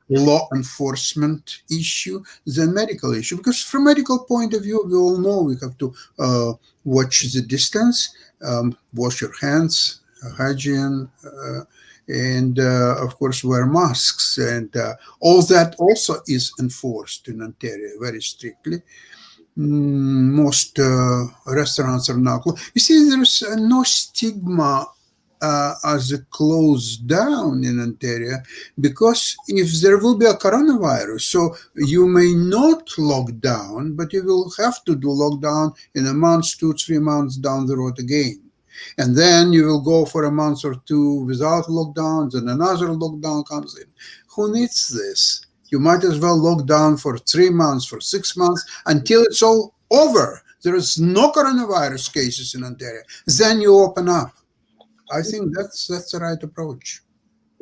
law enforcement issue than medical issue. Because from medical point of view, we all know we have to watch the distance, wash your hands, hygiene, and of course wear masks, and all that also is enforced in Ontario very strictly. Most restaurants are now closed. You see, there's no stigma as a close down in Ontario, because if there will be a coronavirus, so you may not lock down, but you will have to do lockdown in a month, 2-3 months down the road again. And then you will go for a month or two without lockdowns, and another lockdown comes in. Who needs this? You might as well lock down for 3 months, for 6 months, until it's all over. There is no coronavirus cases in Ontario. Then you open up. I think that's the right approach.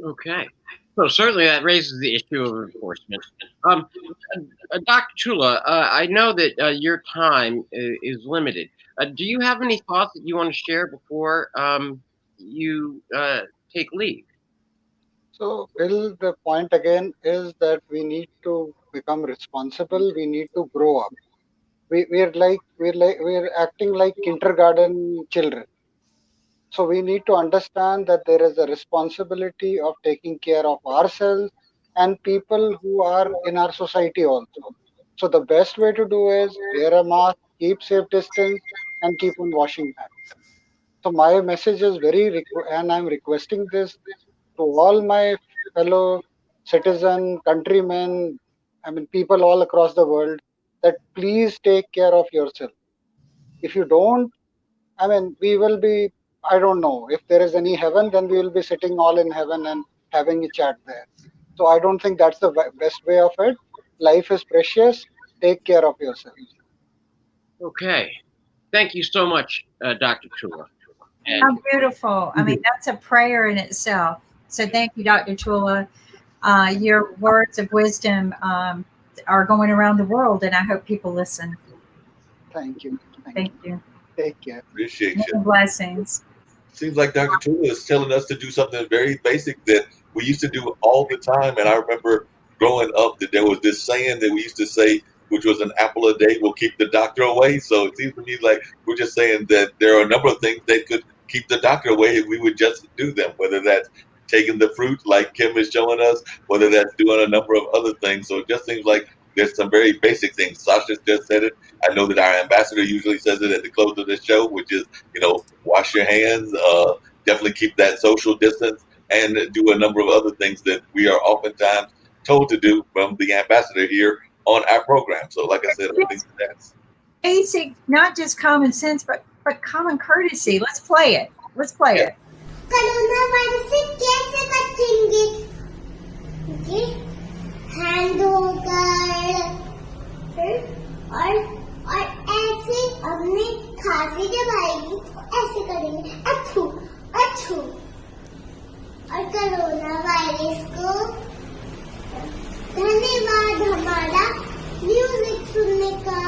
Okay. So certainly that raises the issue of enforcement. Dr. Chula, I know that your time is limited. Do you have any thoughts that you want to share before you take leave? So, Bill, the point again is that we need to become responsible. We need to grow up. We're acting like kindergarten children. So we need to understand that there is a responsibility of taking care of ourselves and people who are in our society also. So the best way to do is wear a mask, keep safe distance, and keep on washing hands. So my message is and I'm requesting this to all my fellow citizen, countrymen, I mean people all across the world, that please take care of yourself. If you don't, I mean, we will be, I don't know, if there is any heaven, then we will be sitting all in heaven and having a chat there. So I don't think that's the best way of it. Life is precious. Take care of yourself. Okay. Thank you so much, Dr. Chula. How beautiful. I mean, that's a prayer in itself. So thank you, Dr. Chula. Your words of wisdom are going around the world, and I hope people listen. Thank you. Thank you. Take care. Appreciate Many you. blessings. Seems like Dr. Tula is telling us to do something very basic that we used to do all the time. And I remember growing up that there was this saying that we used to say, which was an apple a day will keep the doctor away. So it seems to me like we're just saying that there are a number of things that could keep the doctor away if we would just do them, whether that's taking the fruit like Kim is showing us, whether that's doing a number of other things. So it just seems like there's some very basic things. Sasha just said it. I know that our ambassador usually says it at the close of the show, which is, wash your hands, definitely keep that social distance, and do a number of other things that we are oftentimes told to do from the ambassador here on our program. So like I said, I think that's basic, not just common sense, but common courtesy. Let's play it. Let's play it. Corona से कैसे बचेंगे? Hand धोकर और ऐसे अपने खांसी जब आएगी तो ऐसे करेंगे अच्छू अच्छू और कोरोना वायरस को धन्यवाद हमारा म्यूजिक सुनने का.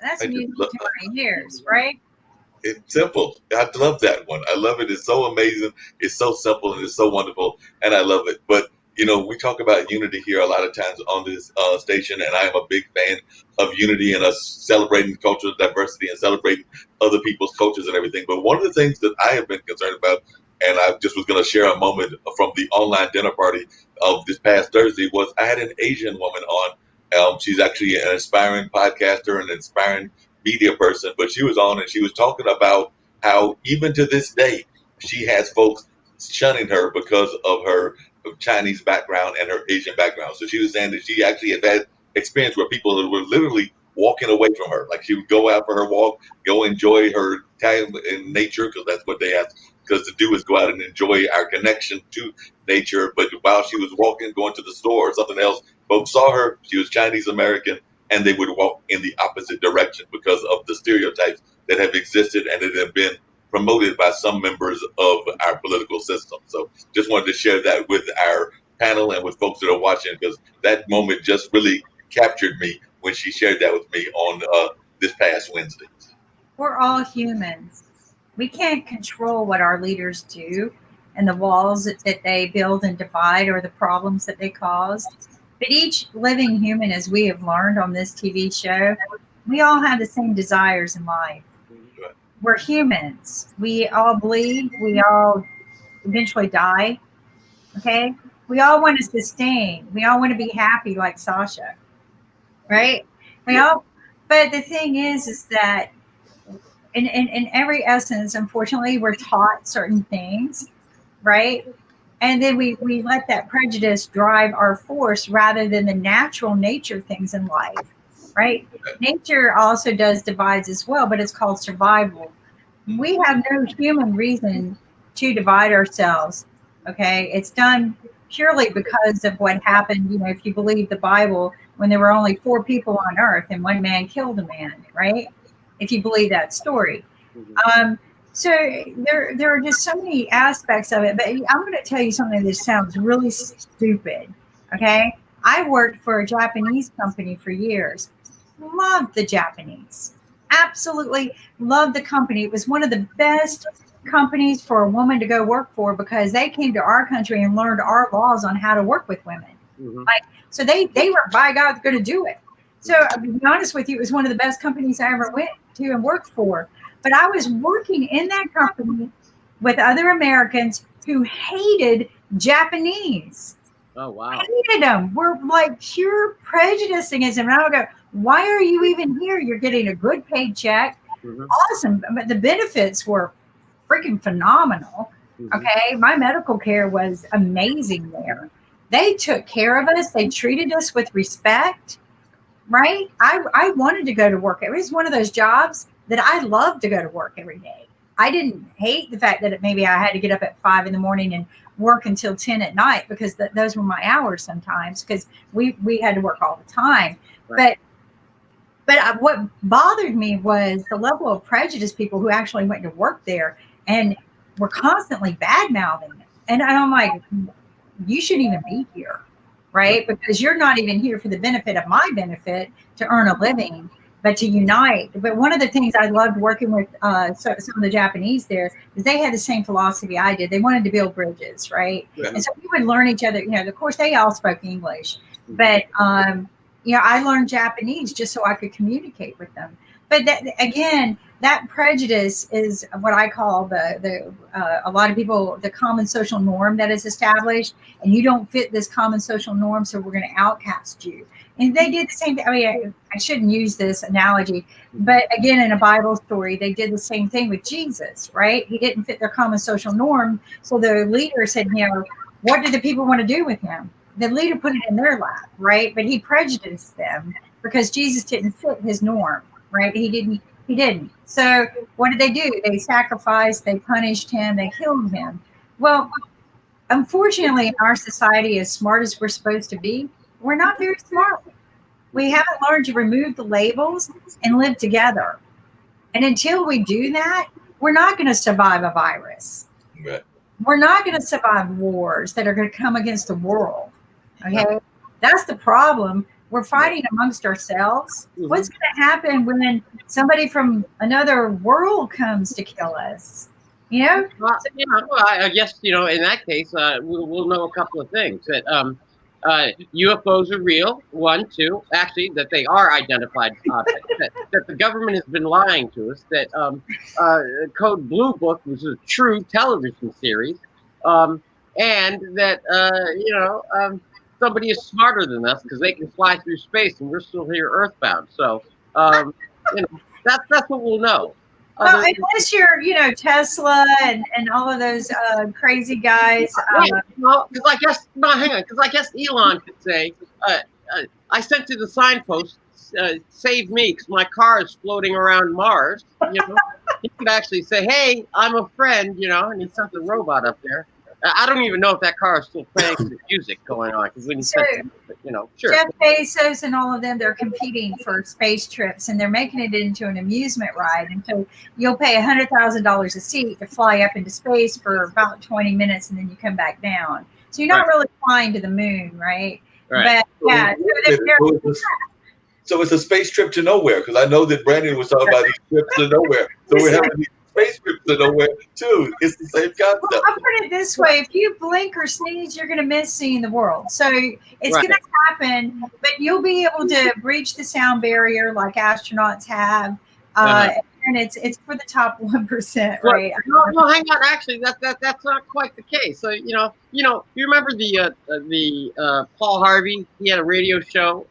That's music to my ears, right? It's simple. I love that one. I love it. It's so amazing. It's so simple and it's so wonderful, and I love it. But we talk about unity here a lot of times on this station, and I am a big fan of unity and us celebrating cultural diversity and celebrating other people's cultures and everything. But one of the things that I have been concerned about, and I just was going to share a moment from the online dinner party of this past Thursday, was I had an Asian woman on. She's actually an aspiring podcaster and an inspiring media person, but she was on and she was talking about how even to this day she has folks shunning her because of her Chinese background and her Asian background. So she was saying that she actually had that experience where people were literally walking away from her. Like she would go out for her walk, go enjoy her time in nature, because that's what they asked us to do, is go out and enjoy our connection to nature. But while she was walking, going to the store or something else, folks saw her, she was Chinese American, and they would walk in the opposite direction because of the stereotypes that have existed and that have been promoted by some members of our political system. So just wanted to share that with our panel and with folks that are watching, because that moment just really captured me when she shared that with me on this past Wednesday. We're all humans. We can't control what our leaders do and the walls that they build and divide or the problems that they cause. But each living human, as we have learned on this TV show, we all have the same desires in life. We're humans. We all bleed. We all eventually die. Okay? We all want to sustain. We all want to be happy like Sasha. Right? But the thing is that in every essence, unfortunately, we're taught certain things, right? And then we let that prejudice drive our force rather than the natural nature things in life, right? Nature also does divides as well, but it's called survival. We have no human reason to divide ourselves. Okay, it's done purely because of what happened. You know, if you believe the Bible, when there were only 4 people on earth and one man killed a man, right? If you believe that story. So there are just so many aspects of it. But I'm going to tell you something that sounds really stupid. Okay, I worked for a Japanese company for years. Loved the Japanese. Absolutely loved the company. It was one of the best companies for a woman to go work for because they came to our country and learned our laws on how to work with women. Like, so they were, by God, going to do it. So to be honest with you, it was one of the best companies I ever went to and worked for. But I was working in that company with other Americans who hated Japanese. Oh, wow. Hated them. We're like pure prejudice against them. And I would go, why are you even here? You're getting a good paycheck. Awesome. But the benefits were freaking phenomenal. Okay. My medical care was amazing there. They took care of us. They treated us with respect. Right. I wanted to go to work. It was one of those jobs that I loved to go to work every day. I didn't hate the fact that maybe I had to get up at 5 a.m. and work until 10 at night because those were my hours sometimes because we had to work all the time. Right. But what bothered me was the level of prejudice people who actually went to work there and were constantly bad mouthing it. And I'm like, you shouldn't even be here, right? Because you're not even here for the benefit of my benefit to earn a living, but to unite. But one of the things I loved working with some of the Japanese there is they had the same philosophy I did. They wanted to build bridges, right? Yeah. And so we would learn each other. You know, of course, they all spoke English, but you know, I learned Japanese just so I could communicate with them. But that, again, that prejudice is what I call a lot of people, the common social norm that is established, and you don't fit this common social norm, so we're going to outcast you. And they did the same thing. I mean, I shouldn't use this analogy, but again, in a Bible story, they did the same thing with Jesus, right? He didn't fit their common social norm. So the leader said, you know, what did the people want to do with him? The leader put it in their lap, right? But he prejudiced them because Jesus didn't fit his norm, right? He didn't. So what did they do? They sacrificed, they punished him, they killed him. Well, unfortunately, in our society, as smart as we're supposed to be, we're not very smart. We haven't learned to remove the labels and live together. And until we do that, we're not going to survive a virus. Right. We're not going to survive wars that are going to come against the world. Okay, that's the problem. We're fighting amongst ourselves. What's going to happen when somebody from another world comes to kill us? You know? Well, I guess, you know, in that case, we'll know a couple of things. That UFOs are real, 1, 2, actually, that they are identified objects, that the government has been lying to us, that Code Blue Book was a true television series, and that, you know, somebody is smarter than us because they can fly through space and we're still here earthbound. So, you know, that's what we'll know. Well, unless you're, you know, Tesla and all of those crazy guys. Well, because I guess, no, hang on, because I guess Elon could say, I sent you the signpost, save me because my car is floating around Mars. You know, he could actually say, hey, I'm a friend, you know, and he sent the robot up there. I don't even know if that car is still playing the music going on because when you said, you know, sure. Jeff Bezos and all of them, they're competing for space trips and they're making it into an amusement ride. And so you'll pay $100,000 a seat to fly up into space for about 20 minutes and then you come back down. So you're not really flying to the moon, right? But yeah. So it's a space trip to nowhere because I know that Brandon was talking about these trips to nowhere. So we're having these space trips to nowhere too. It's the same concept. I'll put it this way: if you blink or sneeze, you're going to miss seeing the world. So it's going to happen, but you'll be able to breach the sound barrier like astronauts have, and it's for the top 1%, right? No, hang on. Actually, that's not quite the case. So you remember the Paul Harvey? He had a radio show.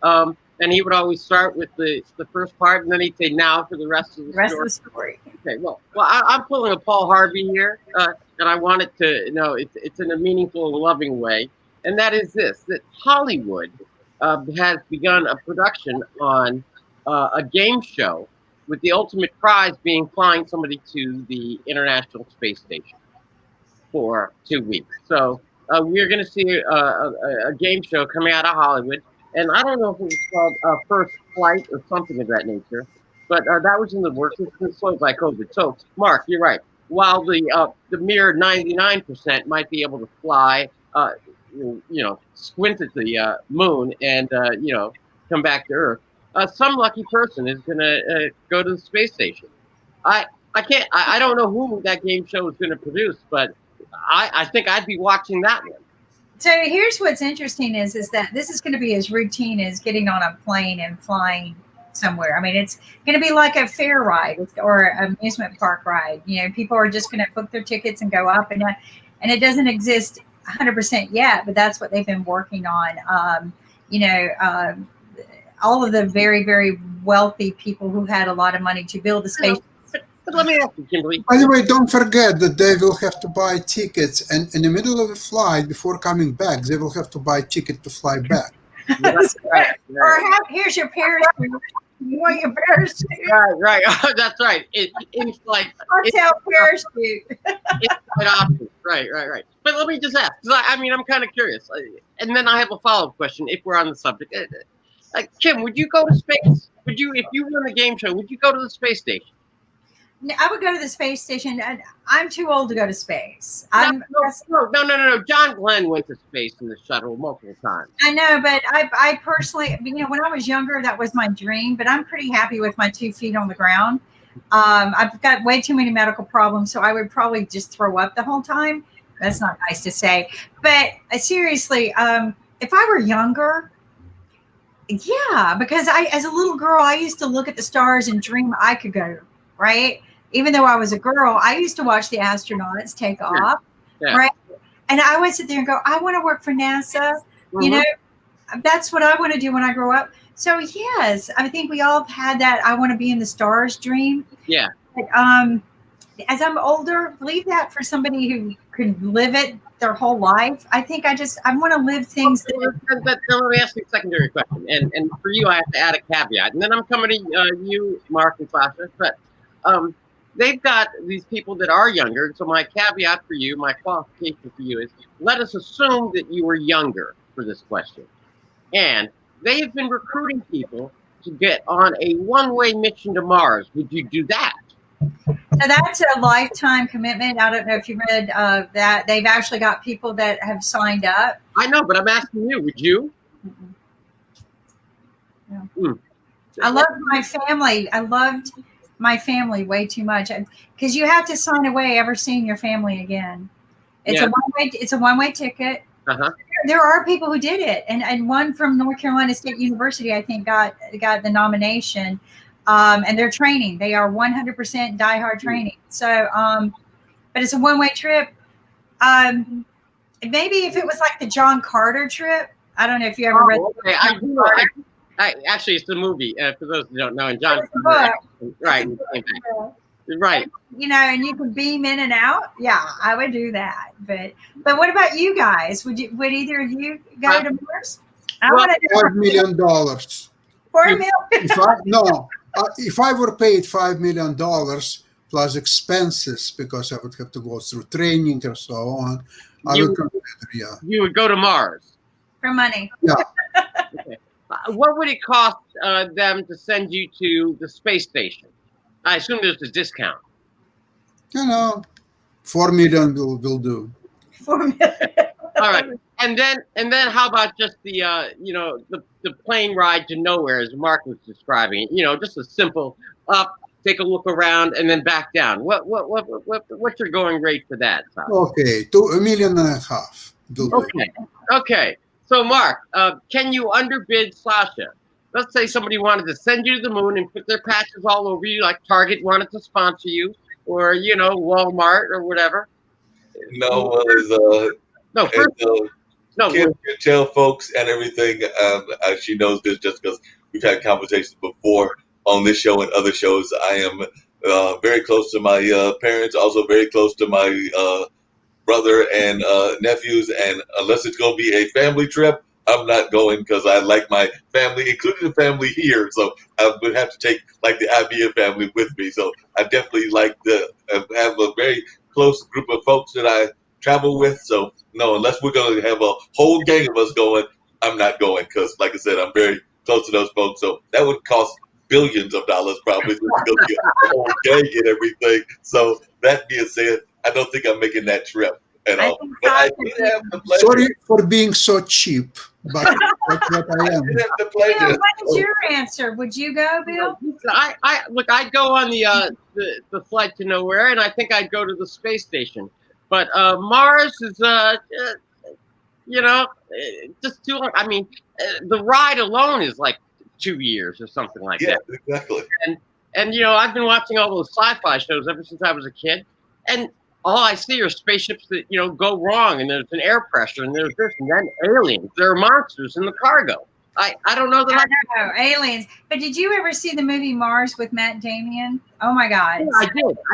and he would always start with the first part, and then he'd say, "Now for the rest of the rest story." of the story. Okay, well, I'm pulling a Paul Harvey here, and I want it to, it's in a meaningful and loving way, and that is this: that Hollywood has begun a production on a game show, with the ultimate prize being flying somebody to the International Space Station for 2 weeks. So we're going to see a game show coming out of Hollywood, and I don't know if it was called First Flight or something of that nature. But that was in the works. It's been slowed by COVID. So, Mark, you're right. While the mere 99% might be able to fly, squint at the moon and come back to Earth, some lucky person is going to go to the space station. I don't know who that game show is going to produce, but I think I'd be watching that one. So here's what's interesting is that this is going to be as routine as getting on a plane and flying somewhere. I mean, it's going to be like a fair ride or an amusement park ride. People are just going to book their tickets and go up, and it doesn't exist 100% yet, but that's what they've been working on. All of the very, very wealthy people who had a lot of money to build the space. But let me ask you, Kimberly. By the way, don't forget that they will have to buy tickets, and in the middle of the flight, before coming back, they will have to buy a ticket to fly back. That's right. Or here's your parachute. You want your parachute? Right. That's right. It's like hotel parachute. It's options. Right. But let me just ask. I'm kind of curious, and then I have a follow-up question. If we're on the subject, Kim, would you go to space? Would you, if you won the game show, would you go to the space station? I would go to the space station. I'm too old to go to space. No. John Glenn went to space in the shuttle multiple times. I know, but I personally, when I was younger, that was my dream. But I'm pretty happy with my 2 feet on the ground. I've got way too many medical problems, so I would probably just throw up the whole time. That's not nice to say. But seriously, if I were younger, yeah, because as a little girl, I used to look at the stars and dream I could go, right? Even though I was a girl, I used to watch the astronauts take off, right? And I would sit there and go, I want to work for NASA. That's what I want to do when I grow up. So yes, I think we all have had that I want to be in the stars dream. Yeah. But, as I'm older, leave that for somebody who could live it their whole life. I think I want to live things. Let me ask you a secondary question. And for you, I have to add a caveat. And then I'm coming to you, Mark and Sasha. But they've got these people that are younger. So my caveat for you, my qualification for you is, let us assume that you were younger for this question. And they have been recruiting people to get on a one-way mission to Mars. Would you do that? So that's a lifetime commitment. I don't know if you read that. They've actually got people that have signed up. I know, but I'm asking you, would you? No. I loved my family. I loved my family way too much because you have to sign away ever seeing your family again. It's a one-way ticket. Uh-huh. There are people who did it, and one from North Carolina State University, I think, got the nomination. And they're training. They are 100% diehard training. So, but it's a one-way trip. Maybe if it was like the John Carter trip. I don't know if you ever read. Okay. Actually, it's the movie. For those who don't know, and John. Right. Right. And you can beam in and out. Yeah, I would do that. But what about you guys? Would either of you go to Mars? $5 million. $4 million. If I were paid $5 million plus expenses, because I would have to go through training and so on, I would consider, yeah. You would go to Mars for money. Yeah. Okay. What would it cost them to send you to the space station? I assume there's a discount. $4 million will do. $4 million. All right. And then how about just the the plane ride to nowhere, as Mark was describing it? Just a simple up, take a look around, and then back down. What's your going rate for that? Okay, $1.5 million. Okay. So Mark, can you underbid Sasha? Let's say somebody wanted to send you to the moon and put their patches all over you, like Target wanted to sponsor you, or Walmart or whatever. No, No, Kim can tell folks and everything. She knows this just because we've had conversations before on this show and other shows. I am very close to my parents, also very close to my brother and nephews. And unless it's going to be a family trip, I'm not going because I like my family, including the family here. So I would have to take like the IBM family with me. So I definitely like to have a very close group of folks that I travel with. So no, unless we're going to have a whole gang of us going, I'm not going because, like I said, I'm very close to those folks. So that would cost billions of dollars probably to go get a whole gang and everything. So that being said, I don't think I'm making that trip at all. But I did have the pleasure. Sorry for being so cheap, but that's what I am. I did have the Bill, pleasure. what is your answer? Would you go, Bill? I look. I'd go on the flight to nowhere, and I think I'd go to the space station. But Mars is just too long. I mean, the ride alone is like 2 years or something like Yeah, that. exactly. And I've been watching all those sci-fi shows ever since I was a kid, and all I see are spaceships that go wrong, and there's an air pressure, and there's this, and then aliens. There are monsters in the cargo. I don't know that I know, aliens. But did you ever see the movie Mars with Matt Damon? Oh my God. I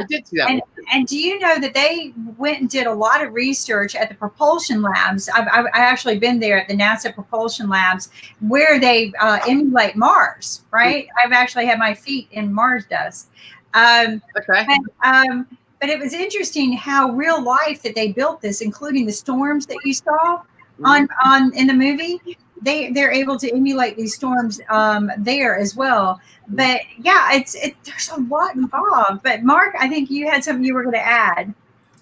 did see that one. And do you know that they went and did a lot of research at the propulsion labs? I've actually been there at the NASA propulsion labs where they emulate Mars, right? I've actually had my feet in Mars dust. Okay. But it was interesting how real life that they built this, including the storms that you saw on in the movie. They're able to emulate these storms there as well. But yeah, there's a lot involved. But Mark, I think you had something you were going to add.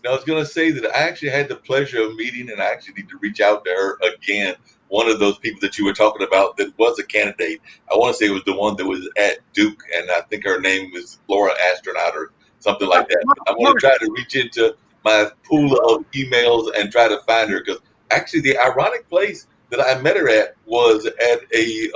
I was going to say that I actually had the pleasure of meeting, and I actually need to reach out to her again. One of those people that you were talking about that was a candidate. I want to say it was the one that was at Duke, and I think her name was Flora Astronaut or something like that. I'm going to try to reach into my pool of emails and try to find her, because actually the ironic place that I met her at was at it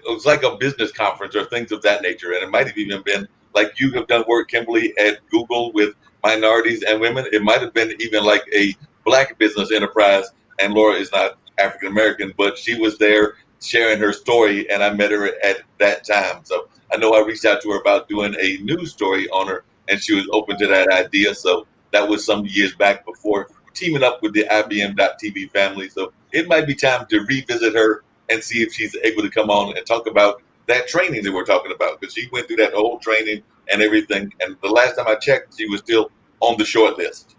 was like a business conference or things of that nature. And it might have even been like you have done work, Kimberly, at Google with minorities and women. It might have been even like a Black business enterprise. And Laura is not African American, but she was there sharing her story, and I met her at that time. So I know I reached out to her about doing a news story on her, and she was open to that idea. So that was some years back before teaming up with the IBM.TV family. So it might be time to revisit her and see if she's able to come on and talk about that training that we're talking about, because she went through that whole training and everything. And the last time I checked, she was still on the short list.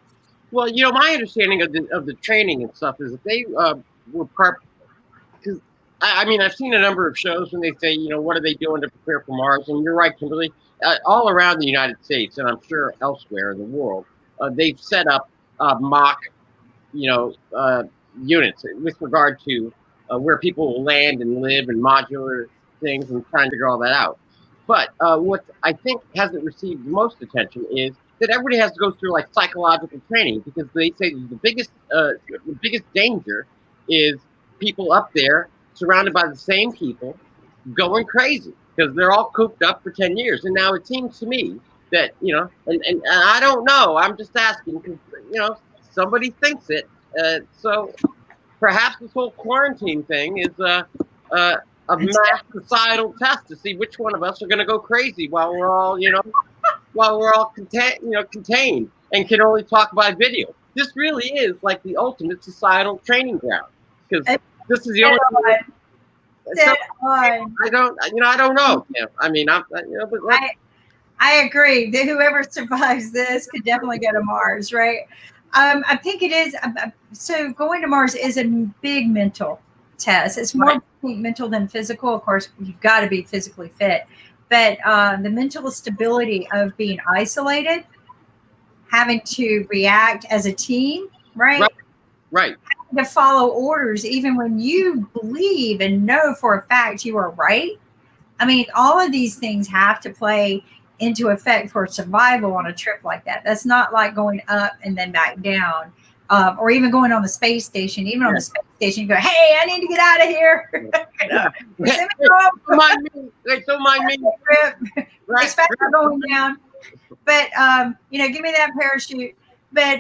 Well, my understanding of the training and stuff is that they were part. Because I mean, I've seen a number of shows when they say, what are they doing to prepare for Mars? And you're right, Kimberly. All around the United States, and I'm sure elsewhere in the world, they've set up mock, units with regard to where people will land and live and modular things and trying to figure all that out. But what I think hasn't received the most attention is that everybody has to go through like psychological training, because they say the biggest danger is people up there surrounded by the same people going crazy because they're all cooped up for 10 years. And now it seems to me that, and I don't know, I'm just asking because, somebody thinks it. So perhaps this whole quarantine thing is a mass societal test to see which one of us are going to go crazy while we're all, contained and can only talk by video. This really is like the ultimate societal training ground, because this is the only. I don't know. I mean, I agree that whoever survives this could definitely go to Mars, right? I think it is. So going to Mars is a big mental test. It's more mental than physical. Of course, you've got to be physically fit, but the mental stability of being isolated, having to react as a team, right? Right. To follow orders, even when you believe and know for a fact you are right. I mean, all of these things have to play into effect for survival on a trip like that. That's not like going up and then back down, or even going on the space station. Even on the space station, you go, "Hey, I need to get out of here." Don't mind me. It's fast going down, but give me that parachute. But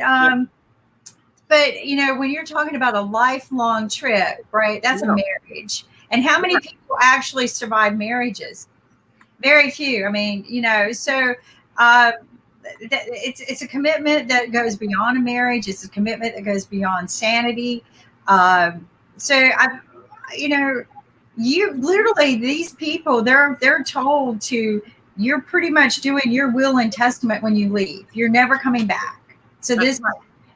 when you're talking about a lifelong trip, right? That's a marriage. And how many people actually survive marriages? Very few. I mean, so it's a commitment that goes beyond a marriage. It's a commitment that goes beyond sanity. You literally, these people, they're told to, you're pretty much doing your will and testament when you leave. You're never coming back. So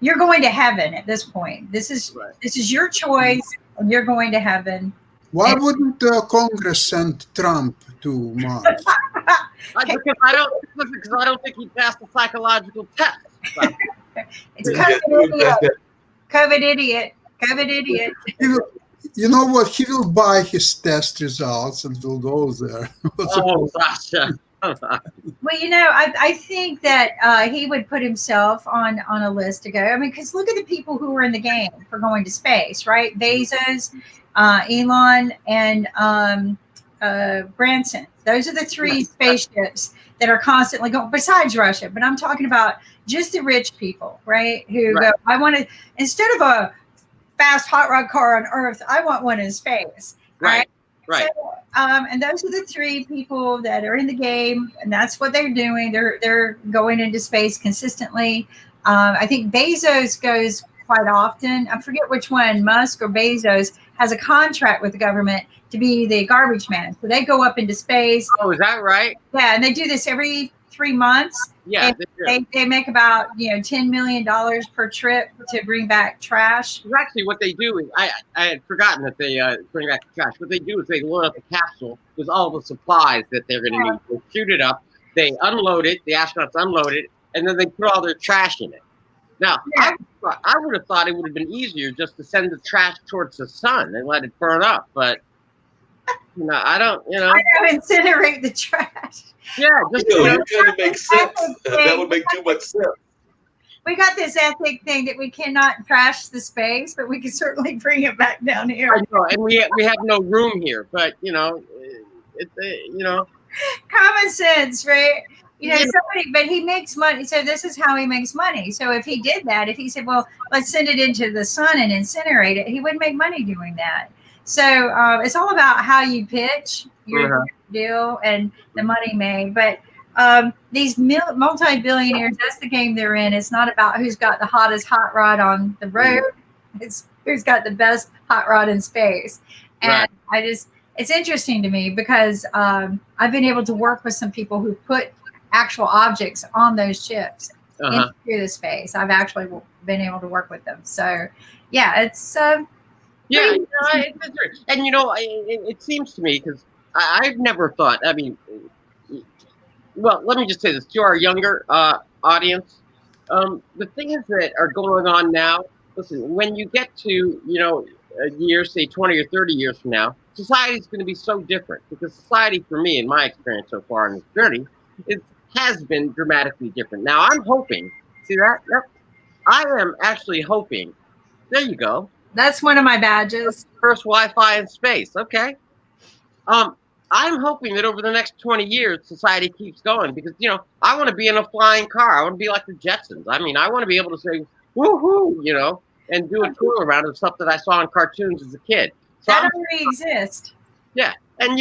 you're going to heaven at this point. This is your choice. You're going to heaven. Why wouldn't Congress send Trump to Mars? Because I don't think he passed the psychological test. It's COVID idiot. You know what? He will buy his test results and will go there. Oh, Sasha. Well, I think that he would put himself on a list to go. I mean, because look at the people who are in the game for going to space, right? Bezos, Elon, and Branson. Those are the three spaceships that are constantly going, besides Russia. But I'm talking about just the rich people, right? Who go, I want to, instead of a fast hot rod car on Earth, I want one in space, right? Right. So, and those are the three people that are in the game, and that's what they're doing. They're going into space consistently. I think Bezos goes quite often. I forget which one, Musk or Bezos, has a contract with the government to be the garbage man. So they go up into space. Oh, is that right? Yeah, and they do this every 3 months. Yeah, they make about $10 million per trip to bring back trash. Actually, what they do is I had forgotten that they bring back the trash. What they do is they load up a capsule with all the supplies that they're going to need. They shoot it up, they unload it, the astronauts unload it, and then they put all their trash in it. Now, I would have thought it would have been easier just to send the trash towards the sun and let it burn up, but I don't. I don't incinerate the trash. Yeah, just it kind of makes sense. That would make too much sense. We got this ethic thing that we cannot trash the space, but we can certainly bring it back down here. I know, and we have no room here, but common sense, right? But he makes money. So this is how he makes money. So if he did that, if he said, well, let's send it into the sun and incinerate it, he wouldn't make money doing that. So it's all about how you pitch your deal and the money made. But these multi-billionaires, that's the game they're in. It's not about who's got the hottest hot rod on the road. It's who's got the best hot rod in space. And it's interesting to me because I've been able to work with some people who put actual objects on those chips into the space. I've actually been able to work with them. So, yeah, it's yeah, and it seems to me, because I've never thought. I mean, well, let me just say this to our younger audience: the things that are going on now. Listen, when you get to a year, say 20 or 30 years from now, society is going to be so different, because society, for me, in my experience so far in this journey, has been dramatically different. Now, I'm hoping. See that? Yep. I am actually hoping. There you go. That's one of my badges. First Wi-Fi in space. Okay. I'm hoping that over the next 20 years, society keeps going, because, I want to be in a flying car. I want to be like the Jetsons. I mean, I want to be able to say, woohoo, and do a tour around of stuff that I saw in cartoons as a kid. So that already exists. Yeah. And,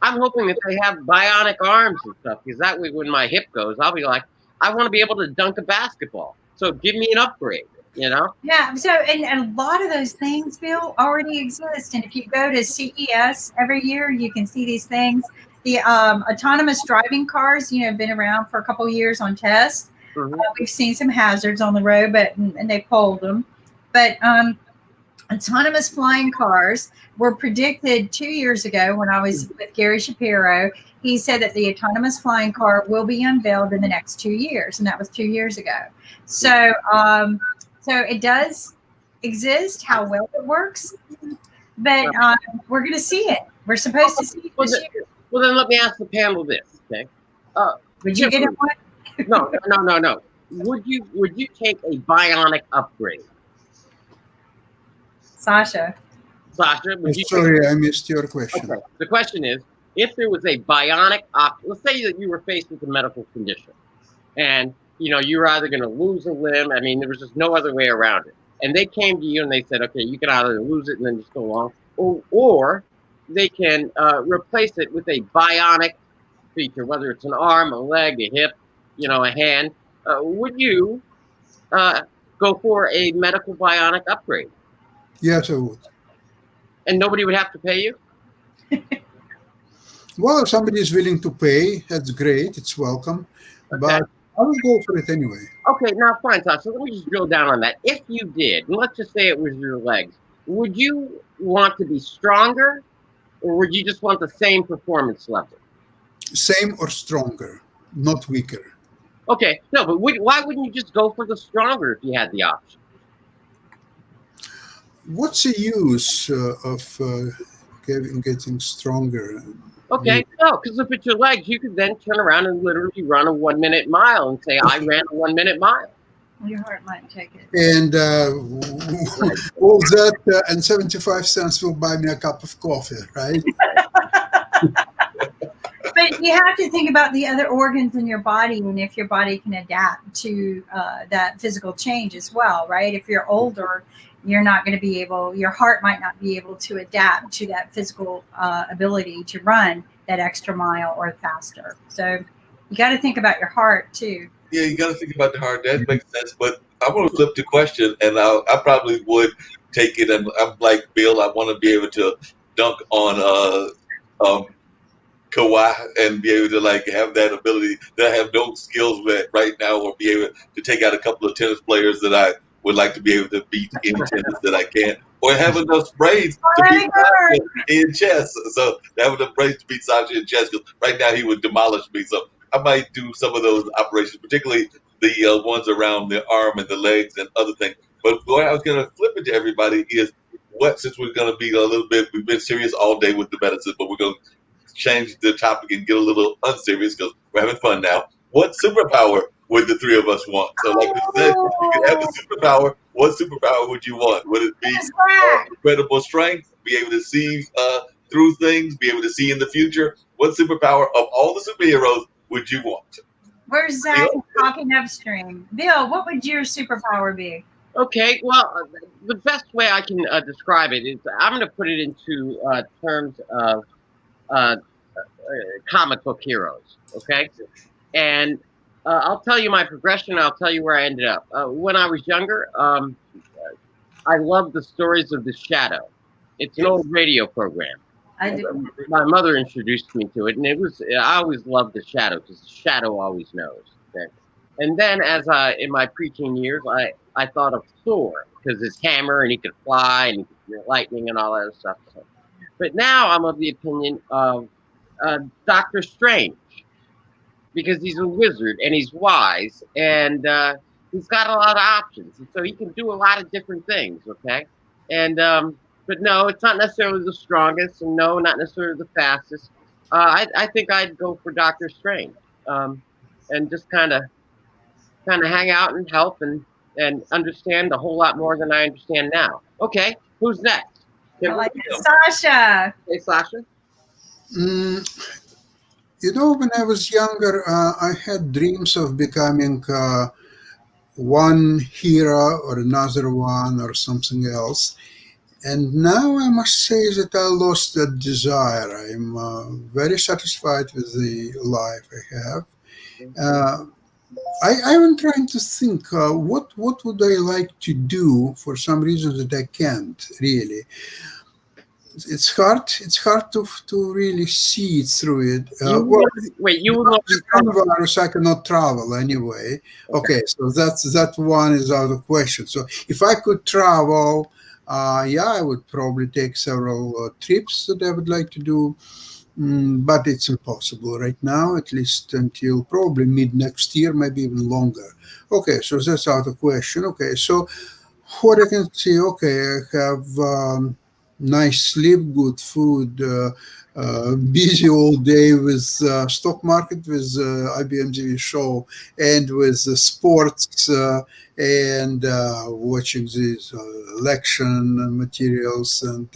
I'm hoping that they have bionic arms and stuff, because that way when my hip goes, I'll be like, I want to be able to dunk a basketball. So give me an upgrade. Yeah. So, and a lot of those things, Bill, already exist. And if you go to CES every year, you can see these things. The autonomous driving cars, have been around for a couple of years on tests. We've seen some hazards on the road, and they pulled them. But autonomous flying cars were predicted 2 years ago when I was with Gary Shapiro. He said that the autonomous flying car will be unveiled in the next 2 years, and that was 2 years ago. So, so it does exist. How well it works, but we're going to see it. We're supposed to see it this year. Well, then let me ask the panel this, okay? Would you get it one? No. Would you take a bionic upgrade? Sasha, would you sorry, I missed your question. Okay. The question is, if there was a bionic let's say that you were faced with a medical condition, and you were either going to lose a limb. I mean, there was just no other way around it. And they came to you and they said, okay, you can either lose it and then just go along, or they can replace it with a bionic feature, whether it's an arm, a leg, a hip, a hand. Would you go for a medical bionic upgrade? Yes, I would. And nobody would have to pay you? Well, if somebody is willing to pay, that's great. It's welcome. Okay. But I will go for it anyway. Okay, now fine, Todd. So let me just drill down on that. If you did, and let's just say it was your legs, would you want to be stronger, or would you just want the same performance level? Same or stronger, not weaker. Okay, no, but why wouldn't you just go for the stronger if you had the option? What's the use of getting stronger? Okay, no, because if it's your legs, you could then turn around and literally run a 1 minute mile and say, I ran a 1 minute mile. Your heart might take it. And all that and 75 cents will buy me a cup of coffee, right? But you have to think about the other organs in your body and if your body can adapt to that physical change as well, right? If you're older, you're not going to be able, your heart might not be able to adapt to that physical ability to run that extra mile or faster. So you got to think about your heart too. Yeah, you got to think about the heart. That makes sense. But I want to flip the question, and I probably would take it. And I'm like Bill. I want to be able to dunk on Kawhi and be able to like have that ability that I have no skills with right now, or be able to take out a couple of tennis players that I would like to be able to beat in tennis that I can't, or have enough brains to beat Sasha in chess. So have enough brains to beat Sasha in chess, because right now he would demolish me. So I might do some of those operations, particularly the ones around the arm and the legs and other things. But what I was going to flip it to everybody is since we're going to be a little bit, we've been serious all day with the medicine, but we're going to change the topic and get a little unserious because we're having fun now. What superpower would the three of us want? So like we said, you could have a superpower. What superpower would you want? Would it be incredible strength, be able to see through things, be able to see in the future? What superpower of all the superheroes would you want? Where's Zach talking upstream? Bill, what would your superpower be? Okay, well, the best way I can describe it is I'm going to put it into terms of comic book heroes, okay? And I'll tell you my progression. I'll tell you where I ended up. When I was younger, I loved the stories of The Shadow. It's an old radio program. My mother introduced me to it, and I always loved The Shadow because The Shadow always knows. Okay? And then as in my preteen years, I thought of Thor because his hammer and he could fly and he could lightning and all that other stuff. So. But now I'm of the opinion of Doctor Strange because he's a wizard and he's wise and he's got a lot of options. And so he can do a lot of different things, okay? And but no, it's not necessarily the strongest, and no, not necessarily the fastest. I think I'd go for Doctor Strange and just kind of hang out and help and understand a whole lot more than I understand now. Okay, who's next? Sasha. Hey, Sasha. When I was younger, I had dreams of becoming one hero or another one or something else. And now I must say that I lost that desire. I'm very satisfied with the life I have. I'm trying to think what would I like to do for some reason that I can't really. It's hard to really see it through it. Coronavirus, I cannot travel anyway. Okay, so that one is out of question. So if I could travel, I would probably take several trips that I would like to do. But it's impossible right now, at least until probably mid next year, maybe even longer. Okay, so that's out of question. Okay, so what I can see, okay, I have nice sleep, good food, busy all day with stock market, with IBM TV show, and with sports and watching these election materials. And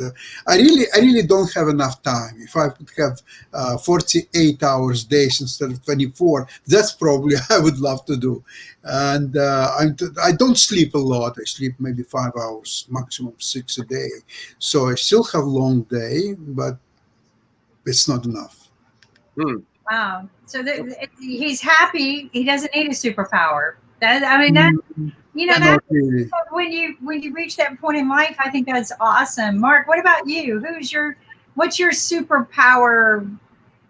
I really don't have enough time. If I could have 48 hours days instead of 24, that's probably I would love to do. And I don't sleep a lot. I sleep maybe 5 hours, maximum 6 a day. So I still have long day, but it's not enough. Wow. So he's happy. He doesn't need a superpower. That Not really. when you reach that point in life, I think that's awesome. Mark, what about you? What's your superpower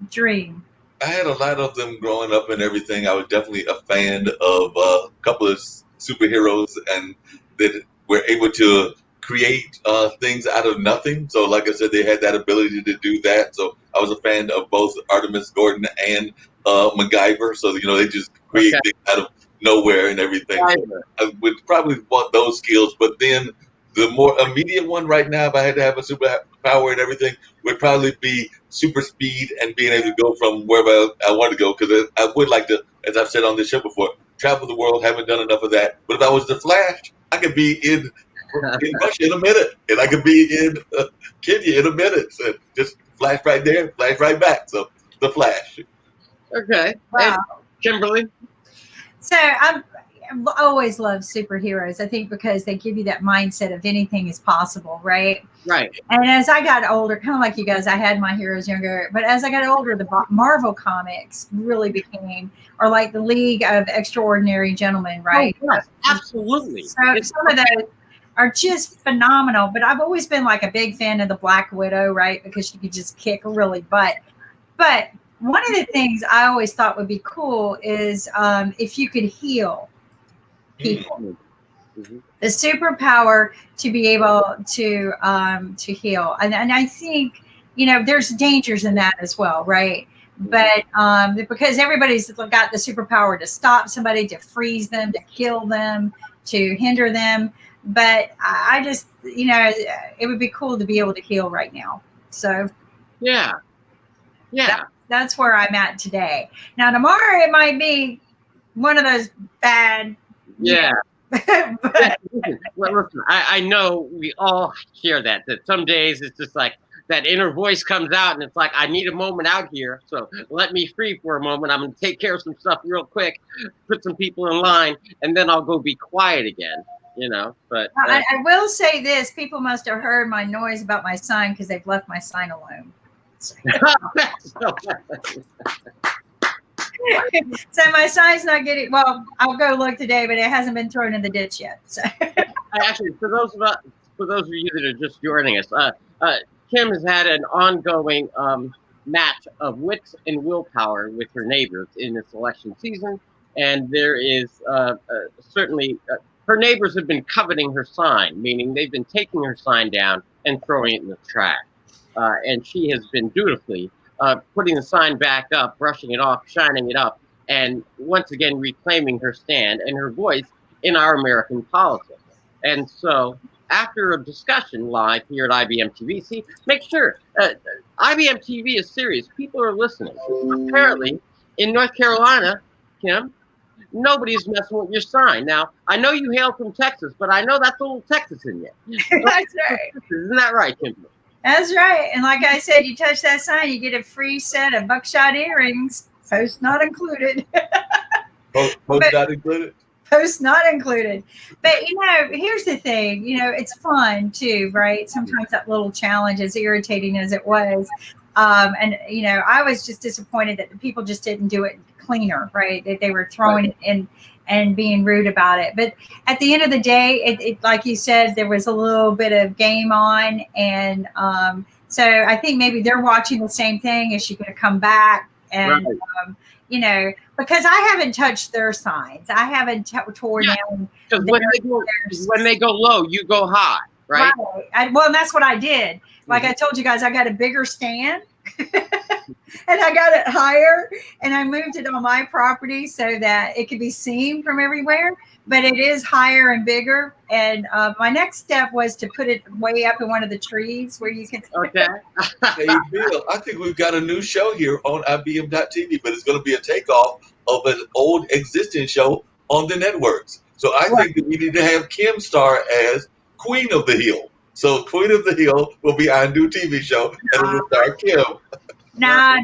dream? I had a lot of them growing up and everything. I was definitely a fan of a couple of superheroes, and that were able to create things out of nothing. So, like I said, they had that ability to do that. So, I was a fan of both Artemis Gordon and MacGyver. So, they just create things out of nowhere and everything. So I would probably want those skills. But then the more immediate one right now, if I had to have a superpower and everything, would probably be super speed and being able to go from wherever I want to go. Because I would like to, as I've said on this show before, travel the world. Haven't done enough of that. But if I was the Flash, I could be in Russia in a minute, and I could be in Kenya in a minute. So just flash right there, flash right back. So the Flash. Okay. Wow. And Kimberly? So I've always loved superheroes. I think because they give you that mindset of anything is possible, right? Right. And as I got older, kind of like you guys, I had my heroes younger, but as I got older, the Marvel comics really became, or like the League of Extraordinary Gentlemen, right? Oh, yes, absolutely. So some of those are just phenomenal, but I've always been like a big fan of the Black Widow, right? Because she could just kick really butt. But one of the things I always thought would be cool is if you could heal people. Mm-hmm. The superpower to be able to heal, and I think there's dangers in that as well, right? But because everybody's got the superpower to stop somebody, to freeze them, to kill them, to hinder them. But I just, it would be cool to be able to heal right now. So yeah. That's where I'm at today. Now tomorrow it might be one of those bad. Yeah. But Well, listen, I know we all hear that some days it's just like that inner voice comes out and it's like, I need a moment out here. So let me free for a moment. I'm going to take care of some stuff real quick, put some people in line, and then I'll go be quiet again, but. I will say this, people must have heard my noise about my sign because they've left my sign alone. So my sign's not getting, well, I'll go look today, but it hasn't been thrown in the ditch yet. So Actually, for those of you that are just joining us, Kim has had an ongoing match of wits and willpower with her neighbors in this election season, and there is certainly her neighbors have been coveting her sign, meaning they've been taking her sign down and throwing it in the trash, and she has been dutifully putting the sign back up, brushing it off, shining it up, and once again reclaiming her stand and her voice in our American politics. And so after a discussion live here at IBM TV, see, make sure IBM TV is serious. People are listening. Apparently, in North Carolina, Kim, nobody's messing with your sign. Now, I know you hail from Texas, but I know that's a little Texas in you. that's right. Isn't that right, Kim? That's right. And like I said, you touch that sign, you get a free set of buckshot earrings, post not included. Post not included? Post not included. But, here's the thing, it's fun too, right? Sometimes that little challenge, as irritating as it was. And, I was just disappointed that the people just didn't do it cleaner, right? They were throwing it in and being rude about it. But at the end of the day, it like you said, there was a little bit of game on. And so I think maybe they're watching the same thing. Is she going to come back? And, right. Because I haven't touched their signs. I haven't torn down. Because when they go low, you go high, right? Well, that's what I did. Like I told you guys, I got a bigger stand. And I got it higher, and I moved it on my property so that it could be seen from everywhere. but it is higher and bigger. And my next step was to put it way up in one of the trees where you can. Okay. Hey, Bill, I think we've got a new show here on IBM.TV, but it's going to be a takeoff of an old existing show on the networks. So I think that we need to have Kim star as Queen of the Hill. So Queen of the Hill will be our new TV show, and it will star Kim. No,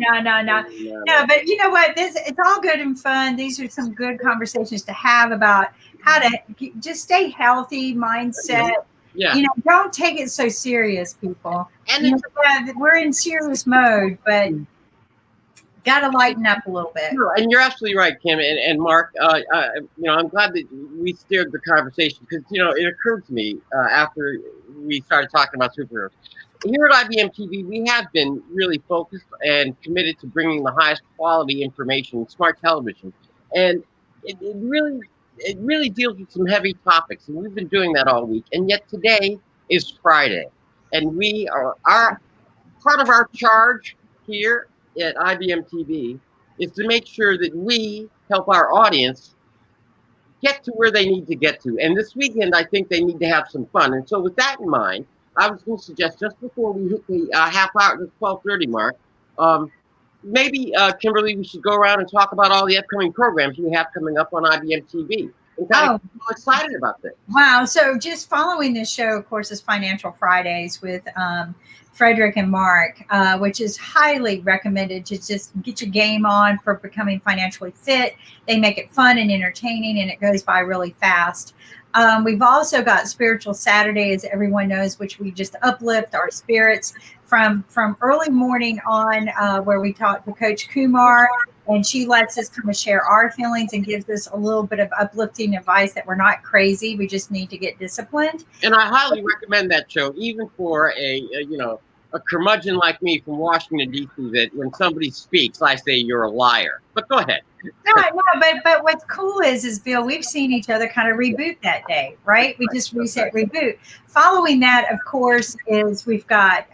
but you know what? It's all good and fun. These are some good conversations to have about how to just stay healthy mindset. Yeah. You know, don't take it so serious, people. And you know, we're in serious mode, but got to lighten up a little bit. Sure, and you're absolutely right, Kim and Mark. You know, I'm glad that we steered the conversation because you know it occurred to me after we started talking about superheroes. Here at IBM TV, we have been really focused and committed to bringing the highest quality information, smart television, and it really deals with some heavy topics, and we've been doing that all week. And yet today is Friday, and we are part of our charge here at IBM TV is to make sure that we help our audience get to where they need to get to. And this weekend, I think they need to have some fun. And so with that in mind, I was going to suggest just before we hit the half hour, the 12:30 mark, maybe, Kimberly, we should go around and talk about all the upcoming programs we have coming up on IBM TV. I'm kind of excited about this. Wow. So just following this show, of course, is Financial Fridays with Frederick and Mark, which is highly recommended to just get your game on for becoming financially fit. They make it fun and entertaining, and it goes by really fast. We've also got Spiritual Saturday, as everyone knows, which we just uplift our spirits from early morning on, where we talk to Coach Kumar, and she lets us kind of share our feelings and gives us a little bit of uplifting advice that we're not crazy. We just need to get disciplined. And I highly recommend that show, even for a curmudgeon like me from Washington, D.C., that when somebody speaks, I say you're a liar. But go ahead. No, but what's cool is Bill, we've seen each other kind of reboot that day, right? We just reset, reboot. Following that, of course, is we've got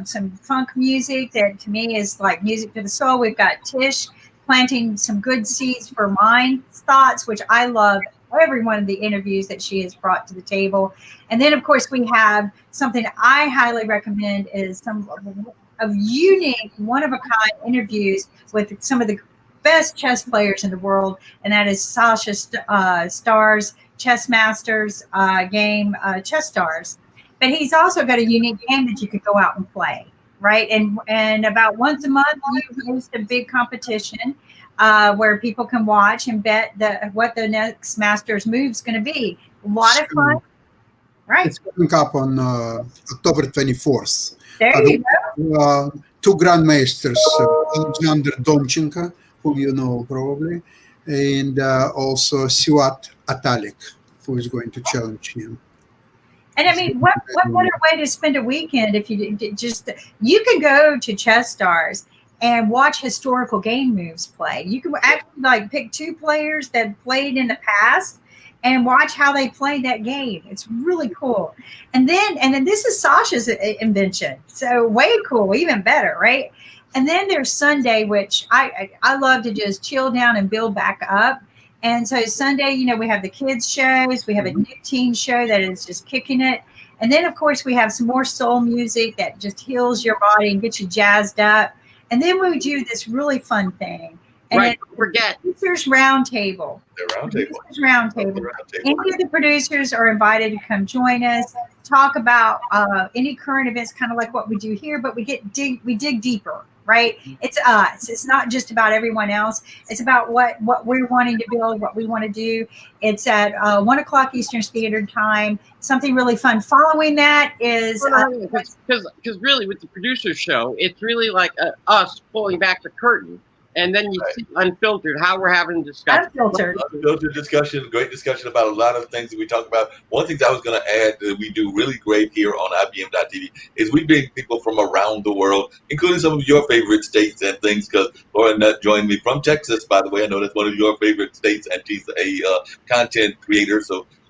some funk music that to me is like music for the soul. We've got Tish planting some good seeds for mind thoughts, which I love every one of the interviews that she has brought to the table. And then, of course, we have something I highly recommend is some of unique, one-of-a-kind interviews with some of the best chess players in the world, and that is Sasha Star's Chess Masters game, Chess Stars. But he's also got a unique game that you could go out and play, right? And about once a month, you host a big competition where people can watch and bet what the next Masters move is going to be. A lot of fun, right? It's coming up on October 24th. There you go. Two grandmasters, Alexander Domchenko, who you know probably, and also Siwat Atalik, who is going to challenge him. And I mean, what better way to spend a weekend if you you can go to Chess Stars and watch historical game moves play. You can actually like pick two players that played in the past and watch how they played that game. It's really cool. And then this is Sasha's invention. So way cool, even better, right? And then there's Sunday, which I love to just chill down and build back up. And so Sunday, you know, we have the kids shows. We have a new teen show that is just kicking it. And then, of course, we have some more soul music that just heals your body and gets you jazzed up. And then we do this really fun thing. And right, don't forget. Producers Roundtable. Roundtable. Any of the producers are invited to come join us, talk about any current events, kind of like what we do here, but we dig deeper. Right? It's us. It's not just about everyone else. It's about what we're wanting to build, what we want to do. It's at 1 o'clock Eastern Standard Time. Something really fun. Following that is because really with the producer show, it's really like us pulling back the curtain. And then you see unfiltered, how we're having a discussion. Unfiltered discussion, great discussion about a lot of things that we talk about. One thing I was going to add that we do really great here on IBM.TV is we bring people from around the world, including some of your favorite states and things, because Laura Nutt joined me from Texas, by the way. I know that's one of your favorite states, and she's a content creator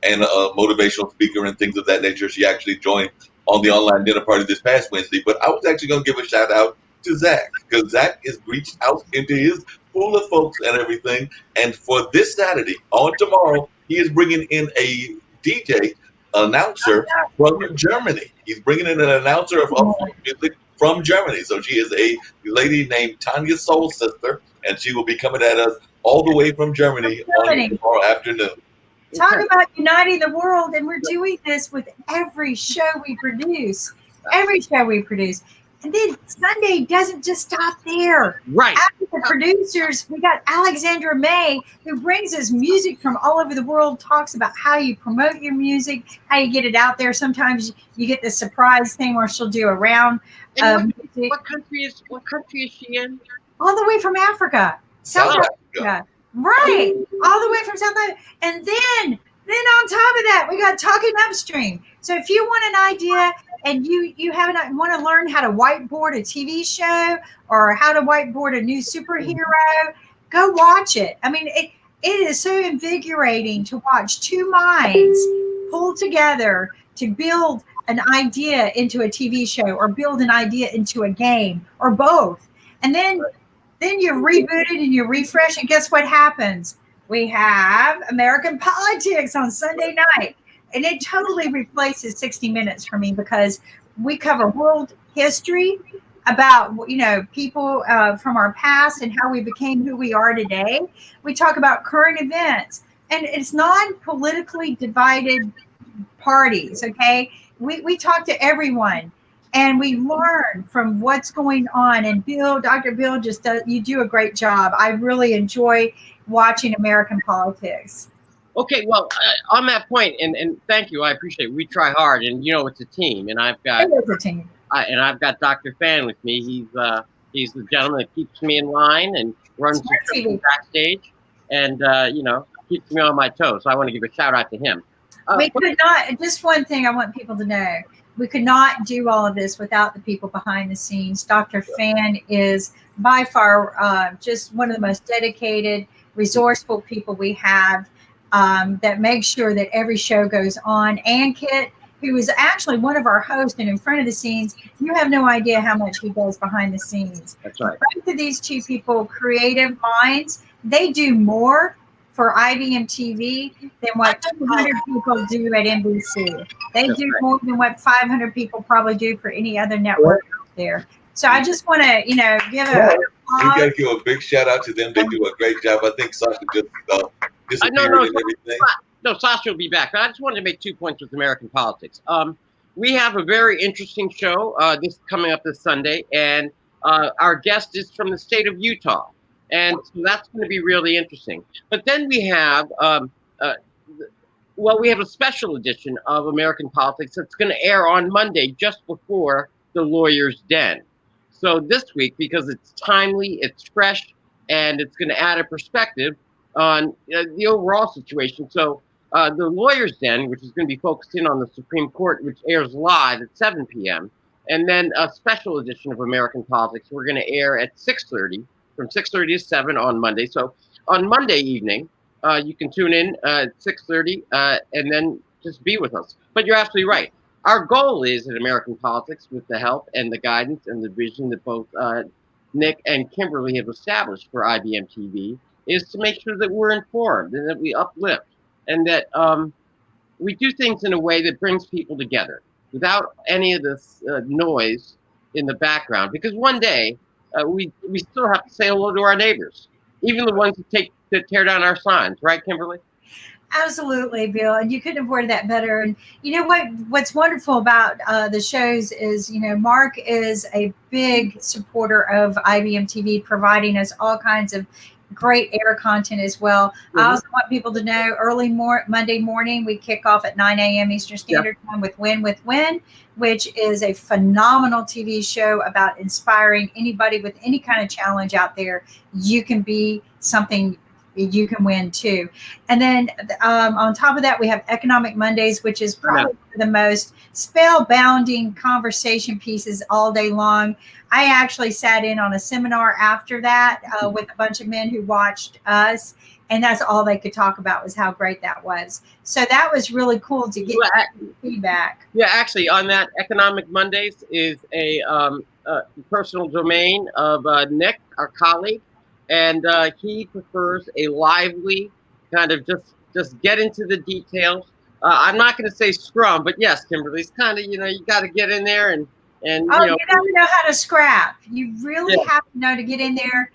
and a motivational speaker and things of that nature. She actually joined on the online dinner party this past Wednesday. But I was actually going to give a shout out to Zach, because Zach has reached out into his pool of folks and everything. And for this Saturday, on tomorrow, he is bringing in a DJ announcer from Germany. He's bringing in an announcer of music from Germany. So she is a lady named Tanya Soul Sister, and she will be coming at us all the way from Germany on tomorrow afternoon. Talk about uniting the world, and we're doing this with every show we produce. Every show we produce. And then Sunday doesn't just stop there. Right. After the producers, we got Alexandra May, who brings us music from all over the world, talks about how you promote your music, how you get it out there. Sometimes you get the surprise thing where she'll do a round of music. What country is she in? All the way from Africa. South Africa. Right. All the way from South Africa. And then on top of that, we got Talking Upstream. So if you want an idea and you want to learn how to whiteboard a TV show or how to whiteboard a new superhero, go watch it. I mean, it is so invigorating to watch two minds pull together to build an idea into a TV show or build an idea into a game or both. And then you reboot it and you refresh, and guess what happens? We have American Politics on Sunday night. And it totally replaces 60 Minutes for me because we cover world history about, people from our past and how we became who we are today. We talk about current events, and it's non-politically divided parties, okay? We talk to everyone, and we learn from what's going on. And Dr. Bill you do a great job. I really enjoy watching American Politics. Okay, well, on that point, and thank you, I appreciate it. We try hard, and it's a team, and I've got Dr. Fan with me. He's the gentleman that keeps me in line and runs the backstage, and keeps me on my toes. So I want to give a shout out to him. We could not. Just one thing I want people to know: we could not do all of this without the people behind the scenes. Dr. Fan is by far just one of the most dedicated, resourceful people we have. That makes sure that every show goes on. And Kit, who is actually one of our hosts and in front of the scenes, you have no idea how much he does behind the scenes. That's right. Both of these two people, creative minds, they do more for IBM TV than what 200 people do at NBC. They do more than what 500 people probably do for any other network out there. So I just want to, give a... We got to give a big shout out to them. They do a great job. I think Sasha just disappeared and everything. No, Sasha will be back. I just wanted to make 2 points with American Politics. We have a very interesting show this coming up this Sunday, and our guest is from the state of Utah, and so that's going to be really interesting. But then we have, we have a special edition of American Politics that's going to air on Monday, just before the Lawyer's Den. So this week, because it's timely, it's fresh, and it's going to add a perspective on the overall situation. So the Lawyer's Den, which is going to be focused in on the Supreme Court, which airs live at 7 p.m., and then a special edition of American Politics we're going to air at 6:30, from 6:30 to 7 on Monday. So on Monday evening, you can tune in at 6:30 and then just be with us. But you're absolutely right. Our goal is in American Politics, with the help and the guidance and the vision that both Nick and Kimberly have established for IBM TV, is to make sure that we're informed and that we uplift and that we do things in a way that brings people together without any of this noise in the background. Because one day we still have to say hello to our neighbors, even the ones that tear down our signs, right, Kimberly? Absolutely, Bill, and you couldn't have worded that better. And you know what's wonderful about the shows is, Mark is a big supporter of IBM TV, providing us all kinds of great air content as well. Mm-hmm. I also want people to know Monday morning, we kick off at 9 a.m. Eastern Standard Time with Win with Win, which is a phenomenal TV show about inspiring anybody with any kind of challenge out there. You can be something, you can win too. And then on top of that, we have Economic Mondays, which is probably the most spellbinding conversation pieces all day long. I actually sat in on a seminar after that with a bunch of men who watched us, and that's all they could talk about was how great that was. So that was really cool to get feedback. Yeah, actually, on that, Economic Mondays is a personal domain of Nick, our colleague, and he prefers a lively kind of just just get into the details. I'm not going to say scrum, but yes, Kimberly, it's kind of, you got to get in there and you got to know how to scrap. You really have to know to get in there.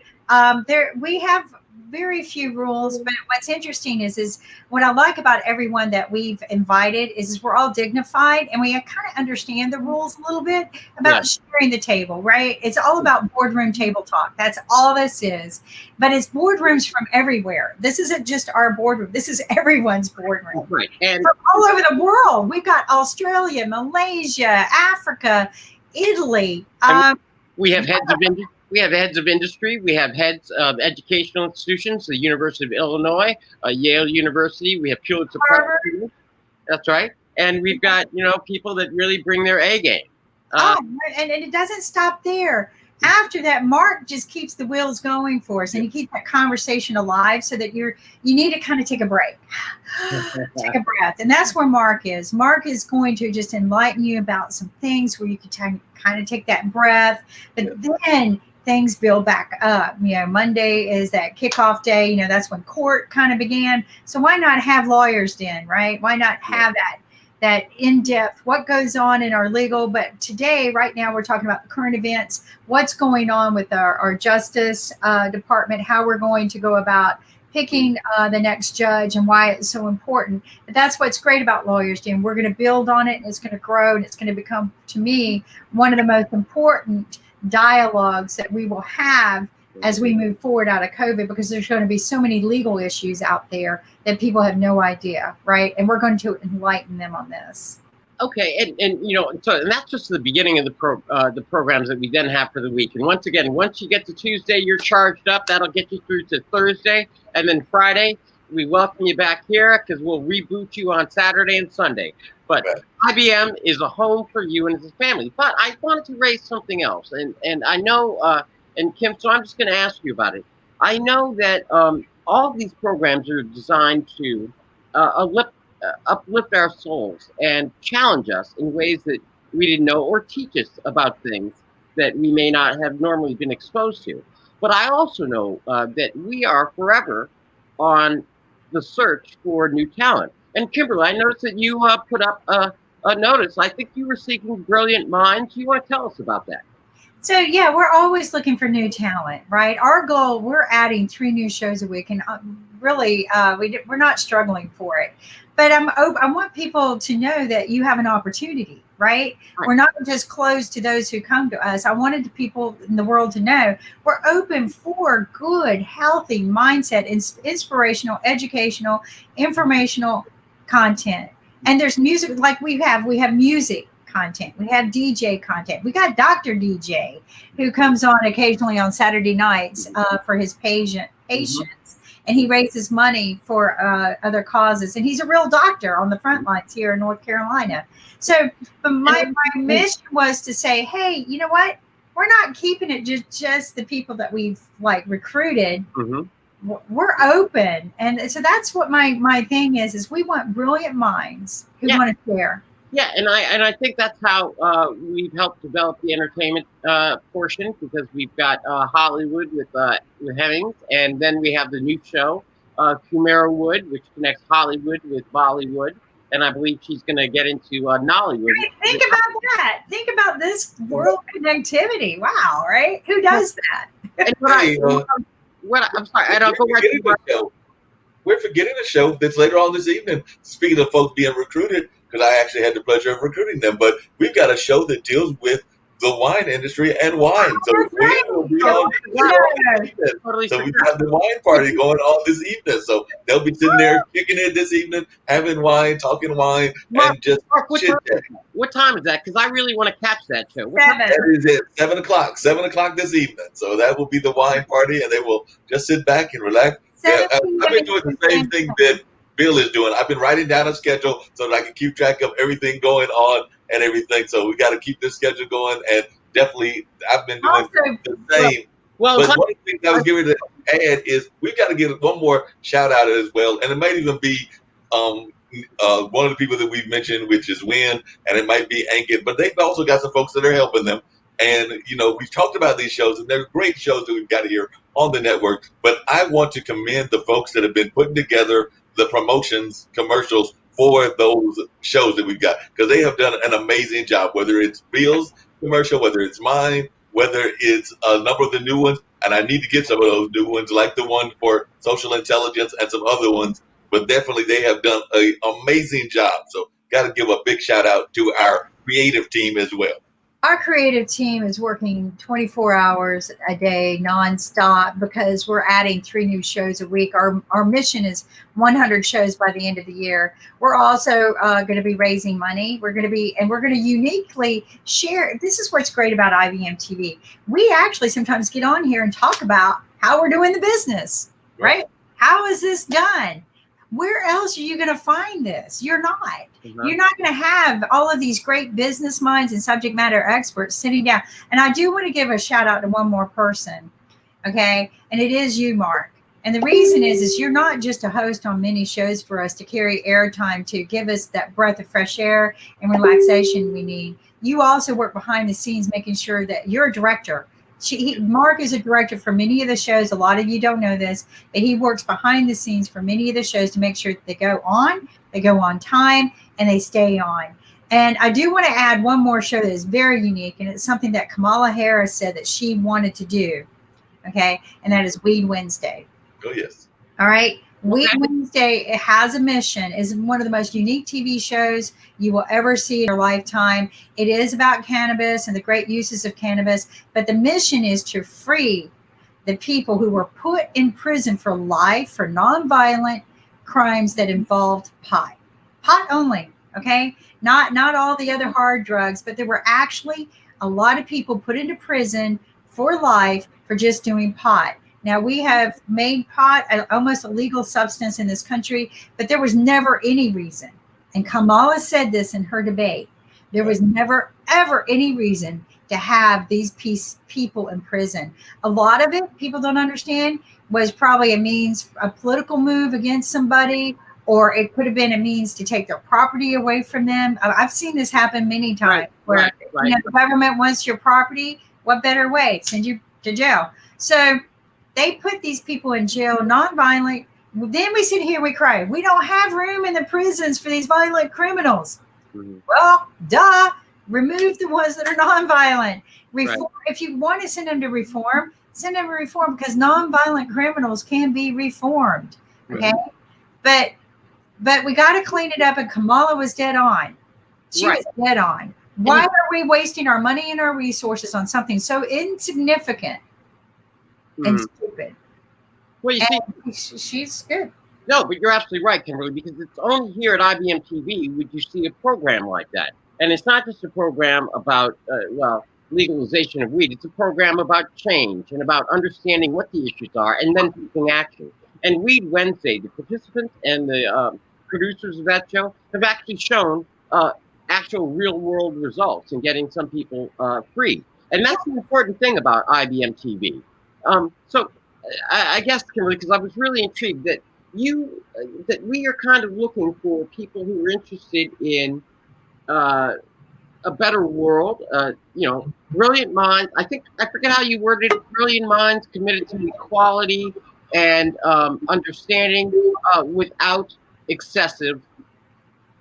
We have very few rules, but what's interesting is what I like about everyone that we've invited is we're all dignified and we kind of understand the rules a little bit about sharing the table, right? It's all about boardroom table talk. That's all this is. But it's boardrooms from everywhere. This isn't just our boardroom. This is everyone's boardroom. Right. And from all over the world. We've got Australia, Malaysia, Africa, Italy. We have heads of industry. We have heads of industry. We have heads of educational institutions, the University of Illinois, Yale University. We have Pulitzer Prize students. That's right. And we've got, people that really bring their A game. And it doesn't stop there. After that, Mark just keeps the wheels going for us, and you keep that conversation alive so that you need to kind of take a break, take a breath. And that's where Mark is. Mark is going to just enlighten you about some things where you can kind of take that breath, but then things build back up. Monday is that kickoff day. That's when court kind of began. So why not have lawyers then, right? Why not have that in-depth, what goes on in our legal? But today, right now, we're talking about the current events, what's going on with our Justice Department, how we're going to go about picking the next judge and why it's so important. But that's what's great about Lawyers Den. We're going to build on it, and it's going to grow, and it's going to become, to me, one of the most important dialogues that we will have as we move forward out of COVID, because there's going to be so many legal issues out there that people have no idea, right? And we're going to enlighten them on this. Okay, and that's just the beginning of the programs that we then have for the week. And once you get to Tuesday, you're charged up. That'll get you through to Thursday, and then Friday we welcome you back here because we'll reboot you on Saturday and Sunday. But IBM is a home for you and his family. But I wanted to raise something else, and I know, and Kim, so I'm just going to ask you about it. I know that all of these programs are designed to uplift our souls and challenge us in ways that we didn't know, or teach us about things that we may not have normally been exposed to. But I also know that we are forever on the search for new talent. And Kimberly, I noticed that you put up a notice. I think you were seeking brilliant minds. You want to tell us about that? So yeah, we're always looking for new talent, right? Our goal, we're adding 3 new shows a week, and really, we're not struggling for it. But I want people to know that you have an opportunity, right? We're not just closed to those who come to us. I wanted the people in the world to know we're open for good, healthy mindset, inspirational, educational, informational content. And there's music, like we have music content. We have DJ content. We got Dr. DJ, who comes on occasionally on Saturday nights for his patients. And he raises money for other causes. And he's a real doctor on the front lines here in North Carolina. So but my mission was to say, hey, you know what? We're not keeping it just the people that we've recruited. We're open. And so that's what my thing is we want brilliant minds who want to share. Yeah, and I think that's how we've helped develop the entertainment portion, because we've got Hollywood with Hemmings, and then we have the new show, Kumara Wood, which connects Hollywood with Bollywood, and I believe she's going to get into Nollywood. Think about that. Think about this world connectivity. Wow, right? Who does that? And I'm sorry, I don't go right to the show. We're forgetting a show that's later on this evening. Speaking of folks being recruited, because I actually had the pleasure of recruiting them, but we've got a show that deals with the wine industry and wine. So we will be on So we've got the wine party going on this evening. So they'll be sitting there kicking it this evening, having wine, talking wine, and just chit-chatting. What time is that? Because I really want to catch that show. That is it, 7 o'clock. 7 o'clock this evening. So that will be the wine party, and they will just sit back and relax. Yeah, I've been doing the same thing that Bill is doing. I've been writing down a schedule so that I can keep track of everything going on and everything. So we got to keep this schedule going, and definitely I've been doing the same. But one of the things I was going to add is we've got to give one more shout out as well, and it might even be one of the people that we've mentioned, which is Win, and it might be Ankit, but they've also got some folks that are helping them. And, we've talked about these shows, and they're great shows that we've got here on the network. But I want to commend the folks that have been putting together the promotions commercials for those shows that we've got, because they have done an amazing job, whether it's Bill's commercial, whether it's mine, whether it's a number of the new ones. And I need to get some of those new ones, like the one for social intelligence and some other ones. But definitely they have done an amazing job. So got to give a big shout out to our creative team as well. Our creative team is working 24 hours a day nonstop because we're adding 3 new shows a week. Our mission is 100 shows by the end of the year. We're also going to be raising money. We're going to uniquely share. This is what's great about IBM TV. We actually sometimes get on here and talk about how we're doing the business, right? How is this done? Where else are you going to find this? You're not. Mm-hmm. You're not going to have all of these great business minds and subject matter experts sitting down. And I do want to give a shout out to one more person, okay? And it is you, Mark. And the reason is you're not just a host on many shows for us to carry airtime, to give us that breath of fresh air and relaxation we need. You also work behind the scenes, making sure that you're a director. Mark is a director for many of the shows. A lot of you don't know this, but he works behind the scenes for many of the shows to make sure that they go on time, and they stay on. And I do want to add one more show that is very unique, and it's something that Kamala Harris said that she wanted to do, okay? And that is Weed Wednesday. Oh, yes. All right? Weed Wednesday, it has a mission. Is one of the most unique TV shows you will ever see in your lifetime. It is about cannabis and the great uses of cannabis, but the mission is to free the people who were put in prison for life for nonviolent crimes that involved pot only. Okay, not all the other hard drugs, but there were actually a lot of people put into prison for life for just doing pot. Now, we have made pot almost a legal substance in this country, but there was never any reason. And Kamala said this in her debate. There was never, ever any reason to have these people in prison. A lot of it, people don't understand, was probably a political move against somebody, or it could have been a means to take their property away from them. I've seen this happen many times where the government wants your property. What better way? Send you to jail. So they put these people in jail, non-violent. Then we sit here, we cry. We don't have room in the prisons for these violent criminals. Mm-hmm. Well, duh. Remove the ones that are non-violent. Reform. Right. If you want to send them to reform, send them to reform, because non-violent criminals can be reformed. Okay, right. But we got to clean it up. And Kamala was dead on. She was dead on. Why are we wasting our money and our resources on something so insignificant and stupid? Well, you see, she's good. No, but you're absolutely right, Kimberly, because it's only here at IBM TV would you see a program like that. And it's not just a program about, legalization of weed. It's a program about change and about understanding what the issues are and then taking action. And Weed Wednesday, the participants and the producers of that show have actually shown actual real-world results in getting some people free. And that's the important thing about IBM TV. So I guess, Kimberly, because I was really intrigued that we are kind of looking for people who are interested in a better world, brilliant minds. I forget how you worded it, brilliant minds committed to equality and understanding without excessive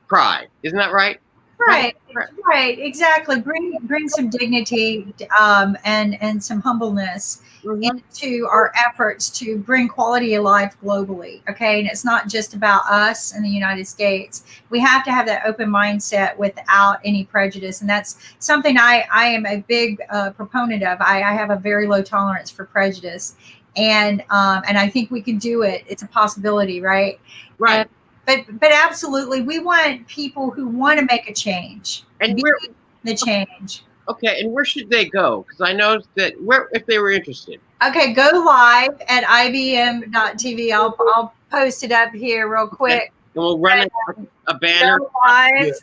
pride. Isn't that right? Right, exactly. Bring some dignity and some humbleness into our efforts to bring quality of life globally. Okay, and it's not just about us in the United States. We have to have that open mindset without any prejudice, and that's something I am a big proponent of. I have a very low tolerance for prejudice, and I think we can do it. It's a possibility, right? Right. But absolutely, we want people who want to make a change and the change. Okay, and where should they go? Because I know that if they were interested. Okay, go live at IBM.TV. I'll post it up here real quick. Okay. And we'll run a banner. Go live.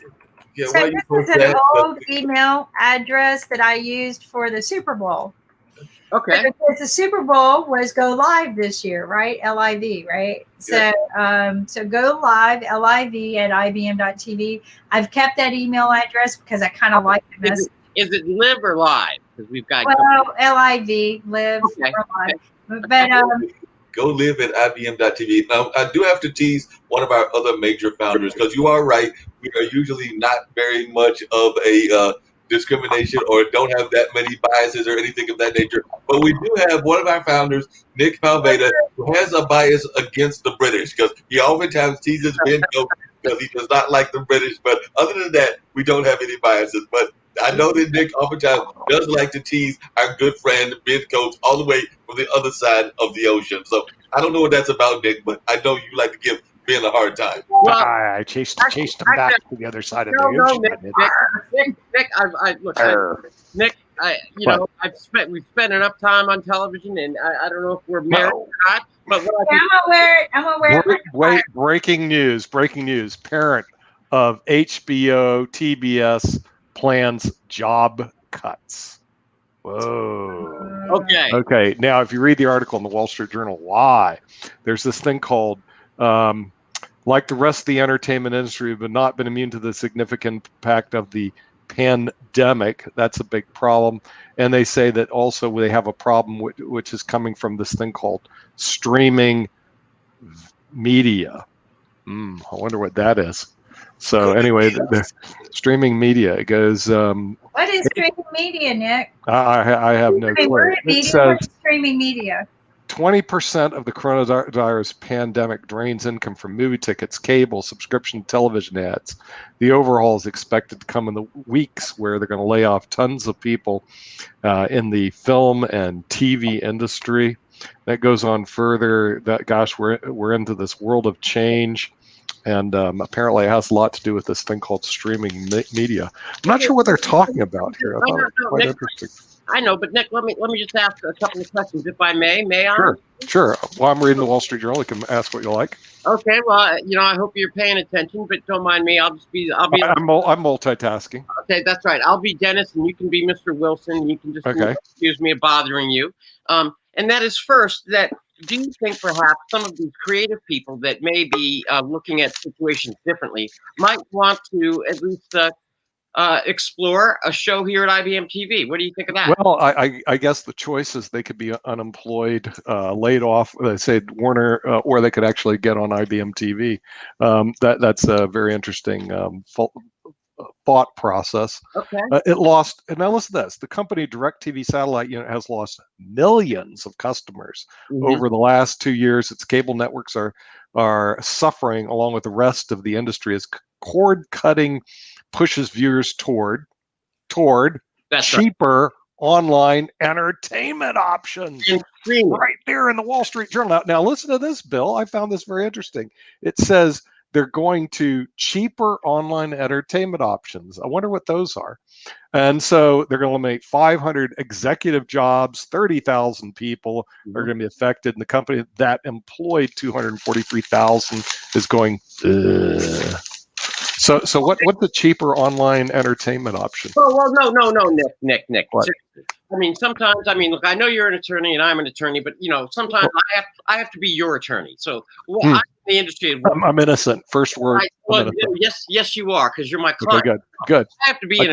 Yeah, so this is an old email address that I used for the Super Bowl. Okay. Because the Super Bowl was go live this year, right? LIV, right? So, so go live, LIV at IBM.TV. I've kept that email address because I kind of like the message. Is it live or live? Because we've got LIV, live or live. Okay. But go live at IBM.TV. Now, I do have to tease one of our other major founders, because you are right. We are usually not very much of a discrimination or don't have that many biases or anything of that nature. But we do have one of our founders, Nick Palveda, who has a bias against the British, because he oftentimes teases Ben Coates because he does not like the British. But other than that, we don't have any biases. But I know that Nick oftentimes does like to tease our good friend Ben Coates all the way from the other side of the ocean. So I don't know what that's about, Nick, but I know you like to give Ben a hard time. Well, I chased him back to the other side of the ocean. Nick, you know, we've spent enough time on television, and I don't know if we're married or not, but what I'm aware. Breaking news. Parent of HBO, TBS plans job cuts. Whoa. Okay. Now, if you read the article in the Wall Street Journal, why? There's this thing called, like the rest of the entertainment industry, but not been immune to the significant impact of the pandemic. That's a big problem. And they say that also they have a problem which is coming from this thing called streaming media. I wonder what that is. So anyway, the streaming media, it goes. What is streaming media, Nick? I have no clue. It says streaming media. 20% of the coronavirus pandemic drains income from movie tickets, cable, subscription, television ads. The overhaul is expected to come in the weeks where they're going to lay off tons of people in the film and TV industry. That goes on further. That gosh, we're into this world of change. And apparently it has a lot to do with this thing called streaming media. I'm not sure what they're talking about here. I thought it was quite interesting. I know, but Nick, let me just ask a couple of questions, if I may. May I? Sure. While I'm reading the Wall Street Journal, you can ask what you like. Okay. Well, you know, I hope you're paying attention, but don't mind me. I'm multitasking. Okay, that's right. I'll be Dennis, and you can be Mr. Wilson. You can just excuse me of bothering you. And that is first that. Do you think perhaps some of these creative people that may be looking at situations differently might want to at least explore a show here at IBM TV? What do you think of that? Well, I guess the choice is they could be unemployed, laid off, they say Warner, or they could actually get on IBM TV. That's a very interesting thought process. Okay. It lost, and now listen to this, the company DirecTV satellite unit has lost millions of customers over the last 2 years. Its cable networks are suffering along with the rest of the industry as cord cutting pushes viewers toward cheaper online entertainment options. Right there in the Wall Street Journal. Now listen to this, Bill. I found this very interesting. It says they're going to cheaper online entertainment options. I wonder what those are. And so they're going to make 500 executive jobs, 30,000 people are going to be affected. And the company that employed 243,000 is going, So what's the cheaper online entertainment option? Well, no, Nick. What? I mean, sometimes, look, I know you're an attorney and I'm an attorney, but you know, sometimes I have to be your attorney. So I'm in the industry. I'm innocent. First word. Yes, you are, because you're my client. Okay, good. I have to be. I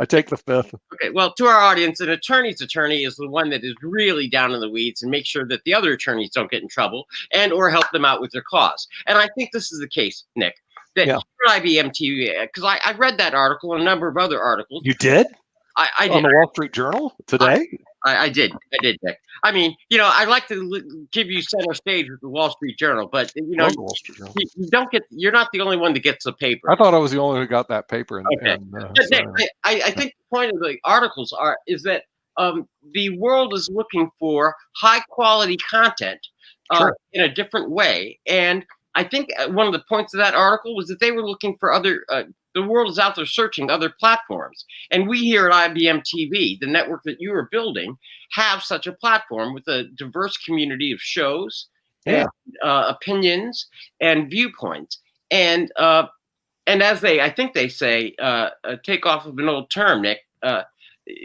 take the fifth. Okay, well, to our audience, an attorney's attorney is the one that is really down in the weeds and makes sure that the other attorneys don't get in trouble and or help them out with their cause. And I think this is the case, Nick. That here at IBM TV, because I read that article and a number of other articles. You did? I did. On the Wall Street Journal today? I did, Nick. I mean, you know, I like to give you center stage with the Wall Street Journal, but you know, you don't get. You're not the only one that gets the paper. I thought I was the only one who got that paper. Nick, I think the point of the articles is that the world is looking for high quality content in a different way, and I think one of the points of that article was that they were looking for other. The world is out there searching other platforms. And we here at IBM TV, the network that you are building, have such a platform with a diverse community of shows, and, opinions, and viewpoints. And as I think they say, take off of an old term, Nick,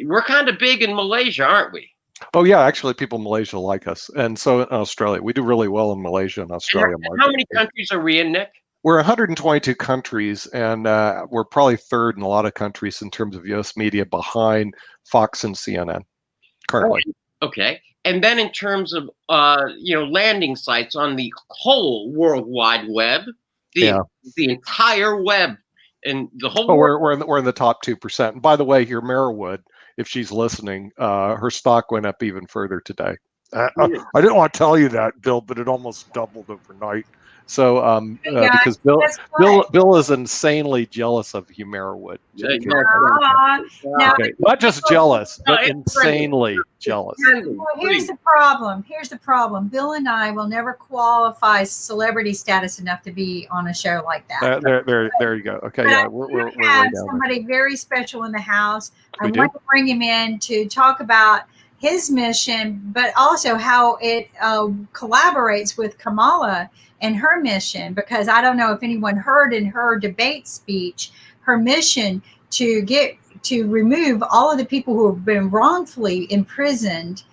we're kind of big in Malaysia, aren't we? Oh, yeah. Actually, people in Malaysia like us. And so in Australia, we do really well in Malaysia and Australia. And how many countries are we in, Nick? We're 122 countries, and we're probably third in a lot of countries in terms of U.S. media behind Fox and CNN currently. Okay. And then in terms of landing sites on the whole World Wide Web, the entire web and the whole. Oh, we're in the top 2%. And by the way, here Merriwood, if she's listening, her stock went up even further today. I didn't want to tell you that, Bill, but it almost doubled overnight. So because Bill is insanely jealous of Hugh Merriwood. Okay. Not just jealous, but insanely jealous. Well, here's the problem. Bill and I will never qualify celebrity status enough to be on a show like that. There you go. Okay, but we're have somebody very special in the house. I want to bring him in to talk about his mission, but also how it collaborates with Kamala and her mission, because I don't know if anyone heard in her debate speech, her mission to remove all of the people who have been wrongfully imprisoned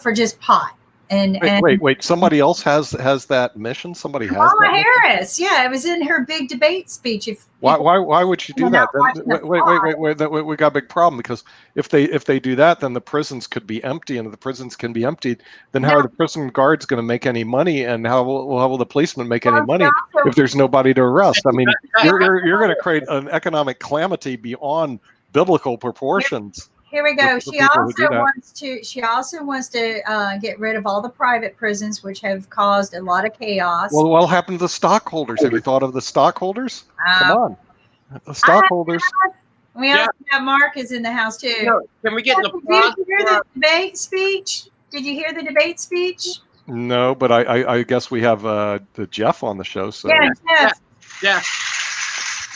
for just pot. Wait! Somebody else has that mission. Somebody has Kamala Harris. Yeah, it was in her big debate speech. Why would she do that? Wait! We got a big problem, because if they do that, then the prisons could be empty, and if the prisons can be emptied, then how are the prison guards going to make any money, and how will the policemen make any money if there's nobody to arrest? I mean, you're going to create an economic calamity beyond biblical proportions. Here we go. She also wants to get rid of all the private prisons, which have caused a lot of chaos. Well, what happened to the stockholders? Have you thought of the stockholders? Come on, the stockholders. We also have Mark is in the house too. No, can we get Did you hear the debate speech? Did you hear the debate speech? No, but I guess we have the Jeff on the show. So yeah,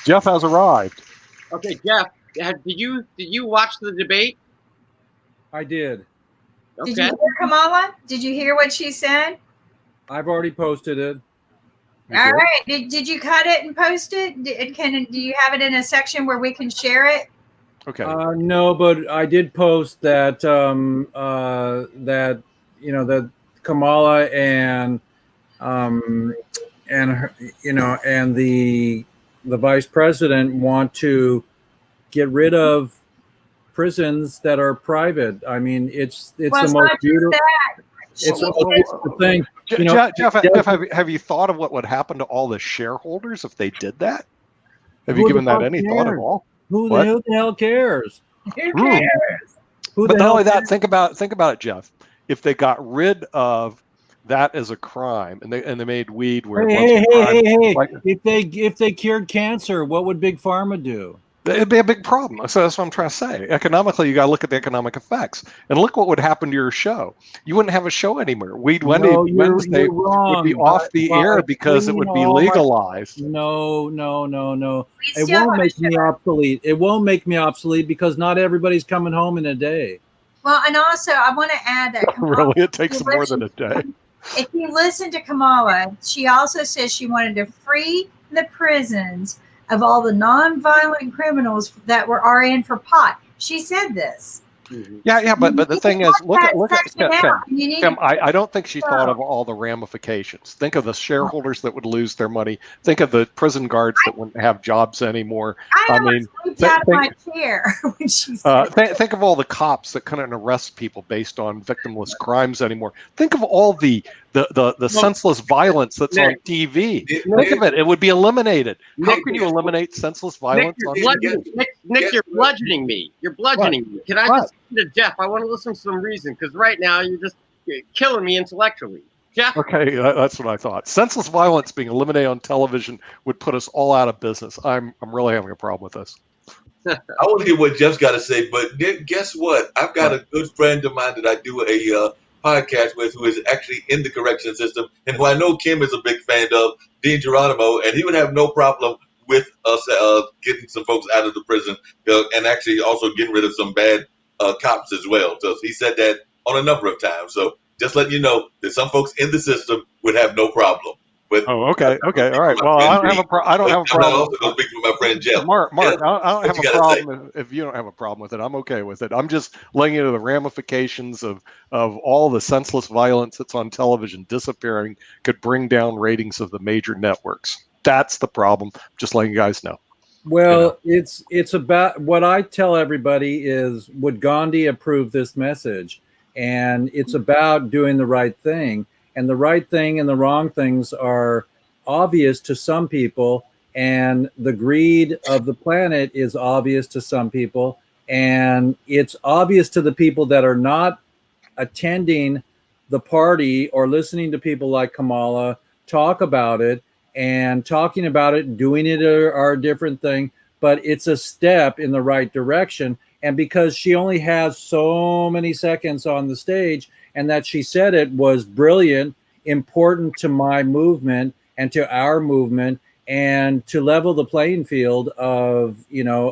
Jeff has arrived. Okay, Jeff. Did you watch the debate? I did. Okay. Did you hear Kamala? Did you hear what she said? I've already posted it. All right. Did you cut it and post it? Do you have it in a section where we can share it? Okay. No, but I did post that that Kamala and her, and the vice president want to get rid of prisons that are private. I mean, it's the most beautiful. It's the thing. Jeff, have you thought of what would happen to all the shareholders if they did that? Have you given that any thought at all? Who the hell cares? Who cares? But not only that, think about it, Jeff. If they got rid of that as a crime, and they made weed where if they cured cancer, what would Big Pharma do? It'd be a big problem. So that's what I'm trying to say. Economically, you got to look at the economic effects, and look what would happen to your show. You wouldn't have a show anymore. Wednesday would be off the air because it would be legalized. No. It won't make me obsolete. It won't make me obsolete because not everybody's coming home in a day. Well, and also I want to add that really, it takes more than a day. If you listen to Kamala, she also says she wanted to free the prisons of all the non-violent criminals that are in for pot. She said this. Yeah, but the thing is, look at Kim, I don't think she thought of all the ramifications. Think of the shareholders that would lose their money. Think of the prison guards that wouldn't have jobs anymore. I mean, out of my chair when she said think of all the cops that couldn't arrest people based on victimless crimes anymore. Think of all the senseless violence that's on TV. Think of it; it would be eliminated. How can you eliminate senseless violence? Nick, you're bludgeoning me. You're bludgeoning me. Can I just listen to Jeff? I want to listen to some reason, because right now you're just killing me intellectually. Jeff? Okay, that's what I thought. Senseless violence being eliminated on television would put us all out of business. I'm really having a problem with this. I want to hear what Jeff's got to say, but guess what? I've got a good friend of mine that I do a podcast with who is actually in the correction system, and who I know Kim is a big fan of, Dean Geronimo, and he would have no problem with us getting some folks out of the prison and actually also getting rid of some bad cops as well. So he said that on a number of times. So just letting you know that some folks in the system would have no problem. Okay, all right. Well, I don't have a problem. I'm also going to speak with my friend Jeff. Mark, I don't have a problem if you don't have a problem with it. I'm okay with it. I'm just letting you know the ramifications of all the senseless violence that's on television disappearing could bring down ratings of the major networks. That's the problem. Just letting you guys know. Well, it's about what I tell everybody is, would Gandhi approve this message? and it's about doing the right thing. And the right thing and the wrong things are obvious to some people, and the greed of the planet is obvious to some people, and it's obvious to the people that are not attending the party or listening to people like Kamala talk about it, and talking about it, doing it are a different thing, but it's a step in the right direction. And because she only has so many seconds on the stage, and that she said it was brilliant, important to my movement and to our movement, and to level the playing field of,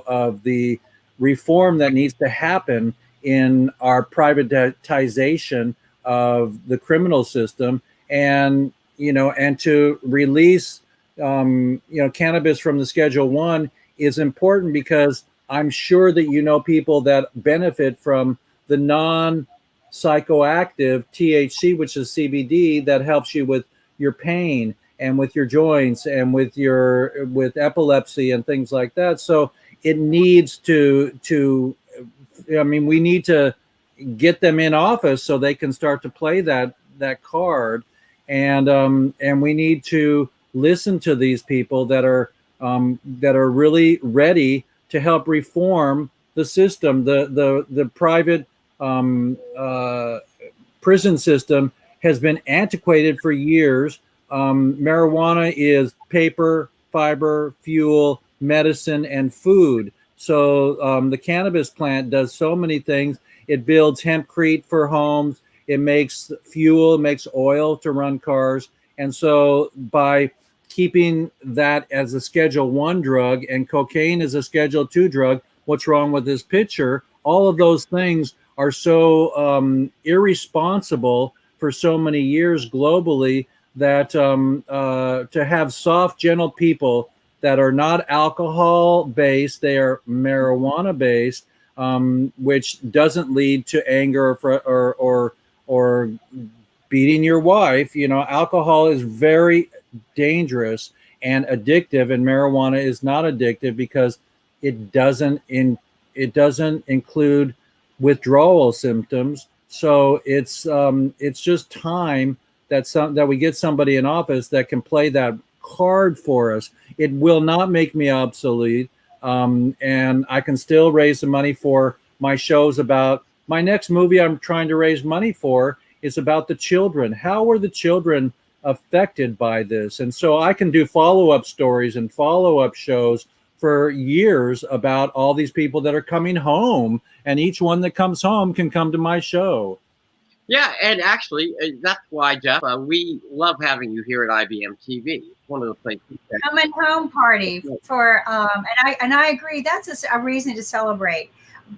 of the reform that needs to happen in our privatization of the criminal system, and and to release cannabis from the Schedule I is important, because I'm sure that people that benefit from the non-psychoactive THC, which is CBD, that helps you with your pain and with your joints and with epilepsy and things like that. So it needs we need to get them in office so they can start to play that card, and we need to listen to these people that are really ready to help reform the system. The private prison system has been antiquated for years. Marijuana is paper, fiber, fuel, medicine, and food. So the cannabis plant does so many things. It builds hempcrete for homes. It makes fuel, makes oil to run cars. And so by keeping that as a Schedule I drug, and cocaine is a Schedule II drug, what's wrong with this picture? All of those things are so irresponsible for so many years globally, that to have soft, gentle people that are not alcohol based, they are marijuana based, which doesn't lead to anger or beating your wife. Alcohol is very dangerous and addictive, and marijuana is not addictive because it doesn't include withdrawal symptoms. So it's just time that we get somebody in office that can play that card for us. It will not make me obsolete, and I can still raise the money for my shows. About my next movie I'm trying to raise money for is about the children. How were the children affected by this? And so I can do follow-up stories and follow-up shows for years about all these people that are coming home, and each one that comes home can come to my show. Yeah, and actually, that's why, Jeff, we love having you here at IBM TV. It's one of the places. Coming home party for, and I agree. That's a reason to celebrate.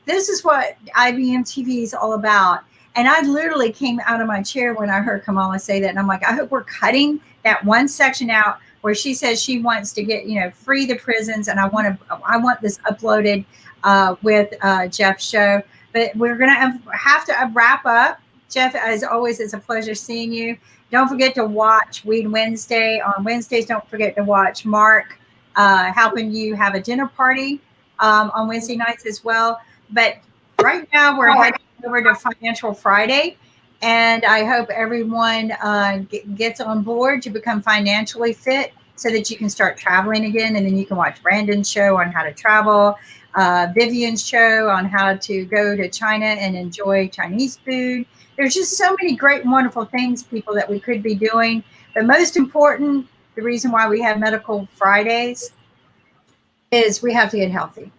This is what IBM TV is all about. And I literally came out of my chair when I heard Kamala say that, and I'm like, I hope we're cutting that one section out where she says she wants to get, free the prisons, and I want this uploaded with Jeff's show. But we're gonna have to wrap up. Jeff, as always, it's a pleasure seeing you. Don't forget to watch Weed Wednesday. On Wednesdays, don't forget to watch Mark helping you have a dinner party on Wednesday nights as well. But right now, we're heading over to Financial Friday, and I hope everyone gets on board to become financially fit so that you can start traveling again, and then you can watch Brandon's show on how to travel, Vivian's show on how to go to China and enjoy Chinese food. There's just so many great and wonderful things, people, that we could be doing. But most important, the reason why we have Medical Fridays is we have to get healthy.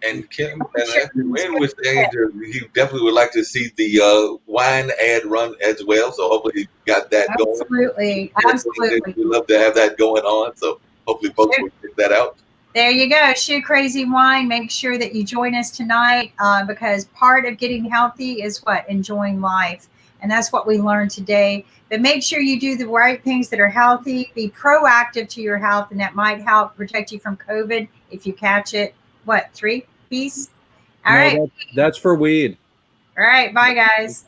And Kim, and Wayne was saying he definitely would like to see the wine ad run as well. So hopefully he got that going. Absolutely. We'd love to have that going on. So hopefully folks will check that out. There you go. Shoe Crazy Wine. Make sure that you join us tonight because part of getting healthy is what? Enjoying life. And that's what we learned today. But make sure you do the right things that are healthy. Be proactive to your health, and that might help protect you from COVID if you catch it. What, 3 P's? All right. That's for weed. All right. Bye, guys.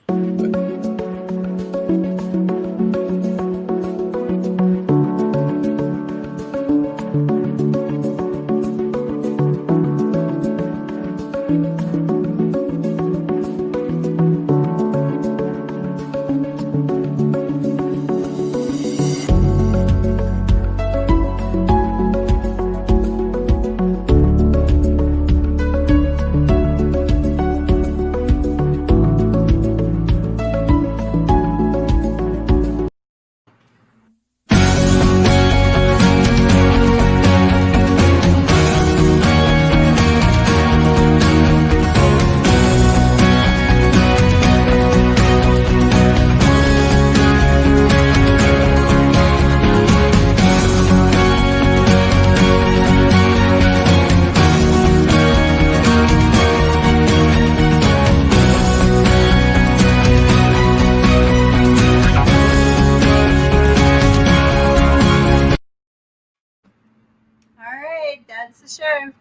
That's the show.